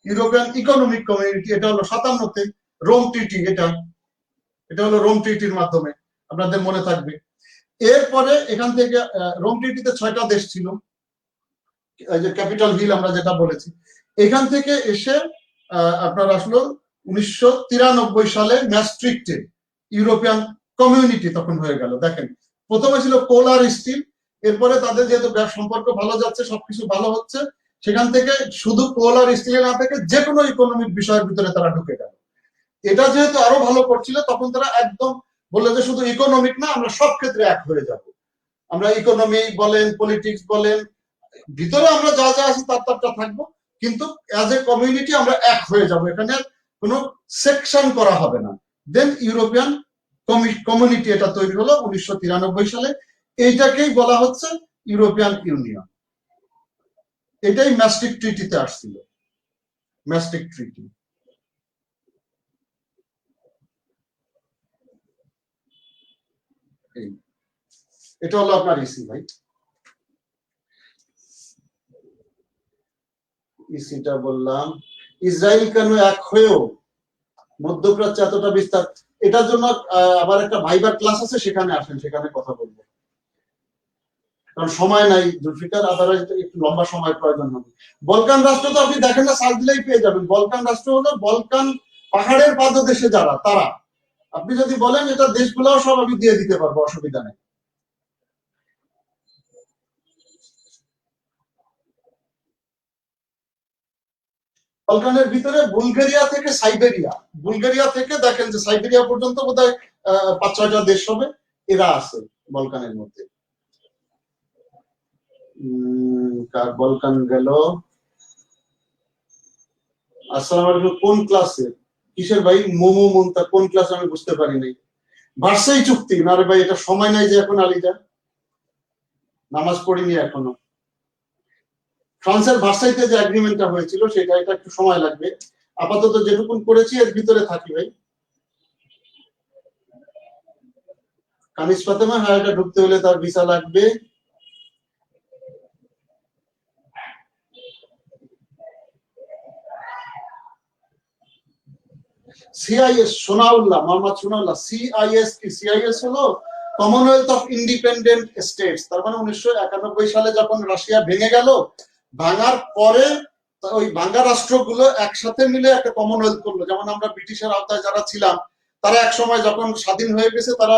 ইউরোপিয়ান ইকোনমিক কমিউনিটি এটা হলো 57-তে। রোম ট্রিটি, এটা হলো রোম ট্রিটির মাধ্যমে, আপনাদের মনে থাকবে। এরপরে এখান থেকে রোম ট্রিটিতে 6টা দেশ ছিল, যে ক্যাপিটাল হিল আমরা যেটা বলেছি। এখান থেকে এসে আপনার আসলো 1993 সালে ম্যাস্ট্রিক্টে ইউরোপিয়ান কমিউনিটি তখন হয়ে গেল। দেখেন, প্রথমে ছিল কোল আর স্টিল, এরপরে তাদের যেহেতু সম্পর্ক ভালো যাচ্ছে, সবকিছু ভালো হচ্ছে, সেখান থেকে শুধু কোল আর স্টিল না থেকে যে কোনো ইকোনমিক বিষয়ের ভিতরে তারা ঢুকে গেল। এটা যেহেতু আরো ভালো করছিল, তখন তারা একদম বললো যে শুধু ইকোনমিক না, আমরা সব ক্ষেত্রে এক হয়ে যাব। আমরা ইকোনমি বলেন, পলিটিক্স বলেন, ভিতরে আমরা যা যা আছি তারটা থাকবো, কিন্তু অ্যাজ এ কমিউনিটি আমরা এক হয়ে যাব, এখানে কোনো সেকশন করা হবে না। দেন ইউরোপিয়ান কমিউনিটি এটা তৈরি হলো 1993 সালে। এইটাকেই বলা হচ্ছে ইউরোপিয়ান ইউনিয়ন। এটাই ম্যাস্ট্রিক্ট ট্রিটিতে আসছিল, ম্যাস্ট্রিক্ট ট্রিটি। এটা হলো আপনার ইসি ভাই। ইসিটা বললাম। ইসরায়েল কেন এক হয়েও মধ্যপ্রাচ্যে এতটা বিস্তার, এটার জন্য আবার একটা ভাইবার ক্লাস আছে, সেখানে আসেন, সেখানে কথা বলবো, কারণ সময় নাই জুলফিকার, আদারওয়াইজ একটু লম্বা সময় প্রয়োজন হবে। বলকান রাষ্ট্র তো আপনি দেখেন না, সার্চ দিলেই পেয়ে যাবেন। বলকান রাষ্ট্র হলো বলকান পাহাড়ের পাদদেশে যারা, তারা। আপনি যদি বলেন এটা দেশগুলোও সব আমি দিয়ে দিতে পারবো, অসুবিধা নেই। বলকানের ভিতরে বুলগেরিয়া থেকে সাইবেরিয়া, বুলগেরিয়া থেকে দেখেন যে সাইবেরিয়া পর্যন্ত বোধহয় 5-6টা দেশ হবে, এরা আছে বলকানের মধ্যে। বলকান গেল। আসসালামু আলাইকুম, কোন ক্লাসে, কিসের ভাই? মোমো মন্তা কোন ক্লাসে আমি বুঝতে পারি নাই। ভার্সাই চুক্তি না রে ভাই, এটা সময় নাই যে এখন আলিজা, নামাজ পড়িনি এখনো। ফ্রান্সের ভার্সাইতে যে এগ্রিমেন্টটা হয়েছিল সেটা, এটা একটু সময় লাগবে। আপাতত যেটুকুন করেছি এর ভিতরে থাকি ভাই। কানিস ফাতেমা, হ্যাঁ, এটা ঢুকতে হলে তার ভিসা লাগবে। সিআইএস, সোনাউল্লাহ, মোহাম্মদ সোনাউল্লাহ। সিআইএস কি? সিআইএস হলো কমনওয়েলথ অফ ইন্ডিপেন্ডেন্ট স্টেটস। তার মানে 1991 সালে যখন রাশিয়া ভেঙে গেল, ভাঙার পরে ওই ভাঙ্গা রাষ্ট্রগুলো একসাথে মিলে একটা কমনওয়েলথ করলো। যেমন আমরা ব্রিটিশের আওতায় যারা ছিলাম, তারা এক সময় যখন স্বাধীন হয়ে গেছে, তারা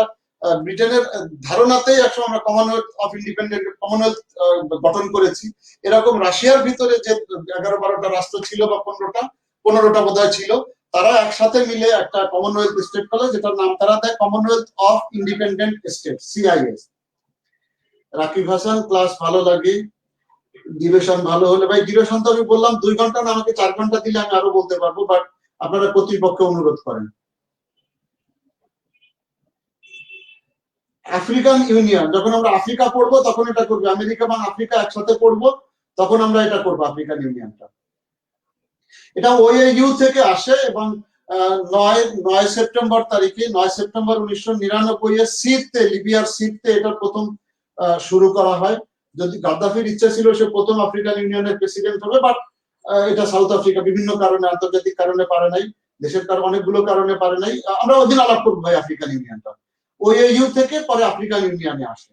ব্রিটেনের ধারণাতেই একসময় আমরা কমনওয়েলথ অফ ইন্ডিপেন্ডেন্ট কমনওয়েলথ গঠন করেছি। এরকম রাশিয়ার ভিতরে যে 11-12টা রাষ্ট্র ছিল, বা 15টা বোধহয় ছিল, তারা একসাথে মিলে একটা কমনওয়েলথ স্টেট করলো, যেটার নাম তারা দেয় Commonwealth of independent state, CIS. Rakib Hasan, class ভালো লাগে, ডিউরেশন ভালো হলে। ভাই ডিউরেশন তো আমি বললাম 2 ঘন্টা না, আমাকে 4 ঘন্টা দিলে আমি আরো বলতে পারবো, বাট আপনারা কর্তৃপক্ষকে অনুরোধ করেন। আফ্রিকান ইউনিয়ন, যখন আমরা আফ্রিকা পড়বো তখন এটা করবো, আমেরিকা এবং আফ্রিকা একসাথে পড়বো তখন আমরা এটা করবো, আফ্রিকান ইউনিয়নটা। এটা ওএইউ থেকে আসে, এবং 9 সেপ্টেম্বর তারিখে, 9 সেপ্টেম্বর 1999 সিরতে, লিবিয়ার সিরতে এটা প্রথম শুরু করা হয়। যদি গাদ্দাফির ইচ্ছা ছিল সে প্রথম আফ্রিকান ইউনিয়নের প্রেসিডেন্ট হবে, বাট এটা সাউথ আফ্রিকা বিভিন্ন কারণে, আন্তর্জাতিক কারণে পারে নাই, দেশের কারণে, অনেকগুলো কারণে পারে নাই। আমরা ওদিন আলাপ করবো ভাই আফ্রিকান ইউনিয়নটা। ওএইউ থেকে পরে আফ্রিকান ইউনিয়নে আসে।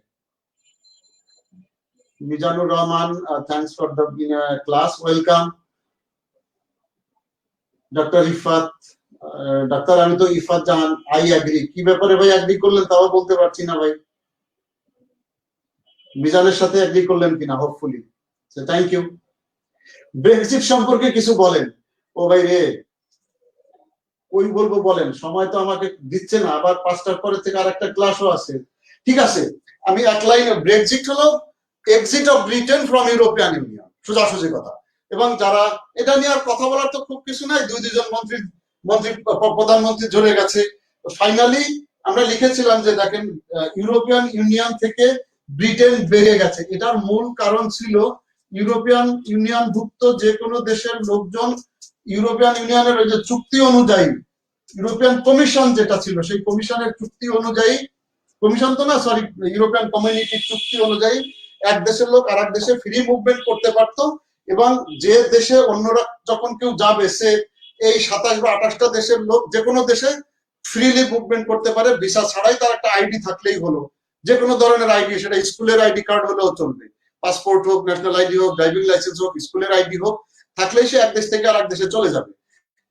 Mizanur Rahman, thanks for the class, welcome. Doctor Ifat, doctor আমি তো ইফাত জাহান, আই এগ্রি। কি ব্যাপারে ভাই এগ্রি করলেন তাও বলতে পারছি না ভাই। মিজানের সাথে এগ্রি করলেন কিনা, হোপফুলি। Thank you. ব্রেক্সিট সম্পর্কে কিছু বলেন। ও ভাই রে, কই বলবো বলেন, সময় তো আমাকে দিচ্ছে না, আবার 5টার পরে থেকে আর একটা ক্লাসও আছে। ঠিক আছে, আমি এক লাইনে, ব্রেক্সিট হলো exit of Britain from European union, সোজাসুজি কথা। এবং যারা এটা নিয়ে আর কথা বলার তো খুব কিছু নাই, দুজন মন্ত্রী প্রধানমন্ত্রী ঝরে গেছে। ফাইনালি আমরা লিখেছিলাম যে দেখেন, ইউরোপিয়ান ইউনিয়ন থেকে ব্রিটেন বেরিয়ে গেছে। এটার মূল কারণ ছিল ইউরোপিয়ান ইউনিয়ন ভুক্ত যে কোনো দেশের লোকজন ইউরোপিয়ান ইউনিয়নের ওই যে চুক্তি অনুযায়ী, ইউরোপিয়ান কমিশন যেটা ছিল সেই কমিশনের চুক্তি অনুযায়ী, কমিশন তো না সরি, ইউরোপিয়ান কমিউনিটির চুক্তি অনুযায়ী এক দেশের লোক আর এক দেশে ফ্রি মুভমেন্ট করতে পারত। এবং যে দেশে অন্যরা যখন কেউ যাবে, সে এই 27 বা 28টা দেশের লোক যে কোনো দেশে ফ্রিলি মুভমেন্ট করতে পারে, ভিসা ছাড়াই। তার একটা আইডি থাকলেই হলো, যে কোনো ধরনের আইডি, সেটা স্কুলের আইডি কার্ড হলেও চলবে, পাসপোর্ট হোক, ন্যাশনাল আইডি হোক, ড্রাইভিং লাইসেন্স হোক, স্কুলের আইডি হোক, থাকলেই সে এক দেশ থেকে আর এক দেশে চলে যাবে।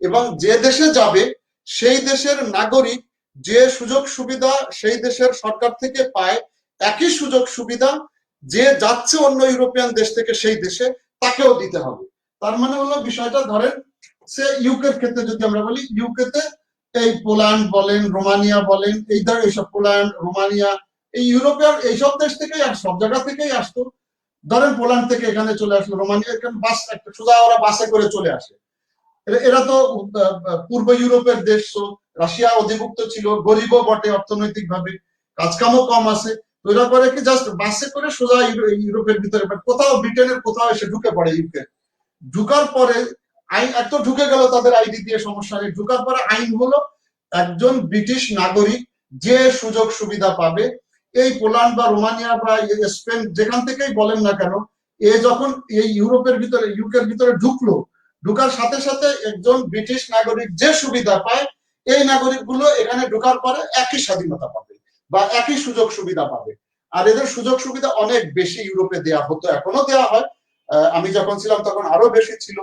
এবং যে দেশে যাবে সেই দেশের নাগরিক যে সুযোগ সুবিধা সেই দেশের সরকার থেকে পায়, একই সুযোগ সুবিধা যে যাচ্ছে অন্য ইউরোপিয়ান দেশ থেকে সেই দেশে, তাকেও দিতে হবে। তার মানে হলো বিষয়টা, ধরেন সে ইউকের ক্ষেত্রে যদি আমরা বলি, ইউকেতে এই পোল্যান্ড বলেন, রোমানিয়া বলেন, এই ধর এইসব পোল্যান্ড, রোমানিয়া, এই ইউরোপের এইসব দেশ থেকেই সব জায়গা থেকেই আসতো। ধরেন পোল্যান্ড থেকে এখানে চলে আসলো, রোমানিয়া, এখানে বাস একটা সোজা ওরা বাসে করে চলে আসে। এরা তো পূর্ব ইউরোপের দেশ, তো রাশিয়া অধিভুক্ত ছিল, গরিবও বটে অর্থনৈতিক ভাবে, কাজকামও কম আছে। তো এরা করে কি, জাস্ট বাসে করে সোজা ইউরোপের ভিতরে, কোথাও ব্রিটেনের কোথাও এসে ঢুকে পড়ে ইউকে। ঢুকার পরে আইন, এক তো ঢুকে গেল তাদের আইডি দিয়ে, সমস্যা নেই। ঢুকার পরে আইন হলো, একজন ব্রিটিশ নাগরিক যে সুযোগ সুবিধা পাবে, এই পোল্যান্ড বা রোমানিয়া বা স্পেন যেখান থেকেই বলেন না কেন, এ যখন এই ইউরোপের ভিতরে, ইউকের ভিতরে ঢুকলো, ঢুকার সাথে সাথে একজন ব্রিটিশ নাগরিক যে সুবিধা পায়, এই নাগরিকগুলো এখানে ঢুকার পরে একই স্বাধীনতা পাবে বা একই সুযোগ সুবিধা পাবে। আর এদের সুযোগ সুবিধা অনেক বেশি ইউরোপে দেয়া হতো, এখনো দেয়া হয়। আমি যখন ছিলাম তখন আরো বেশি ছিল।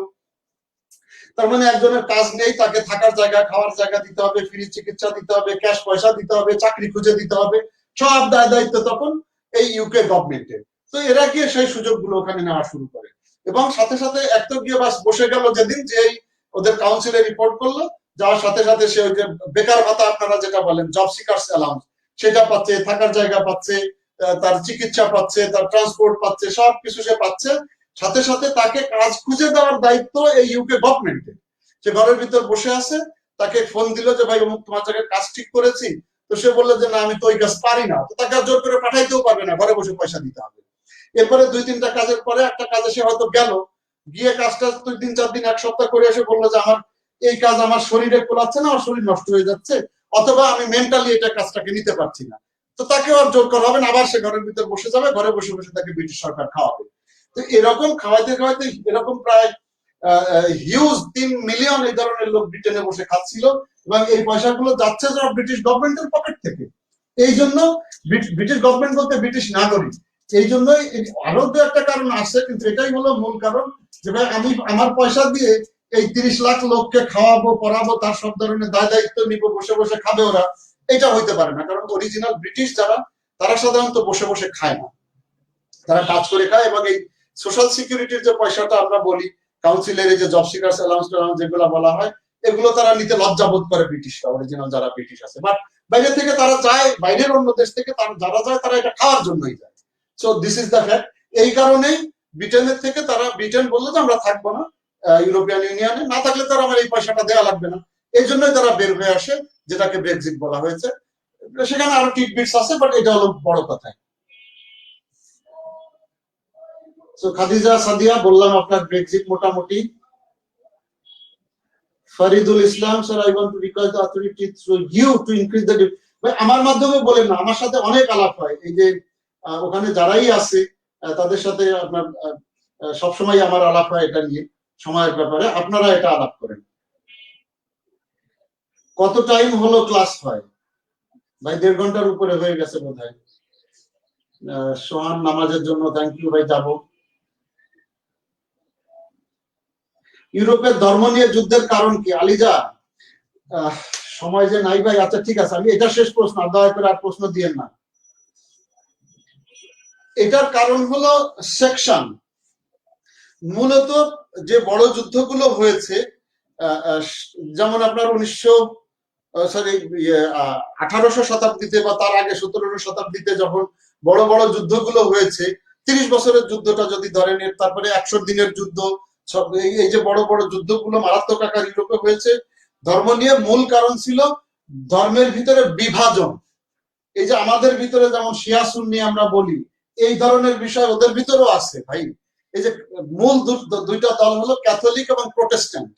তার মানে একজনের কাজ নেই, তাকে থাকার জায়গা, খাওয়ার জায়গা দিতে হবে, ফ্রি চিকিৎসা দিতে হবে, ক্যাশ পয়সা দিতে হবে, চাকরি খুঁজে দিতে হবে, সব দায় দায়িত্ব তখন এই ইউকে গভর্নমেন্টের। তো এরা গিয়ে সেই সুযোগগুলো ওখানে নেওয়া শুরু করে। এবং সাথে সাথে এক তো গিয়ে বাস বসে গেল, যেদিন যে ওদের কাউন্সিলে রিপোর্ট করলো, যাওয়ার সাথে সাথে সে ওই যে বেকার ভাতা আপনারা যেটা বলেন, জব সিকার্স অ্যালাউন্স, সেটা পাচ্ছে, থাকার জায়গা পাচ্ছে, তার চিকিৎসা পাচ্ছে, তার ট্রান্সপোর্ট পাচ্ছে, সবকিছু সে পাচ্ছে। সাথে সাথে তাকে কাজ খুঁজে দেওয়ার দায়িত্ব এই ইউকে গভর্নমেন্টের। সে ঘরের ভিতর বসে আছে, তাকে ফোন দিল যে ভাই অমুক তোমার জায়গায় কাজ ঠিক করেছি, তো সে বললো যে না আমি তো ওই কাজ পারি না, তো তাকে জোর করে পাঠাইতেও পারবে না, ঘরে বসে পয়সা দিতে হবে। এরপরে 2-3টা কাজের পরে একটা কাজে সে হয়তো গেল, গিয়ে কাজটা 2-3-4 দিন, এক সপ্তাহ করে এসে বললো যে আমার এই কাজ আমার শরীরে কোলাচ্ছে না, আমার শরীর নষ্ট হয়ে যাচ্ছে, অথবা আমি মেন্টালি এটা কাজটাকে নিতে পারছি না, তো তাকে আর জোর করা হবে না, আবার সে ঘরের ভিতর বসে যাবে, ঘরে বসে বসে তাকে ব্রিটিশ সরকার খাওয়াবে। তো এরকম খাওয়াইতে খাওয়াইতে এরকম প্রায় হিউজ 3 মিলিয়ন এই ধরনের লোক ব্রিটেনে বসে খাচ্ছিল। এবং এই পয়সাগুলো যাচ্ছে সব ব্রিটিশ গভর্নমেন্টের পকেট থেকে। এই জন্য ব্রিটিশ গভর্নমেন্ট বলতে ব্রিটিশ নাগরিক। এই জন্যই আরো দু একটা কারণ আছে, কিন্তু এটাই হলো মূল কারণ, যে ভাই আমি আমার পয়সা দিয়ে এই 30 লাখ লোককে খাওয়াবো, পড়াবো, তার সব ধরনের দায় দায়িত্ব নিব, বসে বসে খাবে ওরা, এটা হইতে পারে না। কারণ অরিজিনাল ব্রিটিশ যারা, তারা সাধারণত বসে বসে খায় না, তারা কাজ করে খায়। এবং এই সোশ্যাল সিকিউরিটির যে পয়সাটা আমরা বলি, কাউন্সিলের এই যে জব সিকার্স অ্যালাউন্স যেগুলো বলা হয়, এগুলো তারা নিতে লজ্জাবোধ করে ব্রিটিশরা, অরিজিনাল যারা ব্রিটিশ আছে। বাট বাইরে থেকে তারা যায়, বাইরের অন্য দেশ থেকে যারা যায়, তারা এটা খাওয়ার জন্যই যায়। So this is the fact. এই কারণেই ব্রিটেনের থেকে তারা, ব্রিটেন বললো যে আমরা থাকবো না ইউরোপিয়ান ইউনিয়নে, না থাকলে তারা আমার এই পয়সাটা দেওয়া লাগবে না, এই জন্যই তারা বের হয়ে আসে, যেটাকে ব্রেক্সিট বলা হয়েছে। সেখানে আরো টিটবিটস আছে, বাট এটা হলো বড় কথা। So খাদিজা সাদিয়া, বললাম আপনার ব্রেক্সিট মোটামুটি। Faridul Islam, sir I want to request the authority through you to increase the, ভাই আমার মাধ্যমে বলেন না, আমার সাথে অনেক আলাপ হয়, এই যে ওখানে যারাই আছে তাদের সাথে আপনার সবসময় আমার আলাপ হয় এটা নিয়ে, সময়ের ব্যাপারে। আপনারা এটা আলাপ করেন। কত টাইম হলো ক্লাস হয়? ভাই 1.5 ঘন্টার উপরে হয়ে গেছে বোধ হয়। সোহান নামাজের জন্য থ্যাংক ইউ ভাই, যাবো। ইউরোপের ধর্ম নিয়ে যুদ্ধের কারণ কি? আলিজা, সময় যে নাই ভাই। আচ্ছা ঠিক আছে, আমি এটা শেষ প্রশ্ন, আর দয়া করে আর প্রশ্ন দিয়েন না। এটার কারণ হলো সেকশন। মূলত যে বড় যুদ্ধগুলো হয়েছে, যেমন আপনার 1800 শতাব্দীতে বা তার আগে 1700 শতাব্দীতে যখন বড় বড় যুদ্ধগুলো হয়েছে, 30 বছরের যুদ্ধটা যদি ধরেন, তারপরে 100 দিনের যুদ্ধ, সব এই যে বড় বড় যুদ্ধগুলো মারাত্মক আকার ইউরোপে হয়েছে, ধর্ম নিয়ে মূল কারণ ছিল ধর্মের ভিতরে বিভাজন। এই যে আমাদের ভিতরে যেমন শিয়া সুন্নি আমরা বলি, এই ধরনের বিষয় ওদের ভিতরেও আছে ভাই। এই যে মূল দুইটা দল হলো ক্যাথলিক এবং প্রোটেস্ট্যান্ট।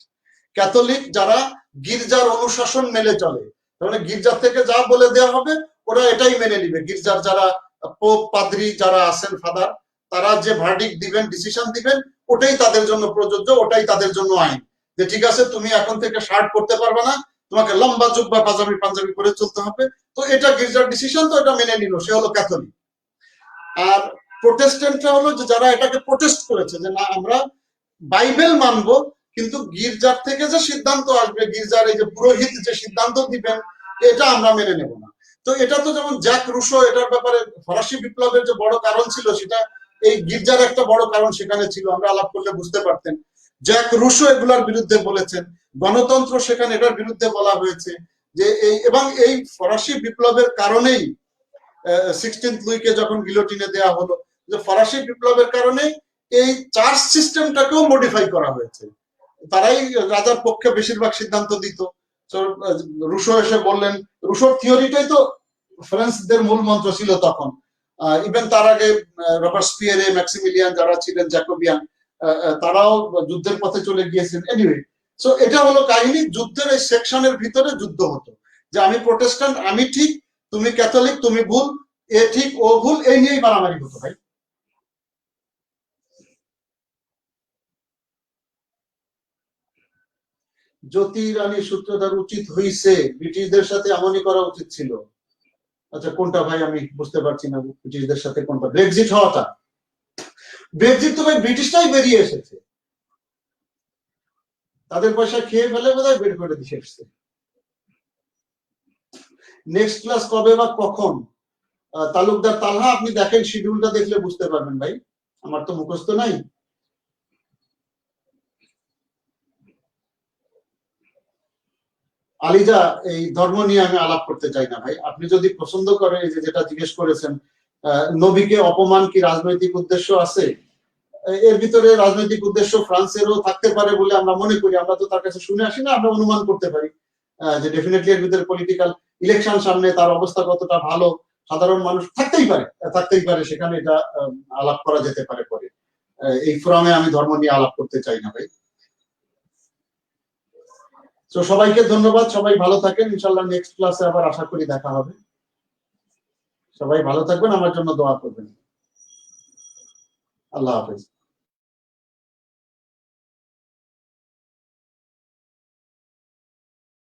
ক্যাথলিক যারা গির্জার অনুশাসন মেনে চলে, মানে গির্জার থেকে যা বলে দেওয়া হবে ওরা এটাই মেনে নিবে। গির্জার যারা পোপ পাদ্রী যারা আছেন, ফাদার, তারা যে ভার্ডিক্ট দিবেন, ডিসিশন দিবেন, ওটাই তাদের জন্য প্রযোজ্য, ওটাই তাদের জন্য আইন। যে ঠিক আছে, তুমি এখন থেকে শার্ট পরতে পারবে না, তোমাকে লম্বা জুব্বা পাঞ্জাবি পাঞ্জাবি করে চলতে হবে। তো এটা গির্জার ডিসিশন, তো এটা মেনে নিল, সে হলো ক্যাথলিক। আর প্রোটেস্ট্যান্টরা হলো যে যারা এটাকে প্রোটেস্ট করেছে যে না, আমরা বাইবেল মানবো, কিন্তু গির্জার থেকে যে সিদ্ধান্ত আসবে, গির্জার এই যে পুরোহিত যে সিদ্ধান্ত দিবেন, এটা আমরা মেনে নেব না। তো এটা তো যেমন জ্যাক রুশো, এটার ব্যাপারে ফরাসি বিপ্লবের যে বড় কারণ ছিল, সেটা এই গির্জার একটা বড় কারণ সেখানে ছিল, আমরা আলাপ করলে বুঝতে পারতেন। জ্যাক রুশো এগুলার বিরুদ্ধে বলেছেন, গণতন্ত্র সেখানে এটার বিরুদ্ধে বলা হয়েছে যে এই, এবং এই ফরাসি বিপ্লবের কারণেই 16 লুইকে যখন গিলোটিনে দেওয়া হলো, যে ফরাসি বিপ্লবের কারণে এই চার্চ সিস্টেমটাকেও মডিফাই করা হয়েছে। তারাই রাজার পক্ষে বেশিরভাগ সিদ্ধান্ত দিত। রুশো এসে বললেন, রুশোর থিওরিটাই তো ফ্রান্সদের মূল মন্ত্র ছিল তখন। ইভেন তার আগে রবার্ট স্পিয়ারে, ম্যাক্সিমিলিয়ান যারা ছিলেন জ্যাকোবিয়ান, তারাও যুদ্ধের পথে চলে গিয়েছেন। এনিওয়ে, সো এটা হলো কাহিনী। যুদ্ধের এই সেকশনের ভিতরে যুদ্ধ হতো, যে আমি প্রোটেস্ট্যান্ট, আমি ঠিক, তুমি ক্যাথলিক, তুমি ভুল, এ ঠিক ও ভুল, এই নিয়েই মারামারি হতো ভাই। জ্যোতি রানী সূত্রধার উচিত হইছে, ব্রিটিশদের সাথে এমনই করা উচিত ছিল। আচ্ছা, কোনটা ভাই আমি বুঝতে পারছি না, ব্রিটিশদের সাথে কোনটা? ব্রেক্সিট হওয়াটা? ব্রেক্সিট তো ভাই ব্রিটিশটাই বেরিয়ে এসেছে, তাদের পয়সা খেয়ে ফেলে বোধহয় বের করে দিয়ে এসছে। নেক্সট ক্লাস কবে বা কখন? তালুকদার তালহা, আপনি দেখেন, শিডিউলটা দেখলে বুঝতে পারবেন ভাই, আমার তো মুখস্থ নাই। আলিজা, এই ধর্ম নিয়ে আমি আলাপ করতে চাই না ভাই। আপনি যদি পছন্দ করেন, এই যে যেটা জিজ্ঞেস করেছেন, নবীকে অপমান কি রাজনৈতিক উদ্দেশ্য আছে? এর ভিতরে রাজনৈতিক উদ্দেশ্য ফ্রান্সেরও থাকতে পারে বলে আমরা মনে করি। আমরা তো তার কাছে শুনে আসি না, আমরা অনুমান করতে পারি যে ডেফিনেটলি এর ভিতরে পলিটিক্যাল ইলেকশন সামনে, তার অবস্থা কতটা ভালো, সাধারণ মানুষ থাকতেই পারে সেখানে, এটা আলাপ করা যেতে পারে পরে। এই ফোরামে আমি ধর্ম নিয়ে আলাপ করতে চাই না ভাই। তো সবাইকে ধন্যবাদ, সবাই ভালো থাকেন। ইনশাল্লাহ নেক্সট ক্লাসে আবার আশা করি দেখা হবে। সবাই ভালো থাকবেন, আমার জন্য দোয়া করবেন। আল্লাহ হাফেজ।